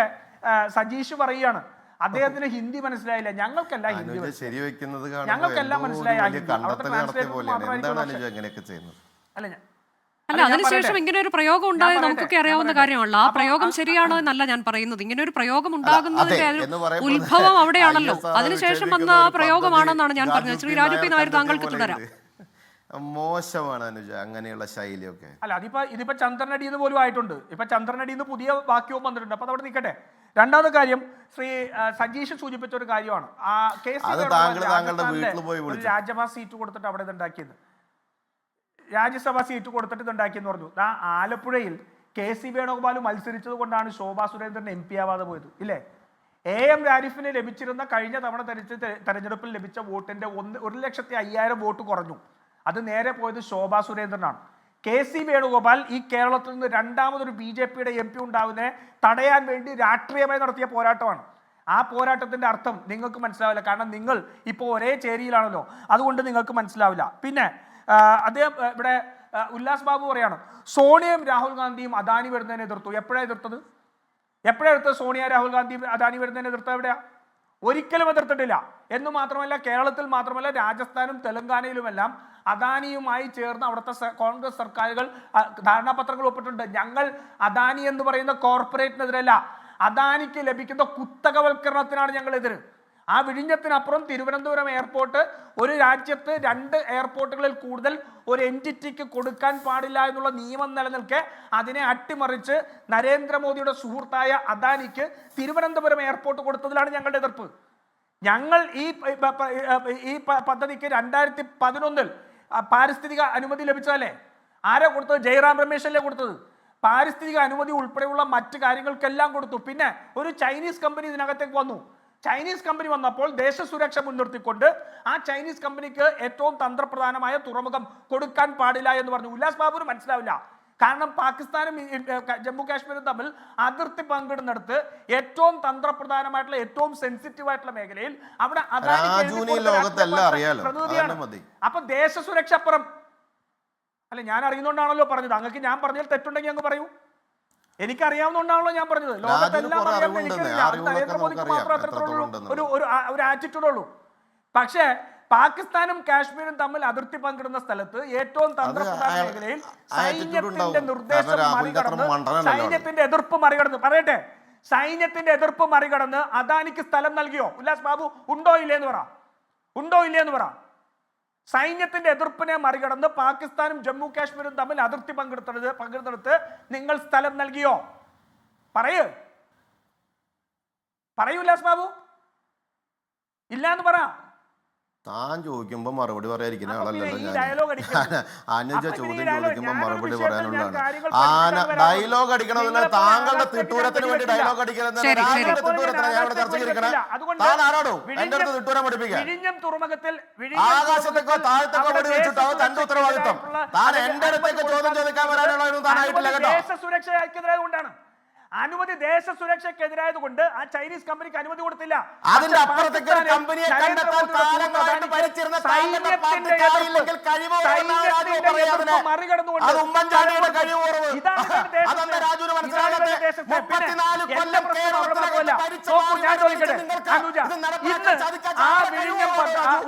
സജീഷ് പറയുകയാണ് അദ്ദേഹത്തിന് ഹിന്ദി മനസ്സിലായില്ല. ഞങ്ങൾക്കെല്ലാം ഹിന്ദി ശരിവെക്കുന്നത് ഞങ്ങൾക്കെല്ലാം മനസ്സിലായി. അല്ല അല്ല, അതിനുശേഷം ഇങ്ങനെ ഒരു പ്രയോഗം ഉണ്ടായത് നമുക്കൊക്കെ അറിയാവുന്ന കാര്യമാണല്ലോ. ആ പ്രയോഗം ശരിയാണോ എന്നല്ല ഞാൻ പറയുന്നത്. ഇങ്ങനെ ഒരു പ്രയോഗം ഉണ്ടാകുന്നതിന്റെ ഉത്ഭവം അവിടെയാണല്ലോ. അതിനുശേഷം വന്ന ആ പ്രയോഗമാണെന്നാണ് ഞാൻ പറഞ്ഞത്. ശ്രീ രാജു പി നായർ, താങ്കൾക്ക് തുടരാം. മോശമാണ് അനുജ അങ്ങനെയുള്ള ശൈലിയൊക്കെ. അല്ല, ഇതിപ്പോ ചന്ദ്രനടി എന്ന് പോലും ആയിട്ടുണ്ട്. ഇപ്പൊ ചന്ദ്രനടി എന്ന് പുതിയ വാക്യവും വന്നിട്ടുണ്ട്. അപ്പൊ അതവിടെ നിൽക്കട്ടെ. രണ്ടാമത്തെ കാര്യം, ശ്രീ സജീഷ് സൂചിപ്പിച്ച ഒരു കാര്യമാണ്. രാജ്യസഭാ സീറ്റ് കൊടുത്തിട്ട് അവിടെ ഇതുണ്ടാക്കിയത്, രാജ്യസഭാ സീറ്റ് കൊടുത്തിട്ട് ഇതുണ്ടാക്കിയെന്ന് പറഞ്ഞു. ആലപ്പുഴയിൽ KC വേണുഗോപാൽ മത്സരിച്ചത് കൊണ്ടാണ് ശോഭാ സുരേന്ദ്രൻ MP ആവാതെ പോയത്, ഇല്ലേ? AM രാരിഫിന് ലഭിച്ചിരുന്ന കഴിഞ്ഞ തവണ തെരഞ്ഞെടുപ്പിൽ ലഭിച്ച വോട്ടിന്റെ 1,05,000 വോട്ട് കുറഞ്ഞു. അത് നേരെ പോയത് ശോഭാ സുരേന്ദ്രനാണ്. KC വേണുഗോപാൽ ഈ കേരളത്തിൽ നിന്ന് രണ്ടാമതൊരു BJPയുടെ MP ഉണ്ടാവുന്നതിനെ തടയാൻ വേണ്ടി രാഷ്ട്രീയമായി നടത്തിയ പോരാട്ടമാണ്. ആ പോരാട്ടത്തിന്റെ അർത്ഥം നിങ്ങൾക്ക് മനസ്സിലാവില്ല. കാരണം നിങ്ങൾ ഇപ്പോൾ ഒരേ ചേരിയിലാണല്ലോ, അതുകൊണ്ട് നിങ്ങൾക്ക് മനസ്സിലാവില്ല. പിന്നെ അദ്ദേഹം ഇവിടെ ഉല്ലാസ് ബാബു പറയാണ്, സോണിയയും രാഹുൽ ഗാന്ധിയും അദാനി വരുന്നതിനെ എതിർത്തു. എപ്പോഴാണ് എതിർത്തത്? സോണിയ രാഹുൽ ഗാന്ധി അദാനി വരുന്നതിനെ എതിർത്തത് എവിടെയാ? ഒരിക്കലും എതിർത്തിട്ടില്ല. എന്ന് മാത്രമല്ല, കേരളത്തിൽ മാത്രമല്ല രാജസ്ഥാനും തെലങ്കാനയിലുമെല്ലാം അദാനിയുമായി ചേർന്ന് അവിടുത്തെ കോൺഗ്രസ് സർക്കാരുകൾ ധാരണാപത്രങ്ങൾ ഒപ്പിട്ടുണ്ട്. ഞങ്ങൾ അദാനി എന്ന് പറയുന്ന കോർപ്പറേറ്റിനെതിരല്ല, അദാനിക്ക് ലഭിക്കുന്ന കുത്തകവൽക്കരണത്തിനാണ് ഞങ്ങൾ എതിര്. ആ വിഴിഞ്ഞത്തിനപ്പുറം തിരുവനന്തപുരം എയർപോർട്ട് ഒരു രാജ്യത്ത് 2 എയർപോർട്ടുകളിൽ കൂടുതൽ ഒരു എൻറ്റിറ്റിക്ക് കൊടുക്കാൻ പാടില്ല എന്നുള്ള നിയമം നിലനിൽക്കെ അതിനെ അട്ടിമറിച്ച് നരേന്ദ്രമോദിയുടെ സുഹൃത്തായ അദാനിക്ക് തിരുവനന്തപുരം എയർപോർട്ട് കൊടുത്തതിലാണ് ഞങ്ങളുടെ എതിർപ്പ്. ഞങ്ങൾ ഈ പദ്ധതിക്ക് 2011 പാരിസ്ഥിതിക അനുമതി ലഭിച്ചതല്ലേ? ആരാ കൊടുത്തത്? ജയറാം രമേശല്ലേ കൊടുത്തത്. പാരിസ്ഥിതിക അനുമതി ഉൾപ്പെടെയുള്ള മറ്റു കാര്യങ്ങൾക്കെല്ലാം കൊടുത്തു. പിന്നെ ഒരു ചൈനീസ് കമ്പനി ഇതിനകത്തേക്ക് വന്നു. ചൈനീസ് കമ്പനി വന്നപ്പോൾ ദേശസുരക്ഷ മുൻനിർത്തിക്കൊണ്ട് ആ ചൈനീസ് കമ്പനിക്ക് ഏറ്റവും തന്ത്രപ്രധാനമായ തുറമുഖം കൊടുക്കാൻ പാടില്ല എന്ന് പറഞ്ഞു. ഉല്ലാസ് ബാബുവിന് മനസ്സിലാവില്ല. കാരണം പാകിസ്ഥാനും ജമ്മു കാശ്മീരും തമ്മിൽ അതിർത്തി പങ്കിടുന്നിടത്ത് ഏറ്റവും തന്ത്രപ്രധാനമായിട്ടുള്ള ഏറ്റവും സെൻസിറ്റീവ് ആയിട്ടുള്ള മേഖലയിൽ അവിടെ പ്രതിനിധിയാണ്. അപ്പൊ ദേശസുരക്ഷ അപ്പുറം അല്ല, ഞാൻ അറിയുന്നോണ്ടാണല്ലോ പറഞ്ഞത്. അങ്ങക്ക് ഞാൻ പറഞ്ഞാൽ തെറ്റുണ്ടെങ്കിൽ അങ്ങ് പറയൂ. എനിക്കറിയാവുന്നതുകൊണ്ടാണല്ലോ ഞാൻ പറഞ്ഞത്. ലോകത്തെല്ലാം നരേന്ദ്രമോദിക്ക് മാത്രം അത്രത്തോളം ഒരു ആറ്റിറ്റ്യൂഡ് ഉള്ളൂ. പക്ഷേ പാകിസ്ഥാനും കാശ്മീരും തമ്മിൽ അതിർത്തി പങ്കിടുന്ന സ്ഥലത്ത് ഏറ്റവും തന്ത്രപ്രധാന മേഖലയിൽ സൈന്യത്തിന്റെ നിർദ്ദേശം മറികടന്ന്, സൈന്യത്തിന്റെ എതിർപ്പ് മറികടന്ന്, പറയട്ടെ, സൈന്യത്തിന്റെ എതിർപ്പ് മറികടന്ന് അദാനിക്ക് സ്ഥലം നൽകിയോ? ഉല്ലാസ് ബാബു ഉണ്ടോ ഇല്ലേന്ന് പറ. സൈന്യത്തിന്റെ എതിർപ്പിനെ മറികടന്ന് പാകിസ്ഥാനും ജമ്മു കാശ്മീരും തമ്മിൽ അതിർത്തി പങ്കിടുന്നിടത്ത് നിങ്ങൾ സ്ഥലം നൽകിയോ? പറയൂ ഉല്ലാസ് ബാബു. ഇല്ല എന്ന് പറ. താൻ ചോദിക്കുമ്പോ മറുപടി പറയാതിരിക്കുന്ന ആളല്ലല്ലോ ഞാൻ. അനുജ ചോദ്യം ചോദിക്കുമ്പോ മറുപടി പറയാനുള്ളതാണ്. ഡയലോഗ് അടിക്കണമെന്ന് താങ്കളുടെ തിട്ടൂരത്തിന് വേണ്ടി ഡയലോഗ് അടിക്കുന്നത് താൻ ആരോടോ എന്റെ അടുത്ത് തിട്ടൂരം പഠിപ്പിക്കാൻ? ആകാശത്തേക്കോ താഴത്തേക്കോ വെടി വെച്ചിട്ടോ തന്റെ ഉത്തരവാദിത്വം. താൻ എന്റെ അടുത്തേക്ക് ചോദ്യം ചോദിക്കാൻ വരാനുള്ളതൊന്നും താനായിട്ടില്ല കേട്ടോ. ദേശസുരക്ഷയ്ക്കെതിരായതുകൊണ്ടാണ് അനുമതി. ദേശസുരക്ഷയ്ക്കെതിരായത് കൊണ്ട് ആ ചൈനീസ് കമ്പനിക്ക് അനുമതി കൊടുത്തില്ല. അതിന്റെ അപ്പുറത്തേക്ക് ഒരു കമ്പനിയെ കണ്ടെത്താൻ കാലങ്ങളായിട്ട് ഭരിച്ചിരുന്ന താങ്കളുടെ പാർട്ടിക്കാരില്ലെങ്കിൽ കഴിവോ അത് ഉമ്മൻചാണ്ടിയുടെ കഴിവ് കുറവ്. അതെന്താ രാജുവിന് മനസ്സിലാകാതെ? 34 കൊല്ലം കേരളത്തിൽ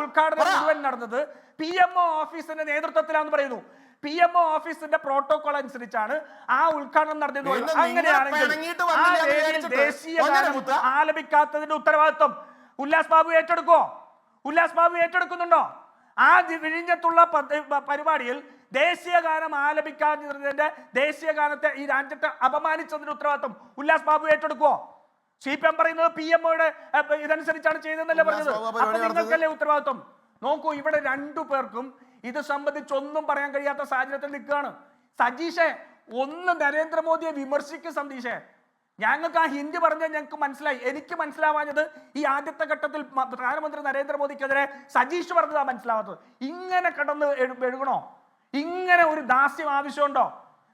ഉദ്ഘാടനം മുഴുവൻ നടന്നത് PMO ഓഫീസിന്റെ നേതൃത്വത്തിലാണെന്ന് പറയുന്നു. PMO ഓഫീസിന്റെ പ്രോട്ടോകോൾ അനുസരിച്ചാണ് ആ ഉദ്ഘാടനം നടന്നത്. അങ്ങനെയാണെങ്കിൽ ആ വേദിയിൽ ദേശീയ ഗാനം ആലപിക്കാത്തതിന്റെ ഉത്തരവാദിത്വം ഉല്ലാസ് ബാബു ഏറ്റെടുക്കുന്നുണ്ടോ? ആ വിഴിഞ്ഞത്തുള്ള പരിപാടിയിൽ ദേശീയ ഗാനം ആലപിക്കാതിരുന്നതിന്റെ, ദേശീയ ഗാനത്തെ ഈ രാജ്യത്തെ അപമാനിച്ചതിന്റെ ഉത്തരവാദിത്വം ഉല്ലാസ് ബാബു ഏറ്റെടുക്കുവോ? CPM പറയുന്നത് PMOയുടെ ഇതനുസരിച്ചാണ് ചെയ്തതെന്നല്ലേ പറഞ്ഞത്. അപ്പൊ നിങ്ങൾക്കല്ലേ ഉത്തരവാദിത്വം? നോക്കൂ, ഇവിടെ 2 പേർക്കും ഇത് സംബന്ധിച്ചൊന്നും പറയാൻ കഴിയാത്ത സാഹചര്യത്തിൽ നിൽക്കുകയാണ്. സജീഷെ, ഒന്ന് നരേന്ദ്രമോദിയെ വിമർശിക്കും. സതീഷെ, ഞങ്ങൾക്ക് ആ ഹിന്ദി പറഞ്ഞാൽ ഞങ്ങൾക്ക് മനസ്സിലായി. എനിക്ക് മനസ്സിലാവാഞ്ഞത് ഈ ആദ്യത്തെ ഘട്ടത്തിൽ പ്രധാനമന്ത്രി നരേന്ദ്രമോദിക്കെതിരെ സജീഷ് പറഞ്ഞതാ മനസ്സിലാവാത്തത്. ഇങ്ങനെ കടന്ന് എഴുകണോ? ഇങ്ങനെ ഒരു ദാസ്യം ആവശ്യമുണ്ടോ?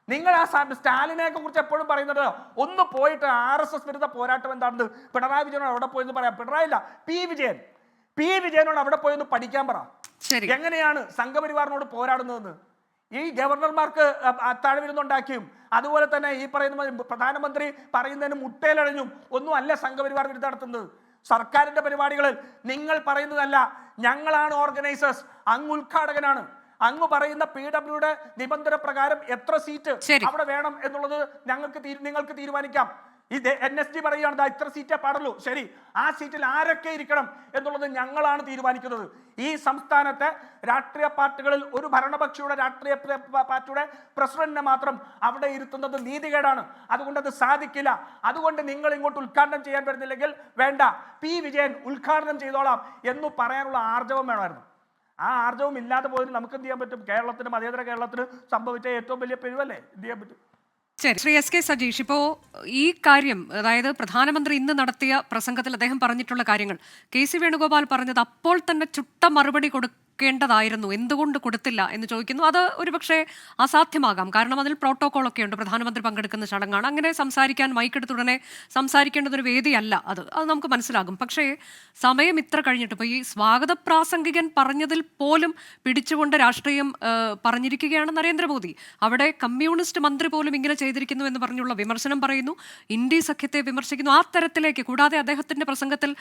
നിങ്ങൾ ആ സ്റ്റാലിനെയൊക്കെ കുറിച്ച് എപ്പോഴും പറയുന്നത് ഒന്ന് പോയിട്ട് RSS വിരുദ്ധ പോരാട്ടം എന്താണെന്ന് പിണറായി വിജയനോട് അവിടെ പോയെന്ന് പറയാം. പിണറായില്ല, പി വിജയനോട് അവിടെ പോയെന്ന് പഠിക്കാൻ പറ. എങ്ങനെയാണ് സംഘപരിവാറിനോട് പോരാടുന്നതെന്ന്. ഈ ഗവർണർമാർക്ക് അത്താഴവിരുന്നുണ്ടാക്കിയും അതുപോലെ തന്നെ ഈ പറയുന്ന പ്രധാനമന്ത്രി പറയുന്നതിന് മുട്ടയിലഴഞ്ഞും ഒന്നും അല്ല സംഘപരിവാർ വിരുദ്ധ നടത്തുന്നത്. സർക്കാരിന്റെ പരിപാടികളിൽ നിങ്ങൾ പറയുന്നതല്ല, ഞങ്ങളാണ് ഓർഗനൈസേഴ്സ്, അങ്ങ് ഉദ്ഘാടകനാണ്. അങ്ങ് പറയുന്ന PWയുടെ നിബന്ധന പ്രകാരം എത്ര സീറ്റ് അവിടെ വേണം എന്നുള്ളത് നിങ്ങൾക്ക് തീരുമാനിക്കാം. ഈ NSD പറയുകയാണ് ഇത്ര സീറ്റേ പാടുള്ളൂ. ശരി, ആ സീറ്റിൽ ആരൊക്കെ ഇരിക്കണം എന്നുള്ളത് ഞങ്ങളാണ് തീരുമാനിക്കുന്നത്. ഈ സംസ്ഥാനത്തെ രാഷ്ട്രീയ പാർട്ടികളിൽ ഒരു ഭരണപക്ഷയുടെ രാഷ്ട്രീയ പാർട്ടിയുടെ പ്രസിഡന്റിനെ മാത്രം അവിടെ ഇരുത്തുന്നത് നീതികേടാണ്. അതുകൊണ്ട് അത് സാധിക്കില്ല. അതുകൊണ്ട് നിങ്ങൾ ഇങ്ങോട്ട് ഉദ്ഘാടനം ചെയ്യാൻ വരുന്നില്ലെങ്കിൽ വേണ്ട, P. വിജയൻ ഉദ്ഘാടനം ചെയ്തോളാം എന്ന് പറയാനുള്ള ആർജവം വേണമായിരുന്നു. ആ ആർജവം ഇല്ലാതെ പോയതിന് നമുക്ക് എന്ത് ചെയ്യാൻ പറ്റും? കേരളത്തിന്, മതേതര കേരളത്തിന് സംഭവിച്ച ഏറ്റവും വലിയ പിഴവല്ലേ എന്ത് ചെയ്യാൻ പറ്റും? ശരി, ശ്രീ S. K. സജീഷ്, ഇപ്പോൾ ഈ കാര്യം, അതായത് പ്രധാനമന്ത്രി ഇന്ന് നടത്തിയ പ്രസംഗത്തിൽ അദ്ദേഹം പറഞ്ഞിട്ടുള്ള കാര്യങ്ങൾ, KC വേണുഗോപാൽ പറഞ്ഞത് അപ്പോൾ തന്നെ ചുട്ട മറുപടി കൊടുക്കേണ്ടതായിരുന്നു, എന്തുകൊണ്ട് കൊടുത്തില്ല എന്ന് ചോദിക്കുന്നു. അത് ഒരുപക്ഷെ അസാധ്യമാകാം, കാരണം അതിൽ പ്രോട്ടോകോളൊക്കെ ഉണ്ട്, പ്രധാനമന്ത്രി പങ്കെടുക്കുന്ന ചടങ്ങാണ്, അങ്ങനെ സംസാരിക്കാൻ മൈക്കെടുത്തുടനെ സംസാരിക്കേണ്ടതൊരു വേദിയല്ല അത് നമുക്ക് മനസ്സിലാകും. പക്ഷേ സമയം ഇത്ര കഴിഞ്ഞിട്ട് ഇപ്പോൾ ഈ സ്വാഗത പ്രാസംഗികൻ പറഞ്ഞതിൽ പോലും പിടിച്ചുകൊണ്ട് രാഷ്ട്രീയം പറഞ്ഞിരിക്കുകയാണ് നരേന്ദ്രമോദി. അവിടെ കമ്മ്യൂണിസ്റ്റ് മന്ത്രി പോലും ഇങ്ങനെ ചെയ്തിരിക്കുന്നു എന്ന് പറഞ്ഞുള്ള വിമർശനം പറയുന്നു, ഇന്ത്യ സഖ്യത്തെ വിമർശിക്കുന്നു. ആ തരത്തിലേക്ക്, കൂടാതെ അദ്ദേഹത്തിന്റെ പ്രസംഗത്തിൽ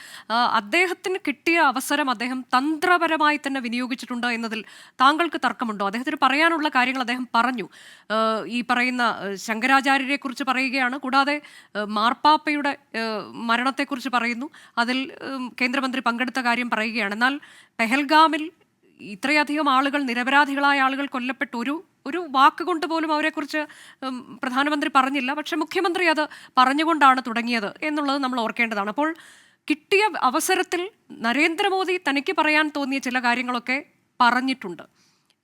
അദ്ദേഹത്തിന് കിട്ടിയ അവസരം അദ്ദേഹം തന്ത്രപരമായി തന്നെ വിനിയോഗിച്ചിട്ടുണ്ട് എന്നതിൽ താങ്കൾക്ക് തർക്കമുണ്ടോ? അദ്ദേഹത്തിന് പറയാനുള്ള കാര്യങ്ങൾ അദ്ദേഹം പറഞ്ഞു. ഈ പറയുന്ന ശങ്കരാചാര്യരെ കുറിച്ച് പറയുകയാണ്, കൂടാതെ മാർപ്പാപ്പയുടെ മരണത്തെക്കുറിച്ച് പറയുന്നു, അതിൽ കേന്ദ്രമന്ത്രി പങ്കെടുത്ത കാര്യം പറയുകയാണ്. എന്നാൽ പെഹൽഗാമിൽ ഇത്രയധികം ആളുകൾ, നിരപരാധികളായ ആളുകൾ കൊല്ലപ്പെട്ടു, ഒരു വാക്കുകൊണ്ട് പോലും അവരെക്കുറിച്ച് പ്രധാനമന്ത്രി പറഞ്ഞില്ല. പക്ഷെ മുഖ്യമന്ത്രി അത് പറഞ്ഞുകൊണ്ടാണ് തുടങ്ങിയത് എന്നുള്ളത് നമ്മൾ ഓർക്കേണ്ടതാണ്. അപ്പോൾ കിട്ടിയ അവസരത്തിൽ നരേന്ദ്രമോദി തനിക്ക് പറയാൻ തോന്നിയ ചില കാര്യങ്ങളൊക്കെ പറഞ്ഞിട്ടുണ്ട്.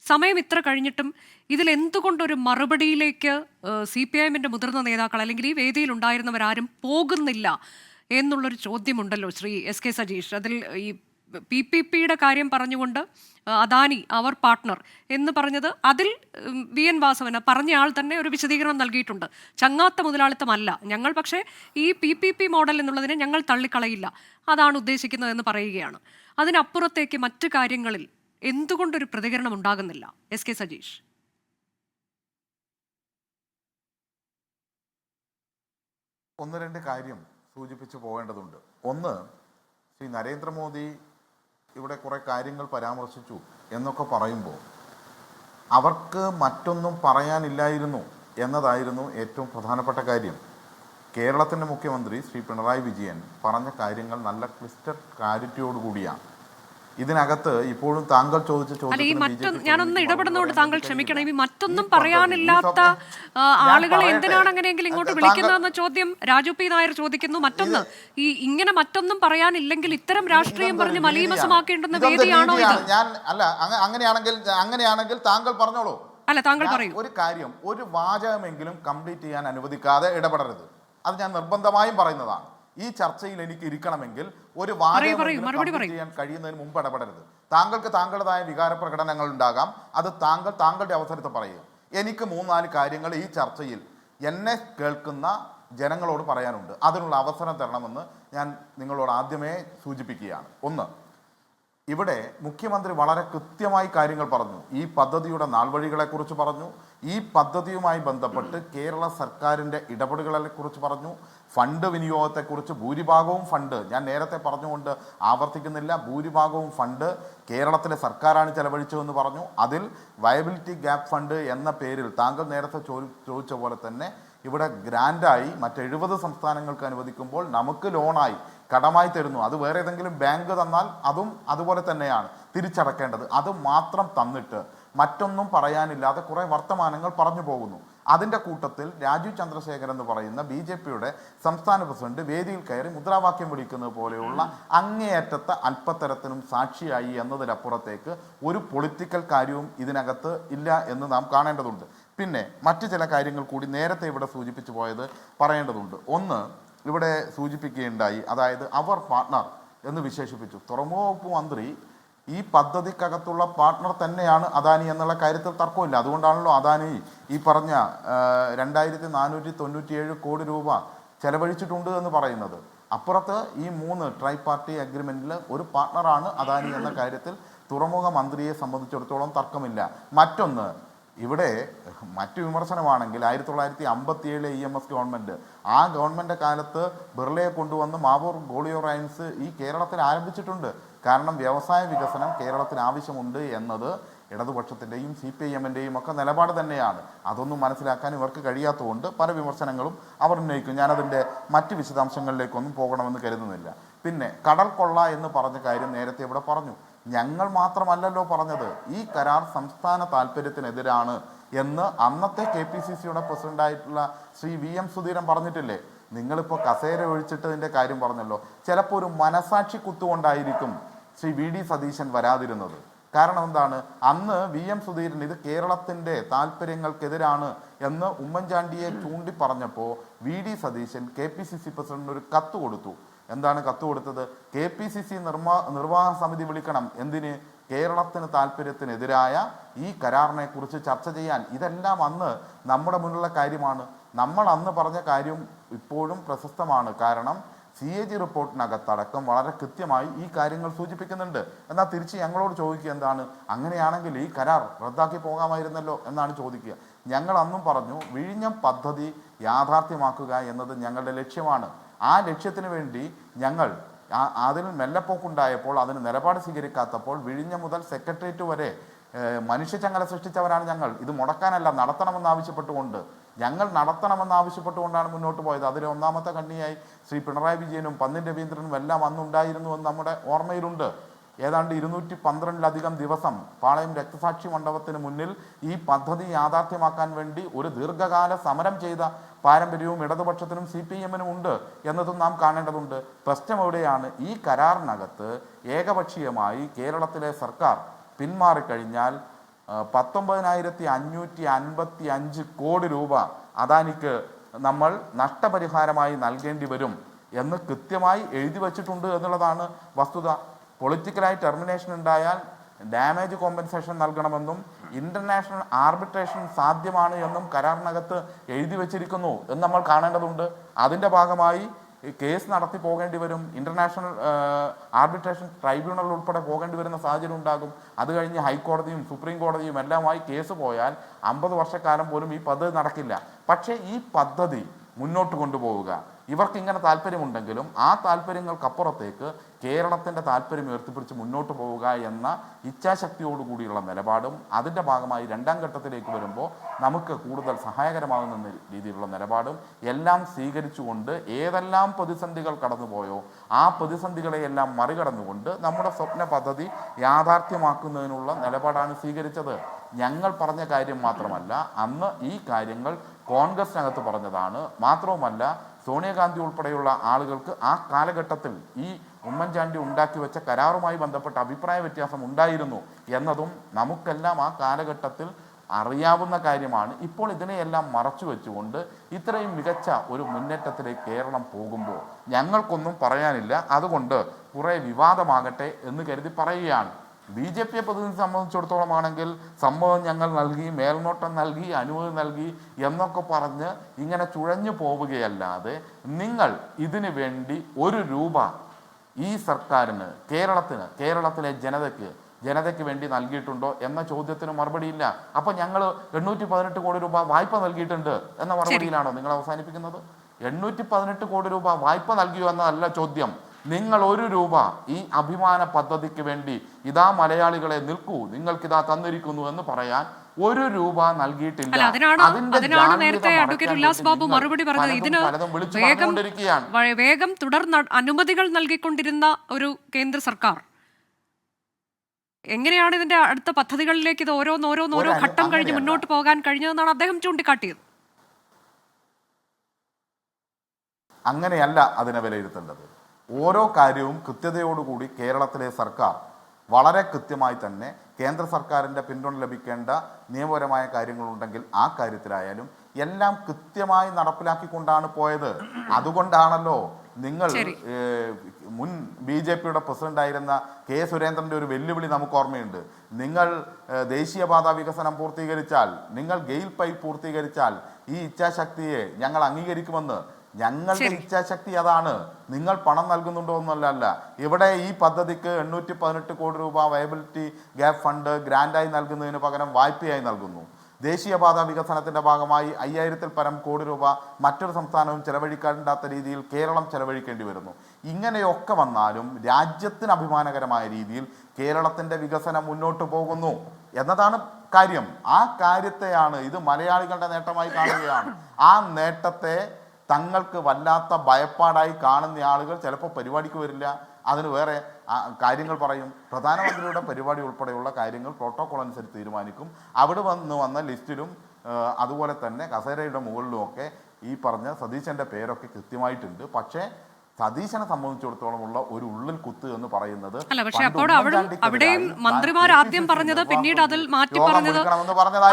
സമയം ഇത്ര കഴിഞ്ഞിട്ടും ഇതിൽ എന്തുകൊണ്ടൊരു മറുപടിയിലേക്ക് CPIMന്റെ മുതിർന്ന നേതാക്കൾ അല്ലെങ്കിൽ ഈ വേദിയിൽ ഉണ്ടായിരുന്നവരാരും പോകുന്നില്ല എന്നുള്ളൊരു ചോദ്യമുണ്ടല്ലോ ശ്രീ S. K. സജീഷ്. അതിൽ ഈ PPPയുടെ കാര്യം പറഞ്ഞുകൊണ്ട് അദാനി അവർ പാർട്ട്ണർ എന്ന് പറഞ്ഞത്, അതിൽ VN വാസവന് പറഞ്ഞ ആൾ തന്നെ ഒരു വിശദീകരണം നൽകിയിട്ടുണ്ട്. ചങ്ങാത്ത മുതലാളിത്തമല്ല ഞങ്ങൾ, പക്ഷേ ഈ PPP മോഡൽ എന്നുള്ളതിനെ ഞങ്ങൾ തള്ളിക്കളയില്ല, അതാണ് ഉദ്ദേശിക്കുന്നതെന്ന് പറയുകയാണ്. അതിനപ്പുറത്തേക്ക് മറ്റു കാര്യങ്ങളിൽ എന്തുകൊണ്ടൊരു പ്രതികരണം ഉണ്ടാകുന്നില്ല S. K. സജീഷ്? ഒന്ന് രണ്ട് കാര്യം സൂചിപ്പിച്ചു പോകേണ്ടതുണ്ട്. ഒന്ന്, ശ്രീ നരേന്ദ്രമോദി ഇവിടെ കുറേ കാര്യങ്ങൾ പരാമർശിച്ചു എന്നൊക്കെ പറയുമ്പോൾ അവർക്ക് മറ്റൊന്നും പറയാനില്ലായിരുന്നു എന്നതായിരുന്നു ഏറ്റവും പ്രധാനപ്പെട്ട കാര്യം. കേരളത്തിൻ്റെ മുഖ്യമന്ത്രി ശ്രീ പിണറായി വിജയൻ പറഞ്ഞ കാര്യങ്ങൾ നല്ല ക്ലിസ്റ്റർ ക്ലാരിറ്റിയോടുകൂടിയാണ്. ഇതിനകത്ത് ഇപ്പോഴും താങ്കൾ ചോദിച്ച ചോദ്യം, ഞാനൊന്ന് ഇടപെടുന്നതുകൊണ്ട് താങ്കൾ ക്ഷമിക്കണം, ഈ മറ്റൊന്നും പറയാനില്ലാത്ത ആളുകളെ എന്തിനാണ് അങ്ങനെയെങ്കിലും ഇങ്ങോട്ട് വിളിക്കുന്നതെന്ന ചോദ്യം രാജു P. നായർ ചോദിക്കുന്നു. മറ്റൊന്ന്, ഈ ഇങ്ങനെ മറ്റൊന്നും പറയാനില്ലെങ്കിൽ ഇത്തരം രാഷ്ട്രീയം പറഞ്ഞ് മലീമസമാക്കേണ്ടുന്ന വേദിയാണോ ഇത്? ഞാൻ അല്ല, അങ്ങനെയാണെങ്കിൽ താങ്കൾ പറഞ്ഞോളൂ. അല്ല, താങ്കൾ പറയൂ. ഒരു കാര്യം, ഒരു വാചകമെങ്കിലും കംപ്ലീറ്റ് ചെയ്യാൻ അനുവദിക്കാതെ ഇടപെടരുത്. അത് ഞാൻ നിർബന്ധമായും പറയുന്നതാണ്. ഈ ചർച്ചയിൽ എനിക്ക് ഇരിക്കണമെങ്കിൽ ഒരു വാചകം ചെയ്യാൻ കഴിയുന്നതിന് മുമ്പ് ഇടപെടരുത്. താങ്കൾക്ക് താങ്കളുടേതായ വികാര പ്രകടനങ്ങൾ ഉണ്ടാകാം, അത് താങ്കളുടെ അവസരത്തിൽ പറയുക. എനിക്ക് 3-4 കാര്യങ്ങൾ ഈ ചർച്ചയിൽ എന്നെ കേൾക്കുന്ന ജനങ്ങളോട് പറയാനുണ്ട്. അതിനുള്ള അവസരം തരണമെന്ന് ഞാൻ നിങ്ങളോട് ആദ്യമേ സൂചിപ്പിക്കുകയാണ്. ഒന്ന്, ഇവിടെ മുഖ്യമന്ത്രി വളരെ കൃത്യമായി കാര്യങ്ങൾ പറഞ്ഞു. ഈ പദ്ധതിയുടെ നാൾവഴികളെക്കുറിച്ച് പറഞ്ഞു, ഈ പദ്ധതിയുമായി ബന്ധപ്പെട്ട് കേരള സർക്കാരിൻ്റെ ഇടപെടലുകളെക്കുറിച്ച് പറഞ്ഞു, ഫണ്ട് വിനിയോഗത്തെക്കുറിച്ച്. ഭൂരിഭാഗവും ഫണ്ട്, ഞാൻ നേരത്തെ പറഞ്ഞുകൊണ്ട് ആവർത്തിക്കുന്നില്ല, ഭൂരിഭാഗവും ഫണ്ട് കേരളത്തിലെ സർക്കാരാണ് ചെലവഴിച്ചതെന്ന് പറഞ്ഞു. അതിൽ വയബിലിറ്റി ഗ്യാപ്പ് ഫണ്ട് എന്ന പേരിൽ താങ്കൾ നേരത്തെ ചോദിച്ച പോലെ തന്നെ ഇവിടെ ഗ്രാൻഡായി മറ്റ് 70 സംസ്ഥാനങ്ങൾക്ക് അനുവദിക്കുമ്പോൾ നമുക്ക് ലോണായി കടമായി തരുന്നു. അത് വേറെ ഏതെങ്കിലും ബാങ്ക് തന്നാൽ അതും അതുപോലെ തന്നെയാണ് തിരിച്ചടക്കേണ്ടത്. അത് മാത്രം തന്നിട്ട് മറ്റൊന്നും പറയാനില്ലാതെ കുറേ വർത്തമാനങ്ങൾ പറഞ്ഞു പോകുന്നു. അതിൻ്റെ കൂട്ടത്തിൽ രാജീവ് ചന്ദ്രശേഖർ എന്ന് പറയുന്ന BJPയുടെ സംസ്ഥാന പ്രസിഡന്റ് വേദിയിൽ കയറി മുദ്രാവാക്യം വിളിക്കുന്നത് പോലെയുള്ള അങ്ങേയറ്റത്തെ അല്പത്തരത്തിനും സാക്ഷിയായി എന്നതിനപ്പുറത്തേക്ക് ഒരു പൊളിറ്റിക്കൽ കാര്യവും ഇതിനകത്ത് ഇല്ല എന്ന് നാം കാണേണ്ടതുണ്ട്. പിന്നെ മറ്റു ചില കാര്യങ്ങൾ കൂടി നേരത്തെ ഇവിടെ സൂചിപ്പിച്ചു പോയത് പറയേണ്ടതുണ്ട്. ഒന്ന്, ഇവിടെ സൂചിപ്പിക്കുകയുണ്ടായി, അതായത് അവർ പാർട്ട്ണർ എന്ന് വിശേഷിപ്പിച്ചു. തുറമുഖ വകുപ്പ് മന്ത്രി ഈ പദ്ധതിക്കകത്തുള്ള പാർട്ട്ണർ തന്നെയാണ് അദാനി എന്നുള്ള കാര്യത്തിൽ തർക്കമില്ല. അതുകൊണ്ടാണല്ലോ അദാനി ഈ പറഞ്ഞ 2497 കോടി രൂപ ചെലവഴിച്ചിട്ടുണ്ട് എന്ന് പറയുന്നത്. അപ്പുറത്ത് ഈ 3 ട്രൈ പാർട്ടി അഗ്രിമെൻറ്റിൽ ഒരു പാർട്ട്ണറാണ് അദാനി എന്ന കാര്യത്തിൽ തുറമുഖ മന്ത്രിയെ സംബന്ധിച്ചിടത്തോളം തർക്കമില്ല. മറ്റൊന്ന്, ഇവിടെ മറ്റു വിമർശനമാണെങ്കിൽ 1957 EMS ഗവൺമെൻറ്, ആ ഗവൺമെൻറ് കാലത്ത് ബിർളയെ കൊണ്ടുവന്ന് മാവൂർ ഗോളിയോ റൈൻസ് ഈ കേരളത്തിൽ ആരംഭിച്ചിട്ടുണ്ട്. കാരണം വ്യവസായ വികസനം കേരളത്തിന് ആവശ്യമുണ്ട് എന്നത് ഇടതുപക്ഷത്തിൻ്റെയും CPIMൻ്റെയും ഒക്കെ നിലപാട് തന്നെയാണ്. അതൊന്നും മനസ്സിലാക്കാൻ ഇവർക്ക് കഴിയാത്തതുകൊണ്ട് പല വിമർശനങ്ങളും അവർ ഉന്നയിക്കും. ഞാനതിൻ്റെ മറ്റ് വിശദാംശങ്ങളിലേക്കൊന്നും പോകണമെന്ന് കരുതുന്നില്ല. പിന്നെ കടൽ കൊള്ള എന്ന് പറഞ്ഞ കാര്യം നേരത്തെ ഇവിടെ പറഞ്ഞു. ഞങ്ങൾ മാത്രമല്ലല്ലോ പറഞ്ഞത്, ഈ കരാർ സംസ്ഥാന താല്പര്യത്തിനെതിരാണ് എന്ന് അന്നത്തെ KPCCയുടെ പ്രസിഡന്റായിട്ടുള്ള ശ്രീ VM സുധീരൻ പറഞ്ഞിട്ടില്ലേ? നിങ്ങളിപ്പോൾ കസേര ഒഴിച്ചിട്ടതിൻ്റെ കാര്യം പറഞ്ഞല്ലോ. ചിലപ്പോൾ ഒരു മനസാക്ഷി കുത്തുകൊണ്ടായിരിക്കും ശ്രീ VD സതീശൻ വരാതിരുന്നത്. കാരണം എന്താണ്? അന്ന് VM സുധീരൻ ഇത് കേരളത്തിൻ്റെ താല്പര്യങ്ങൾക്കെതിരാണ് എന്ന് ഉമ്മൻചാണ്ടിയെ ചൂണ്ടി പറഞ്ഞപ്പോൾ VD സതീശൻ KPCC പ്രസിഡന്റിന് ഒരു കത്ത് കൊടുത്തു. എന്താണ് കത്ത് കൊടുത്തത്? KPCC നിർവാഹക സമിതി വിളിക്കണം. എന്തിന്? കേരളത്തിന് താല്പര്യത്തിനെതിരായ ഈ കരാറിനെ കുറിച്ച് ചർച്ച ചെയ്യാൻ. ഇതെല്ലാം അന്ന് നമ്മുടെ മുന്നിലുള്ള കാര്യമാണ്. നമ്മൾ അന്ന് പറഞ്ഞ കാര്യം ഇപ്പോഴും പ്രശസ്തമാണ്. കാരണം CAG റിപ്പോർട്ടിനകത്തടക്കം വളരെ കൃത്യമായി ഈ കാര്യങ്ങൾ സൂചിപ്പിക്കുന്നുണ്ട്. എന്നാൽ തിരിച്ച് ഞങ്ങളോട് ചോദിക്കുക എന്താണ്? അങ്ങനെയാണെങ്കിൽ ഈ കരാർ റദ്ദാക്കി പോകാമായിരുന്നല്ലോ എന്നാണ് ചോദിക്കുക. ഞങ്ങൾ അന്നും പറഞ്ഞു, വിഴിഞ്ഞം പദ്ധതി യാഥാർത്ഥ്യമാക്കുക എന്നത് ഞങ്ങളുടെ ലക്ഷ്യമാണ്. ആ ലക്ഷ്യത്തിന് വേണ്ടി ഞങ്ങൾ അതിൽ മെല്ലപ്പോക്കുണ്ടായപ്പോൾ, അതിന് നിലപാട് സ്വീകരിക്കാത്തപ്പോൾ വിഴിഞ്ഞം മുതൽ സെക്രട്ടേറിയറ്റ് വരെ മനുഷ്യച്ചങ്ങല സൃഷ്ടിച്ചവരാണ് ഞങ്ങൾ. ഇത് മുടക്കാനല്ല, നടത്തണമെന്നാവശ്യപ്പെട്ടുകൊണ്ട് നടത്തണമെന്നാവശ്യപ്പെട്ടുകൊണ്ടാണ് മുന്നോട്ട് പോയത്. അതിലെ ഒന്നാമത്തെ കണ്ണിയായി ശ്രീ പിണറായി വിജയനും പന്നിൻ രവീന്ദ്രനും എല്ലാം അന്നുണ്ടായിരുന്നു എന്ന് നമ്മുടെ ഓർമ്മയിലുണ്ട്. ഏതാണ്ട് 212 ദിവസം പാളയം രക്തസാക്ഷി മണ്ഡപത്തിന് മുന്നിൽ ഈ പദ്ധതി യാഥാർത്ഥ്യമാക്കാൻ വേണ്ടി ഒരു ദീർഘകാല സമരം ചെയ്ത പാരമ്പര്യവും ഇടതുപക്ഷത്തിനും CPIMനും ഉണ്ട് എന്നതും നാം കാണേണ്ടതുണ്ട്. പ്രശ്നം എവിടെയാണ്? ഈ കരാറിനകത്ത് ഏകപക്ഷീയമായി കേരളത്തിലെ സർക്കാർ പിന്മാറിക്കഴിഞ്ഞാൽ 19,555 കോടി രൂപ അദാനിക്ക് നമ്മൾ നഷ്ടപരിഹാരമായി നൽകേണ്ടി വരും എന്ന് കൃത്യമായി എഴുതി വച്ചിട്ടുണ്ട് എന്നുള്ളതാണ് വസ്തുത. പൊളിറ്റിക്കലായി ടെർമിനേഷൻ ഉണ്ടായാൽ ഡാമേജ് കോമ്പൻസേഷൻ നൽകണമെന്നും ഇന്റർനാഷണൽ ആർബിട്രേഷൻ സാധ്യമാണ് എന്നും കരാറിനകത്ത് എഴുതി വച്ചിരിക്കുന്നു എന്ന് നമ്മൾ കാണേണ്ടതുണ്ട്. അതിൻ്റെ ഭാഗമായി കേസ് നടത്തി പോകേണ്ടി വരും. ഇന്റർനാഷണൽ ആർബിട്രേഷൻ ട്രൈബ്യൂണൽ ഉൾപ്പെടെ പോകേണ്ടി വരുന്ന സാഹചര്യം ഉണ്ടാകും. അത് കഴിഞ്ഞ് ഹൈക്കോടതിയും സുപ്രീം കോടതിയും എല്ലാമായി കേസ് പോയാൽ 50 വർഷക്കാലം പോലും ഈ പദ്ധതി നടക്കില്ല. പക്ഷേ ഈ പദ്ധതി മുന്നോട്ട് കൊണ്ടുപോവുക, ഇവർക്ക് ഇങ്ങനെ താല്പര്യമുണ്ടെങ്കിലും ആ താല്പര്യങ്ങൾക്കപ്പുറത്തേക്ക് കേരളത്തിൻ്റെ താല്പര്യം ഉയർത്തിപ്പിടിച്ച് മുന്നോട്ട് പോവുക എന്ന ഇച്ഛാശക്തിയോടുകൂടിയുള്ള നിലപാടും അതിൻ്റെ ഭാഗമായി രണ്ടാം ഘട്ടത്തിലേക്ക് വരുമ്പോൾ നമുക്ക് കൂടുതൽ സഹായകരമാകുന്ന രീതിയിലുള്ള നിലപാടും എല്ലാം സ്വീകരിച്ചുകൊണ്ട് ഏതെല്ലാം പ്രതിസന്ധികൾ കടന്നുപോയോ ആ പ്രതിസന്ധികളെയെല്ലാം മറികടന്നുകൊണ്ട് നമ്മുടെ സ്വപ്ന പദ്ധതി യാഥാർത്ഥ്യമാക്കുന്നതിനുള്ള നിലപാടാണ് സ്വീകരിച്ചത്. ഞങ്ങൾ പറഞ്ഞ കാര്യം മാത്രമല്ല, അന്ന് ഈ കാര്യങ്ങൾ കോൺഗ്രസിനകത്ത് പറഞ്ഞതാണ്. മാത്രവുമല്ല, സോണിയാഗാന്ധി ഉൾപ്പെടെയുള്ള ആളുകൾക്ക് ആ കാലഘട്ടത്തിൽ ഈ ഉമ്മൻചാണ്ടി ഉണ്ടാക്കി വെച്ച കരാറുമായി ബന്ധപ്പെട്ട അഭിപ്രായ വ്യത്യാസം ഉണ്ടായിരുന്നു എന്നതും നമുക്കെല്ലാം ആ കാലഘട്ടത്തിൽ അറിയാവുന്ന കാര്യമാണ്. ഇപ്പോൾ ഇതിനെയെല്ലാം മറച്ചു വെച്ചുകൊണ്ട് ഇത്രയും മികച്ച ഒരു മുന്നേറ്റത്തിലേക്ക് കേരളം പോകുമ്പോൾ ഞങ്ങൾക്കൊന്നും പറയാനില്ല. അതുകൊണ്ട് കുറേ വിവാദമാകട്ടെ എന്ന് കരുതി പറയുകയാണ്. BJP പ്രതിനിധി സംബന്ധിച്ചിടത്തോളം ആണെങ്കിൽ സമ്മതം ഞങ്ങൾ നൽകി, മേൽനോട്ടം നൽകി, അനുമതി നൽകി എന്നൊക്കെ പറഞ്ഞ് ഇങ്ങനെ ചുഴഞ്ഞു പോവുകയല്ലാതെ നിങ്ങൾ ഇതിനു വേണ്ടി 1 രൂപ ഈ സർക്കാരിന് കേരളത്തിലെ ജനതയ്ക്ക് വേണ്ടി നൽകിയിട്ടുണ്ടോ എന്ന ചോദ്യത്തിന് മറുപടിയില്ല. അപ്പോൾ ഞങ്ങൾ 818 കോടി രൂപ വായ്പ നൽകിയിട്ടുണ്ട് എന്ന മറുപടിയിലാണോ നിങ്ങൾ അവസാനിപ്പിക്കുന്നത്? 818 കോടി രൂപ വായ്പ നൽകിയോ എന്നതല്ല ചോദ്യം. നിങ്ങൾ 1 രൂപ ഈ അഭിമാന പദ്ധതിക്ക് വേണ്ടി ഇതാ മലയാളികളെ നിൽക്കൂ, നിങ്ങൾക്കിതാ തന്നിരിക്കുന്നു എന്ന് പറയാൻ 1 രൂപ നൽകിയിട്ടില്ല. അതിനാണ് നേരത്തെ അഡ്വക്കേറ്റ് ഉല്ലാസ് ബാബു മറുപടി പറഞ്ഞത്. ഇതിന് വേഗം തുടർ അനുമതികൾ നൽകിക്കൊണ്ടിരുന്ന ഒരു കേന്ദ്ര സർക്കാർ എങ്ങനെയാണ് ഇതിന്റെ അടുത്ത പദ്ധതികളിലേക്ക് ഇത് ഓരോ ഘട്ടം കഴിഞ്ഞ് മുന്നോട്ട് പോകാൻ കഴിഞ്ഞതെന്നാണ് അദ്ദേഹം ചൂണ്ടിക്കാട്ടിയത്. അങ്ങനെയല്ല അതിനെ വിലയിരുത്തേണ്ടത്. ഓരോ കാര്യവും കൃത്യതയോടുകൂടി കേരളത്തിലെ സർക്കാർ വളരെ കൃത്യമായി തന്നെ കേന്ദ്ര സർക്കാരിൻ്റെ പിന്തുണ ലഭിക്കേണ്ട നിയമപരമായ കാര്യങ്ങളുണ്ടെങ്കിൽ ആ കാര്യത്തിലായാലും എല്ലാം കൃത്യമായി നടപ്പിലാക്കിക്കൊണ്ടാണ് പോയത്. അതുകൊണ്ടാണല്ലോ നിങ്ങൾ മുൻ BJPയുടെ പ്രസിഡന്റായിരുന്ന K. സുരേന്ദ്രൻ്റെ ഒരു വെല്ലുവിളി നമുക്ക് ഓർമ്മയുണ്ട്. നിങ്ങൾ ദേശീയപാത വികസനം പൂർത്തീകരിച്ചാൽ, നിങ്ങൾ ഗെയിൽ പൈപ്പ് പൂർത്തീകരിച്ചാൽ ഈ ഇച്ഛാശക്തിയെ ഞങ്ങൾ അംഗീകരിക്കുമെന്ന്. ഞങ്ങളുടെ ഇച്ഛാശക്തി അതാണ്. നിങ്ങൾ പണം നൽകുന്നുണ്ടോ എന്നല്ല. ഇവിടെ ഈ പദ്ധതിക്ക് 818 കോടി രൂപ വയബിലിറ്റി ഗ്യാപ്പ് ഫണ്ട് ഗ്രാൻഡായി നൽകുന്നതിന് പകരം വായ്പയായി നൽകുന്നു. ദേശീയപാത വികസനത്തിൻ്റെ ഭാഗമായി 5000-ൽ പരം കോടി രൂപ മറ്റൊരു സംസ്ഥാനവും ചെലവഴിക്കാണ്ടാത്ത രീതിയിൽ കേരളം ചെലവഴിക്കേണ്ടി വരുന്നു. ഇങ്ങനെയൊക്കെ വന്നാലും രാജ്യത്തിന് അഭിമാനകരമായ രീതിയിൽ കേരളത്തിൻ്റെ വികസനം മുന്നോട്ട് പോകുന്നു എന്നതാണ് കാര്യം. ആ കാര്യത്തെയാണ് ഇത് മലയാളികളുടെ നേട്ടമായി കാണുകയാണ്. ആ നേട്ടത്തെ തങ്ങൾക്ക് വല്ലാത്ത ഭയപ്പാടായി കാണുന്ന ആളുകൾ ചിലപ്പോൾ പരിപാടിക്ക് വരില്ല, അതിന് വേറെ കാര്യങ്ങൾ പറയും. പ്രധാനമന്ത്രിയുടെ പരിപാടി ഉൾപ്പെടെയുള്ള കാര്യങ്ങൾ പ്രോട്ടോകോൾ അനുസരിച്ച് തീരുമാനിക്കും. അവിടെ വന്ന ലിസ്റ്റിലും അതുപോലെ തന്നെ കസേരയുടെ മുകളിലുമൊക്കെ ഈ പറഞ്ഞ സതീശൻ്റെ പേരൊക്കെ കൃത്യമായിട്ടുണ്ട്. പക്ഷേ സതീശനെ സംബന്ധിച്ചിടത്തോളം ഉള്ള ഒരു ഉള്ളിൽ കുത്ത് എന്ന് പറയുന്നത് അല്ല. പക്ഷെ അപ്പോൾ അവിടെയും മന്ത്രിമാർ ആദ്യം പറഞ്ഞത് പിന്നീട് അതിൽ മാറ്റി പറഞ്ഞത്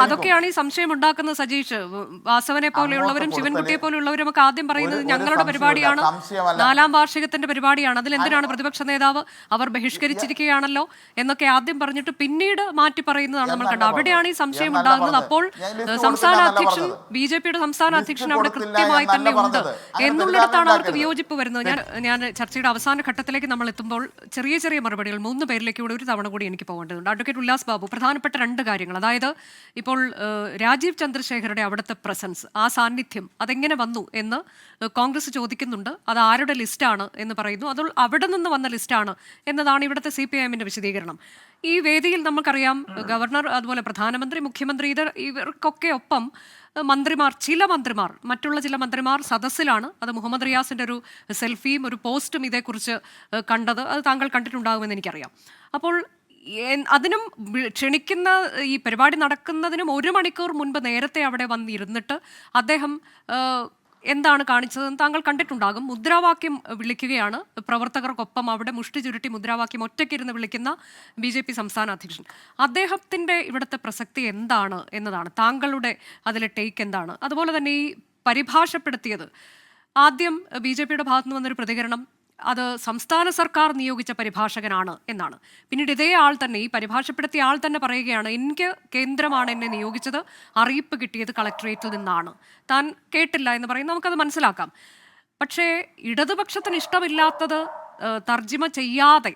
അതൊക്കെയാണ് ഈ സംശയം ഉണ്ടാക്കുന്നത്. സജീഷ്, വാസവനെ പോലെയുള്ളവരും ശിവൻകുട്ടിയെ പോലെയുള്ളവരും ഒക്കെ ആദ്യം പറയുന്നത് ഞങ്ങളുടെ പരിപാടിയാണ്, 4ാം വാർഷികത്തിന്റെ പരിപാടിയാണ്, അതിൽ എന്തിനാണ് പ്രതിപക്ഷ നേതാവ് അവർ ബഹിഷ്കരിച്ചിരിക്കുകയാണല്ലോ എന്നൊക്കെ ആദ്യം പറഞ്ഞിട്ട് പിന്നീട് മാറ്റി പറയുന്നതാണ് നമ്മൾ കണ്ടത്. അവിടെയാണ് ഈ സംശയം ഉണ്ടാകുന്നത്. അപ്പോൾ സംസ്ഥാന അധ്യക്ഷൻ BJPയുടെ സംസ്ഥാന അധ്യക്ഷൻ അവിടെ കൃത്യമായി തന്നെ ഉണ്ട് എന്നുള്ളിടത്താണ് അവർക്ക് വിയോജിപ്പ് വരുന്നത്. ഞാൻ ചർച്ചയുടെ അവസാന ഘട്ടത്തിലേക്ക് നമ്മൾ എത്തുമ്പോൾ ചെറിയ ചെറിയ മറുപടികൾ 3 പേരിലേക്ക് കൂടെ ഒരു തവണ കൂടി എനിക്ക് പോകേണ്ടതുണ്ട്. അഡ്വക്കേറ്റ് ഉല്ലാസ് ബാബു, പ്രധാനപ്പെട്ട 2 കാര്യങ്ങൾ, അതായത് ഇപ്പോൾ രാജീവ് ചന്ദ്രശേഖരുടെ അവിടുത്തെ പ്രസൻസ്, ആ സാന്നിധ്യം അതെങ്ങനെ വന്നു എന്ന് കോൺഗ്രസ് ചോദിക്കുന്നുണ്ട്. അത് ആരുടെ ലിസ്റ്റാണ് എന്ന് പറയുന്നു, അത് അവിടെ നിന്ന് വന്ന ലിസ്റ്റാണ് എന്നതാണ് ഇവിടുത്തെ CPIMന്റെ വിശദീകരണം. ഈ വേദിയിൽ നമുക്കറിയാം ഗവർണർ, അതുപോലെ പ്രധാനമന്ത്രി, മുഖ്യമന്ത്രി, ഇവർക്കൊക്കെ ഒപ്പം മന്ത്രിമാർ, മറ്റുള്ള ചില മന്ത്രിമാർ സദസ്സിലാണ്. അത് മുഹമ്മദ് റിയാസിൻ്റെ ഒരു സെൽഫിയും ഒരു പോസ്റ്റും ഇതേക്കുറിച്ച് കണ്ടത്, അത് താങ്കൾ കണ്ടിട്ടുണ്ടാകുമെന്ന് എനിക്കറിയാം. അപ്പോൾ അതിനും ക്ഷണിക്കുന്ന ഈ പരിപാടി നടക്കുന്നതിനും 1 മണിക്കൂർ മുൻപ് നേരത്തെ അവിടെ വന്നിരുന്നിട്ട് അദ്ദേഹം എന്താണ് കാണിച്ചതെന്ന് താങ്കൾ കണ്ടിട്ടുണ്ടാകും. മുദ്രാവാക്യം വിളിക്കുകയാണ്, പ്രവർത്തകർക്കൊപ്പം അവിടെ മുഷ്ടി ചുരുട്ടി മുദ്രാവാക്യം ഒറ്റയ്ക്കിരുന്ന് വിളിക്കുന്ന BJP സംസ്ഥാന അധ്യക്ഷൻ. അദ്ദേഹത്തിൻ്റെ ഇവിടുത്തെ പ്രസക്തി എന്താണ് എന്നതാണ് താങ്കളുടെ അതിലെ ടേക്ക് എന്താണ്? അതുപോലെ തന്നെ ഈ പരിഭാഷപ്പെടുത്തിയത്, ആദ്യം BJPയുടെ ഭാഗത്തുനിന്ന് വന്നൊരു പ്രതികരണം അത് സംസ്ഥാന സർക്കാർ നിയോഗിച്ച പരിഭാഷകനാണ് എന്നാണ്. പിന്നീട് ഇതേ ആൾ തന്നെ, ഈ പരിഭാഷപ്പെടുത്തിയ ആൾ തന്നെ പറയുകയാണ്, എനിക്ക് കേന്ദ്രമാണ് എന്നെ നിയോഗിച്ചത്, അറിയിപ്പ് കിട്ടിയത് കളക്ടറേറ്റിൽ നിന്നാണ്, താൻ കേട്ടില്ല എന്ന് പറയും. നമുക്കത് മനസ്സിലാക്കാം. പക്ഷേ ഇടതുപക്ഷത്തിന് ഇഷ്ടമില്ലാത്തത് തർജിമ ചെയ്യാതെ,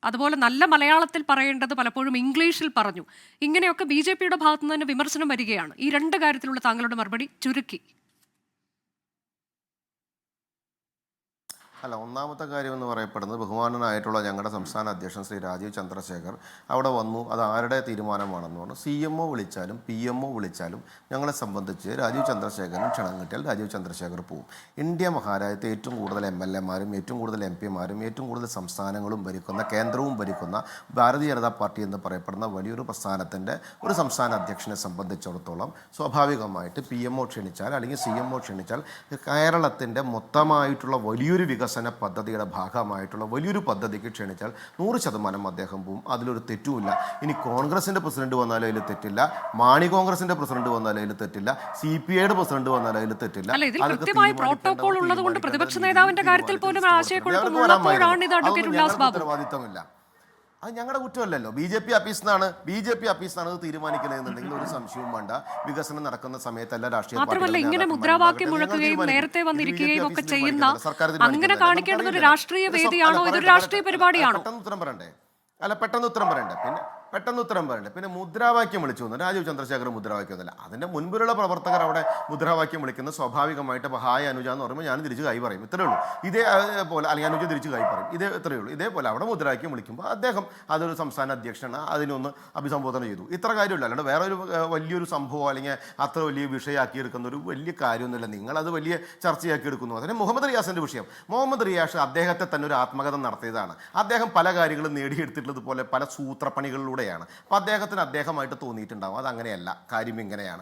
അതുപോലെ നല്ല മലയാളത്തിൽ പറയേണ്ടത് പലപ്പോഴും ഇംഗ്ലീഷിൽ പറഞ്ഞു, ഇങ്ങനെയൊക്കെ BJPയുടെ ഭാഗത്തുനിന്ന് തന്നെ വിമർശനം വരികയാണ്. ഈ 2 കാര്യത്തിലുള്ള താങ്കളുടെ മറുപടി ചുരുക്കി. അല്ല, ഒന്നാമത്തെ കാര്യം എന്ന് പറയപ്പെടുന്നത് ബഹുമാനനായിട്ടുള്ള ഞങ്ങളുടെ സംസ്ഥാന അധ്യക്ഷൻ ശ്രീ രാജീവ് ചന്ദ്രശേഖർ അവിടെ വന്നു. അത് ആരുടെ തീരുമാനമാണെന്ന് പറഞ്ഞു. CMO വിളിച്ചാലും PMO വിളിച്ചാലും ഞങ്ങളെ സംബന്ധിച്ച് രാജീവ് ചന്ദ്രശേഖരന് ക്ഷണം കിട്ടിയാൽ രാജീവ് ചന്ദ്രശേഖർ പോവും. ഇന്ത്യ മഹാരാജ്യത്തെ ഏറ്റവും കൂടുതൽ MLA-മാരും ഏറ്റവും കൂടുതൽ MP-മാരും ഏറ്റവും കൂടുതൽ സംസ്ഥാനങ്ങളും ഭരിക്കുന്ന, കേന്ദ്രവും ഭരിക്കുന്ന ഭാരതീയ ജനതാ പാർട്ടി എന്ന് പറയപ്പെടുന്ന വലിയൊരു പ്രസ്ഥാനത്തിൻ്റെ ഒരു സംസ്ഥാന അധ്യക്ഷനെ സംബന്ധിച്ചിടത്തോളം സ്വാഭാവികമായിട്ട് PMO ക്ഷണിച്ചാൽ അല്ലെങ്കിൽ CMO ക്ഷണിച്ചാൽ കേരളത്തിൻ്റെ മൊത്തമായിട്ടുള്ള വലിയൊരു വികസന പദ്ധതിയുടെ ഭാഗമായിട്ടുള്ള വലിയൊരു പദ്ധതിക്ക് ക്ഷണിച്ചാൽ 100% അദ്ദേഹം പോവും. അതിലൊരു തെറ്റുമില്ല. ഇനി കോൺഗ്രസിൻ്റെ പ്രസിഡന്റ് വന്നാലും അതിൽ തെറ്റില്ല, മാണി കോൺഗ്രസിൻ്റെ പ്രസിഡന്റ് വന്നാലും അതിൽ തെറ്റില്ല, CPIയുടെ പ്രസിഡന്റ് വന്നാലും അതിൽ തെറ്റില്ല. പ്രോട്ടോകോൾ ഉള്ളതുകൊണ്ട് പ്രതിപക്ഷ നേതാവിന്റെ കാര്യത്തിൽ പോലും ഉത്തരവാദിത്തമില്ല. അത് ഞങ്ങളുടെ കുറ്റമല്ലല്ലോ. BJP ആഫീസിനാണ് ഇത് തീരുമാനിക്കുന്നതെന്നുണ്ടെങ്കിൽ ഒരു സംശയവും വേണ്ട. വികസനം നടക്കുന്ന സമയത്തല്ല രാഷ്ട്രീയ മാത്രമല്ല ഇങ്ങനെ മുദ്രാവാക്യം മുഴക്കുകയും നേരത്തെ വന്നിരിക്കുകയും ഒക്കെ ചെയ്യുന്ന, അങ്ങനെ കാണിക്കേണ്ടത് ഒരു രാഷ്ട്രീയ വേദിയാണോ, ഇതൊരു രാഷ്ട്രീയ പരിപാടിയാണോ? പെട്ടെന്ന് ഉത്തരം പറയണ്ടേ. പിന്നെ മുദ്രാവാക്യം വിളിച്ചു വന്നു രാജീവ് ചന്ദ്രശേഖർ മുദ്രാവാക്യം ഒന്നുമില്ല. അതിൻ്റെ മുൻപിലുള്ള പ്രവർത്തകർ അവിടെ മുദ്രാവാക്യം വിളിക്കുന്നത് സ്വാഭാവികമായിട്ട് ഹായ് അനുജ എന്ന് പറയുമ്പോൾ ഞാൻ തിരിച്ച് കൈ പറയും, ഇത്രയേ ഉള്ളൂ. ഇതേപോലെ അല്ലെങ്കിൽ അനുജ തിരിച്ച് കൈ പറയും, ഇത്രയേ ഉള്ളൂ. ഇതേപോലെ അവിടെ മുദ്രാവാക്യം വിളിക്കുമ്പോൾ അദ്ദേഹം അതൊരു സംസ്ഥാന അധ്യക്ഷനാണ്, അതിനൊന്ന് അഭിസംബോധന ചെയ്തു. ഇത്ര കാര്യമില്ല. അല്ലാണ്ട് വേറെ ഒരു വലിയൊരു സംഭവം അല്ലെങ്കിൽ അത്ര വലിയ വിഷയമാക്കി എടുക്കുന്ന ഒരു വലിയ കാര്യമൊന്നുമില്ല. നിങ്ങളത് വലിയ ചർച്ചയാക്കി എടുക്കുന്നു. അതിന് മുഹമ്മദ് റിയാസിൻ്റെ വിഷയം, മുഹമ്മദ് റിയാസ് അദ്ദേഹത്തെ തന്നെ ഒരു ആത്മകഥ നടത്തിയതാണ്. അദ്ദേഹം പല കാര്യങ്ങളും നേടിയെടുത്തിട്ടുള്ളതുപോലെ പല സൂത്രപ്പണികളിലൂടെ. അപ്പോൾ അദ്ദേഹത്തിന് അദ്ദേഹമായിട്ട് തോന്നിയിട്ടുണ്ടാവും അത് അങ്ങനെയല്ല, കാര്യം ഇങ്ങനെയാണ്.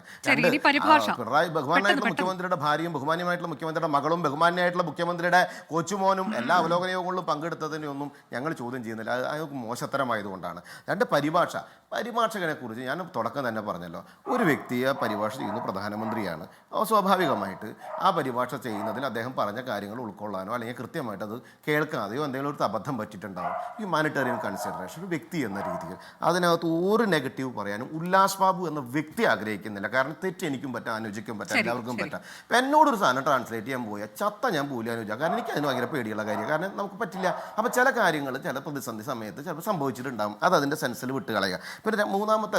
ബഹുമാനായിട്ടുള്ള മുഖ്യമന്ത്രിയുടെ ഭാര്യയും ബഹുമാന്യമായിട്ടുള്ള മുഖ്യമന്ത്രിയുടെ മകളും ബഹുമാന്യമായിട്ടുള്ള മുഖ്യമന്ത്രിയുടെ കൊച്ചുമോനും എല്ലാ അവലോകന യോഗങ്ങളിലും പങ്കെടുത്തതിനെയൊന്നും ഞങ്ങൾ ചോദ്യം ചെയ്യുന്നില്ല. അത് മോശത്തരമായതുകൊണ്ടാണ്. 2 പരിഭാഷകനെ കുറിച്ച് ഞാൻ തുടക്കം തന്നെ പറഞ്ഞല്ലോ. ഒരു വ്യക്തിയെ പരിഭാഷ ചെയ്യുന്ന പ്രധാനമന്ത്രിയാണ്. സ്വാഭാവികമായിട്ട് ആ പരിഭാഷ ചെയ്യുന്നതിൽ അദ്ദേഹം പറഞ്ഞ കാര്യങ്ങൾ ഉൾക്കൊള്ളാനോ അല്ലെങ്കിൽ കൃത്യമായിട്ട് അത് കേൾക്കാതെയോ എന്തെങ്കിലും ഒരു അബദ്ധം പറ്റിയിട്ടുണ്ടാവും. ഹ്യൂമാനിറ്റേറിയൻ കൺസിഡറേഷൻ ഒരു വ്യക്തി എന്ന രീതിയിൽ അതിനകത്ത് ഒരു നെഗറ്റീവ് പറയാനും ഉല്ലാസ് ബാബു എന്ന വ്യക്തി ആഗ്രഹിക്കുന്നില്ല. കാരണം തെറ്റ് എനിക്കും പറ്റാം, അനുജിക്കും പറ്റാം, എല്ലാവർക്കും പറ്റാം. അപ്പം എന്നോടൊരു സാധനം ട്രാൻസ്ലേറ്റ് ചെയ്യാൻ പോയാൽ ചത്ത ഞാൻ പോലും അനുജ. കാരണം എനിക്ക് അതിന് ഭയങ്കര പേടിയുള്ള കാര്യം. കാരണം നമുക്ക് പറ്റില്ല. അപ്പോൾ ചില കാര്യങ്ങൾ ചില പ്രതിസന്ധി സമയത്ത് ചിലപ്പോൾ സംഭവിച്ചിട്ടുണ്ടാകും. അത് അതിൻ്റെ സെൻസിൽ വിട്ട് കളയുക. പിന്നെ മൂന്നാമത്തെ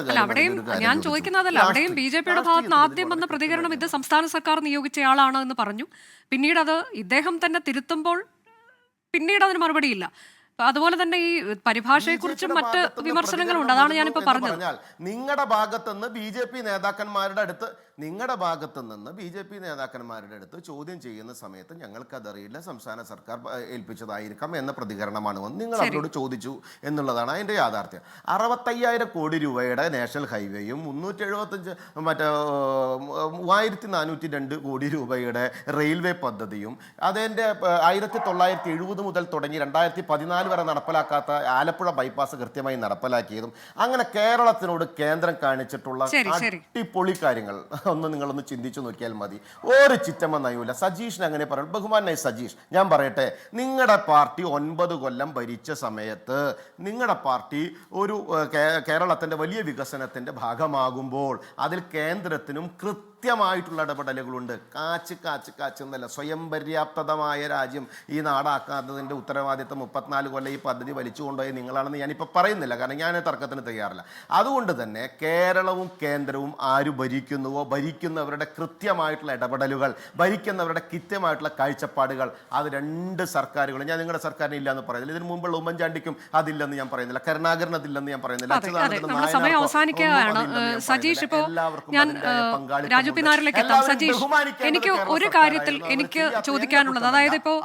ഞാൻ ചോദിക്കുന്നതല്ല, അവിടെയും ബി ജെ പിയുടെ ഭാഗത്ത് ആദ്യം വന്ന പ്രതികരണം ഇത് സംസ്ഥാന സർക്കാർ നിയോഗിച്ചയാളാണ് എന്ന് പറഞ്ഞു. പിന്നീട് അത് ഇദ്ദേഹം തന്നെ തിരുത്തുമ്പോൾ പിന്നീട് അതിന് മറുപടിയില്ല. അതുപോലെ തന്നെ ഈ പരിഭാഷയെക്കുറിച്ചും മറ്റ് വിമർശനങ്ങളുണ്ട്. അതാണ് ഞാനിപ്പോൾ പറഞ്ഞത്. നിങ്ങളുടെ ഭാഗത്തുനിന്ന് ബി ജെ പി നേതാക്കന്മാരുടെ അടുത്ത് ചോദ്യം ചെയ്യുന്ന സമയത്ത് ഞങ്ങൾക്കതറിയില്ല, സംസ്ഥാന സർക്കാർ ഏൽപ്പിച്ചതായിരിക്കാം എന്ന പ്രതികരണമാണ് വന്ന് നിങ്ങൾ അവരോട് ചോദിച്ചു എന്നുള്ളതാണ് അതിൻ്റെ യാഥാർത്ഥ്യം. 65,000 കോടി രൂപയുടെ നാഷണൽ ഹൈവേയും 375 3402 കോടി രൂപയുടെ റെയിൽവേ പദ്ധതിയും അതിൻ്റെ 1970 മുതൽ തുടങ്ങി 2014 വരെ നടപ്പിലാക്കാത്ത ആലപ്പുഴ ബൈപ്പാസ് കൃത്യമായി നടപ്പിലാക്കിയതും അങ്ങനെ കേരളത്തിനോട് കേന്ദ്രം കാണിച്ചിട്ടുള്ള അടിപൊളി കാര്യങ്ങൾ നിങ്ങളൊന്ന് ചിന്തിച്ചു നോക്കിയാൽ മതി. ഒരു ചിറ്റമ്മ നയൂല. സജീഷിന് അങ്ങനെ പറയും. ബഹുമാനായി സജീഷ്, ഞാൻ പറയട്ടെ, നിങ്ങളുടെ പാർട്ടി 9 കൊല്ലം ഭരിച്ച സമയത്ത് നിങ്ങളുടെ പാർട്ടി ഒരു കേരളത്തിൻ്റെ വലിയ വികസനത്തിൻ്റെ ഭാഗമാകുമ്പോൾ അതിൽ കേന്ദ്രത്തിനും കൃത്യമായിട്ടുള്ള ഇടപെടലുകളുണ്ട്. കാച്ച് എന്നല്ല, സ്വയം പര്യാപ്തമായ രാജ്യം ഈ നാടാക്കാത്തതിൻ്റെ ഉത്തരവാദിത്തം 34 കൊല്ലം ഈ പദ്ധതി വലിച്ചു കൊണ്ടുപോയി നിങ്ങളാണെന്ന് ഞാനിപ്പോൾ പറയുന്നില്ല. കാരണം ഞാൻ തർക്കത്തിന് തയ്യാറില്ല. അതുകൊണ്ട് തന്നെ കേരളവും കേന്ദ്രവും ആര് ഭരിക്കുന്നുവോ ഭരിക്കുന്നവരുടെ കൃത്യമായിട്ടുള്ള ഇടപെടലുകൾ, ഭരിക്കുന്നവരുടെ കൃത്യമായിട്ടുള്ള കാഴ്ചപ്പാടുകൾ, അത് രണ്ട് സർക്കാരുകളും, ഞാൻ നിങ്ങളുടെ സർക്കാരിന് ഇല്ല എന്ന് പറയുന്നില്ല, ഇതിന് മുമ്പുള്ള ഉമ്മൻചാണ്ടിക്കും അതില്ലെന്ന് ഞാൻ പറയുന്നില്ല, കരുണാകരൻ അതില്ലെന്ന് ഞാൻ പറയുന്നില്ല. സമയം അവസാനിക്കുകയാണ്. സജീഷ്, ഇപ്പോൾ ഞാൻ രാജു പിനാറിലേക്ക് എത്താം. സജീഷ്, എനിക്ക് ഒരു കാര്യത്തിൽ എനിക്ക് ചോദിക്കാനുള്ളത്, അതായത് ഇപ്പോൾ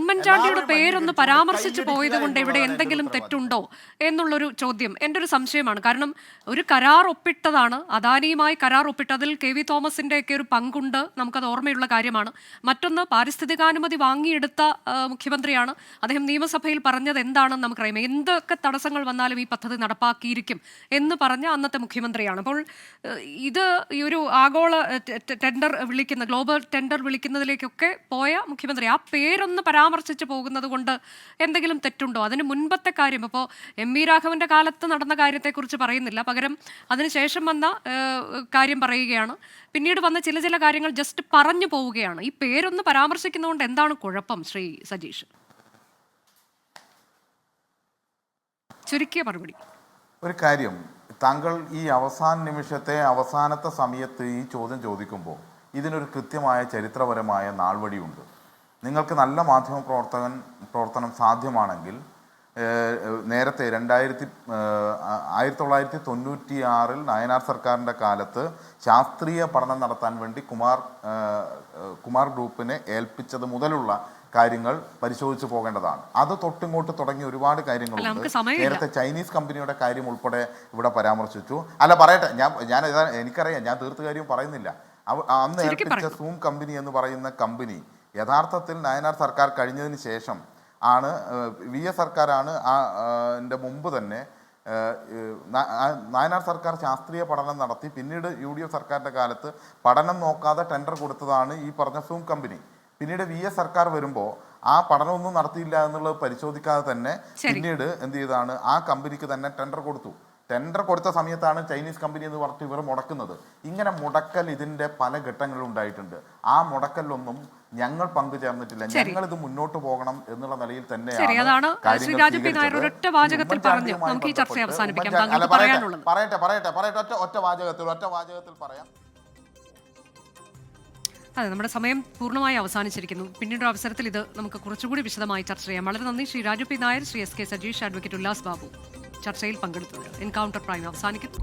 ഉമ്മൻചാണ്ടിയുടെ പേരൊന്ന് പരാമർശിച്ചു പോയത് കൊണ്ട് ഇവിടെ എന്തെങ്കിലും തെറ്റുണ്ടോ എന്നുള്ളൊരു ചോദ്യം എൻ്റെ ഒരു സംശയമാണ്. കാരണം ഒരു കരാർ ഒപ്പിട്ടതാണ്, അദാനിയുമായി കരാർ ഒപ്പിട്ടതിൽ KV തോമസിന്റെ ഒക്കെ ഒരു പങ്കുണ്ട്, നമുക്കത് ഓർമ്മയുള്ള കാര്യമാണ്. മറ്റൊന്ന്, പാരിസ്ഥിതികാനുമതി വാങ്ങിയെടുത്ത മുഖ്യമന്ത്രിയാണ്. അദ്ദേഹം നിയമസഭയിൽ പറഞ്ഞത് എന്താണെന്ന് നമുക്കറിയാം. എന്തൊക്കെ തടസ്സങ്ങൾ വന്നാലും ഈ പദ്ധതി നടപ്പാക്കിയിരിക്കും എന്ന് പറഞ്ഞ അന്നത്തെ മുഖ്യമന്ത്രിയാണ്. അപ്പോൾ ഇത് ഈ ഒരു ആഗോള ടെൻഡർ വിളിക്കുന്ന, ഗ്ലോബൽ ടെൻഡർ വിളിക്കുന്നതിലേക്കൊക്കെ പോയ മുഖ്യമന്ത്രി, ആ പേരൊന്ന് പരാമർശിച്ച് പോകുന്നത് കൊണ്ട് എന്തെങ്കിലും തെറ്റുണ്ടോ? അതിന് മുൻപത്തെ കാര്യം, ഇപ്പോൾ MV രാഘവന്റെ കാലത്ത് നടന്ന കാര്യത്തെക്കുറിച്ച് പറയുന്നില്ല, പകരം അതിനുശേഷം വന്ന കാര്യം പറയുകയാണ്. പിന്നീട് വന്ന ചില കാര്യങ്ങൾ ജസ്റ്റ് പറഞ്ഞു പോവുകയാണ്. ഈ പേരൊന്ന് പരാമർശിക്കുന്നതുകൊണ്ട് എന്താണ് കുഴപ്പം, ശ്രീ സജീഷ്? ചുരുക്കിയ മറുപടി. ഒരു കാര്യം, താങ്കൾ ഈ അവസാന നിമിഷത്തെ അവസാനത്തെ സമയത്ത് ഈ ചോദ്യം ചോദിക്കുമ്പോൾ ഇതിനൊരു കൃത്യമായ ചരിത്രപരമായ നാൾവഴിയുണ്ട്. നിങ്ങൾക്ക് നല്ല മാധ്യമ പ്രവർത്തനം സാധ്യമാണെങ്കിൽ നേരത്തെ 1996 നയനാർ സർക്കാരിൻ്റെ കാലത്ത് ശാസ്ത്രീയ പഠനം നടത്താൻ വേണ്ടി കുമാർ ഗ്രൂപ്പിനെ ഏൽപ്പിച്ചത് മുതലുള്ള കാര്യങ്ങൾ പരിശോധിച്ചു പോകേണ്ടതാണ്. അത് തൊട്ടിങ്ങോട്ട് തുടങ്ങിയ ഒരുപാട് കാര്യങ്ങളുണ്ട്. നേരത്തെ ചൈനീസ് കമ്പനിയുടെ കാര്യം ഉൾപ്പെടെ ഇവിടെ പരാമർശിച്ചു. അല്ല, പറയട്ടെ, എനിക്കറിയാം, ഞാൻ തീർത്ത കാര്യം പറയുന്നില്ല. അന്ന് ഏൽപ്പിച്ച സൂം കമ്പനി എന്ന് പറയുന്ന കമ്പനി യഥാർത്ഥത്തിൽ നയനാർ സർക്കാർ കഴിഞ്ഞതിന് ശേഷം ആണ്, VS സർക്കാരാണ് അതിൻ്റെ മുമ്പ് തന്നെ നയനാർ സർക്കാർ ശാസ്ത്രീയ പഠനം നടത്തി പിന്നീട് UDF സർക്കാരിൻ്റെ കാലത്ത് പഠനം നോക്കാതെ ടെൻഡർ കൊടുത്തതാണ് ഈ പറഞ്ഞ സൂം കമ്പനി. പിന്നീട് VS സർക്കാർ വരുമ്പോൾ ആ പഠനമൊന്നും നടത്തിയില്ല എന്നുള്ളത് പരിശോധിക്കാതെ തന്നെ പിന്നീട് എന്ത് ചെയ്താണ്, ആ കമ്പനിക്ക് തന്നെ ടെൻഡർ കൊടുത്തു. ടെൻഡർ കൊടുത്ത സമയത്താണ് ചൈനീസ് കമ്പനി എന്ന് പറഞ്ഞിട്ട് ഇവർ മുടക്കുന്നത്. ഇങ്ങനെ മുടക്കൽ ഇതിൻ്റെ പല ഘട്ടങ്ങളും ഉണ്ടായിട്ടുണ്ട്. ആ മുടക്കലിലൊന്നും ഞങ്ങൾ പങ്കുചേർന്നിട്ടില്ല. ഞങ്ങൾ ഇത് മുന്നോട്ട് പോകണം എന്നുള്ള നിലയിൽ തന്നെയാണ്. ഒറ്റ വാചകത്തിൽ പറയാം. അതെ, നമ്മുടെ സമയം പൂർണ്ണമായി അവസാനിച്ചിരിക്കുന്നു. പിന്നീട് അവസരത്തിൽ ഇത് നമുക്ക് കുറച്ചുകൂടി വിശദമായി ചർച്ച ചെയ്യാം. വളരെ നന്ദി Shri Raju P Nair, Shri SK Sajeesh, advocate Ullas Babu ചർച്ചയിൽ പങ്കെടുത്തത്. എൻകൗണ്ടർ പ്രൈം അവസാനിക്കുന്നു.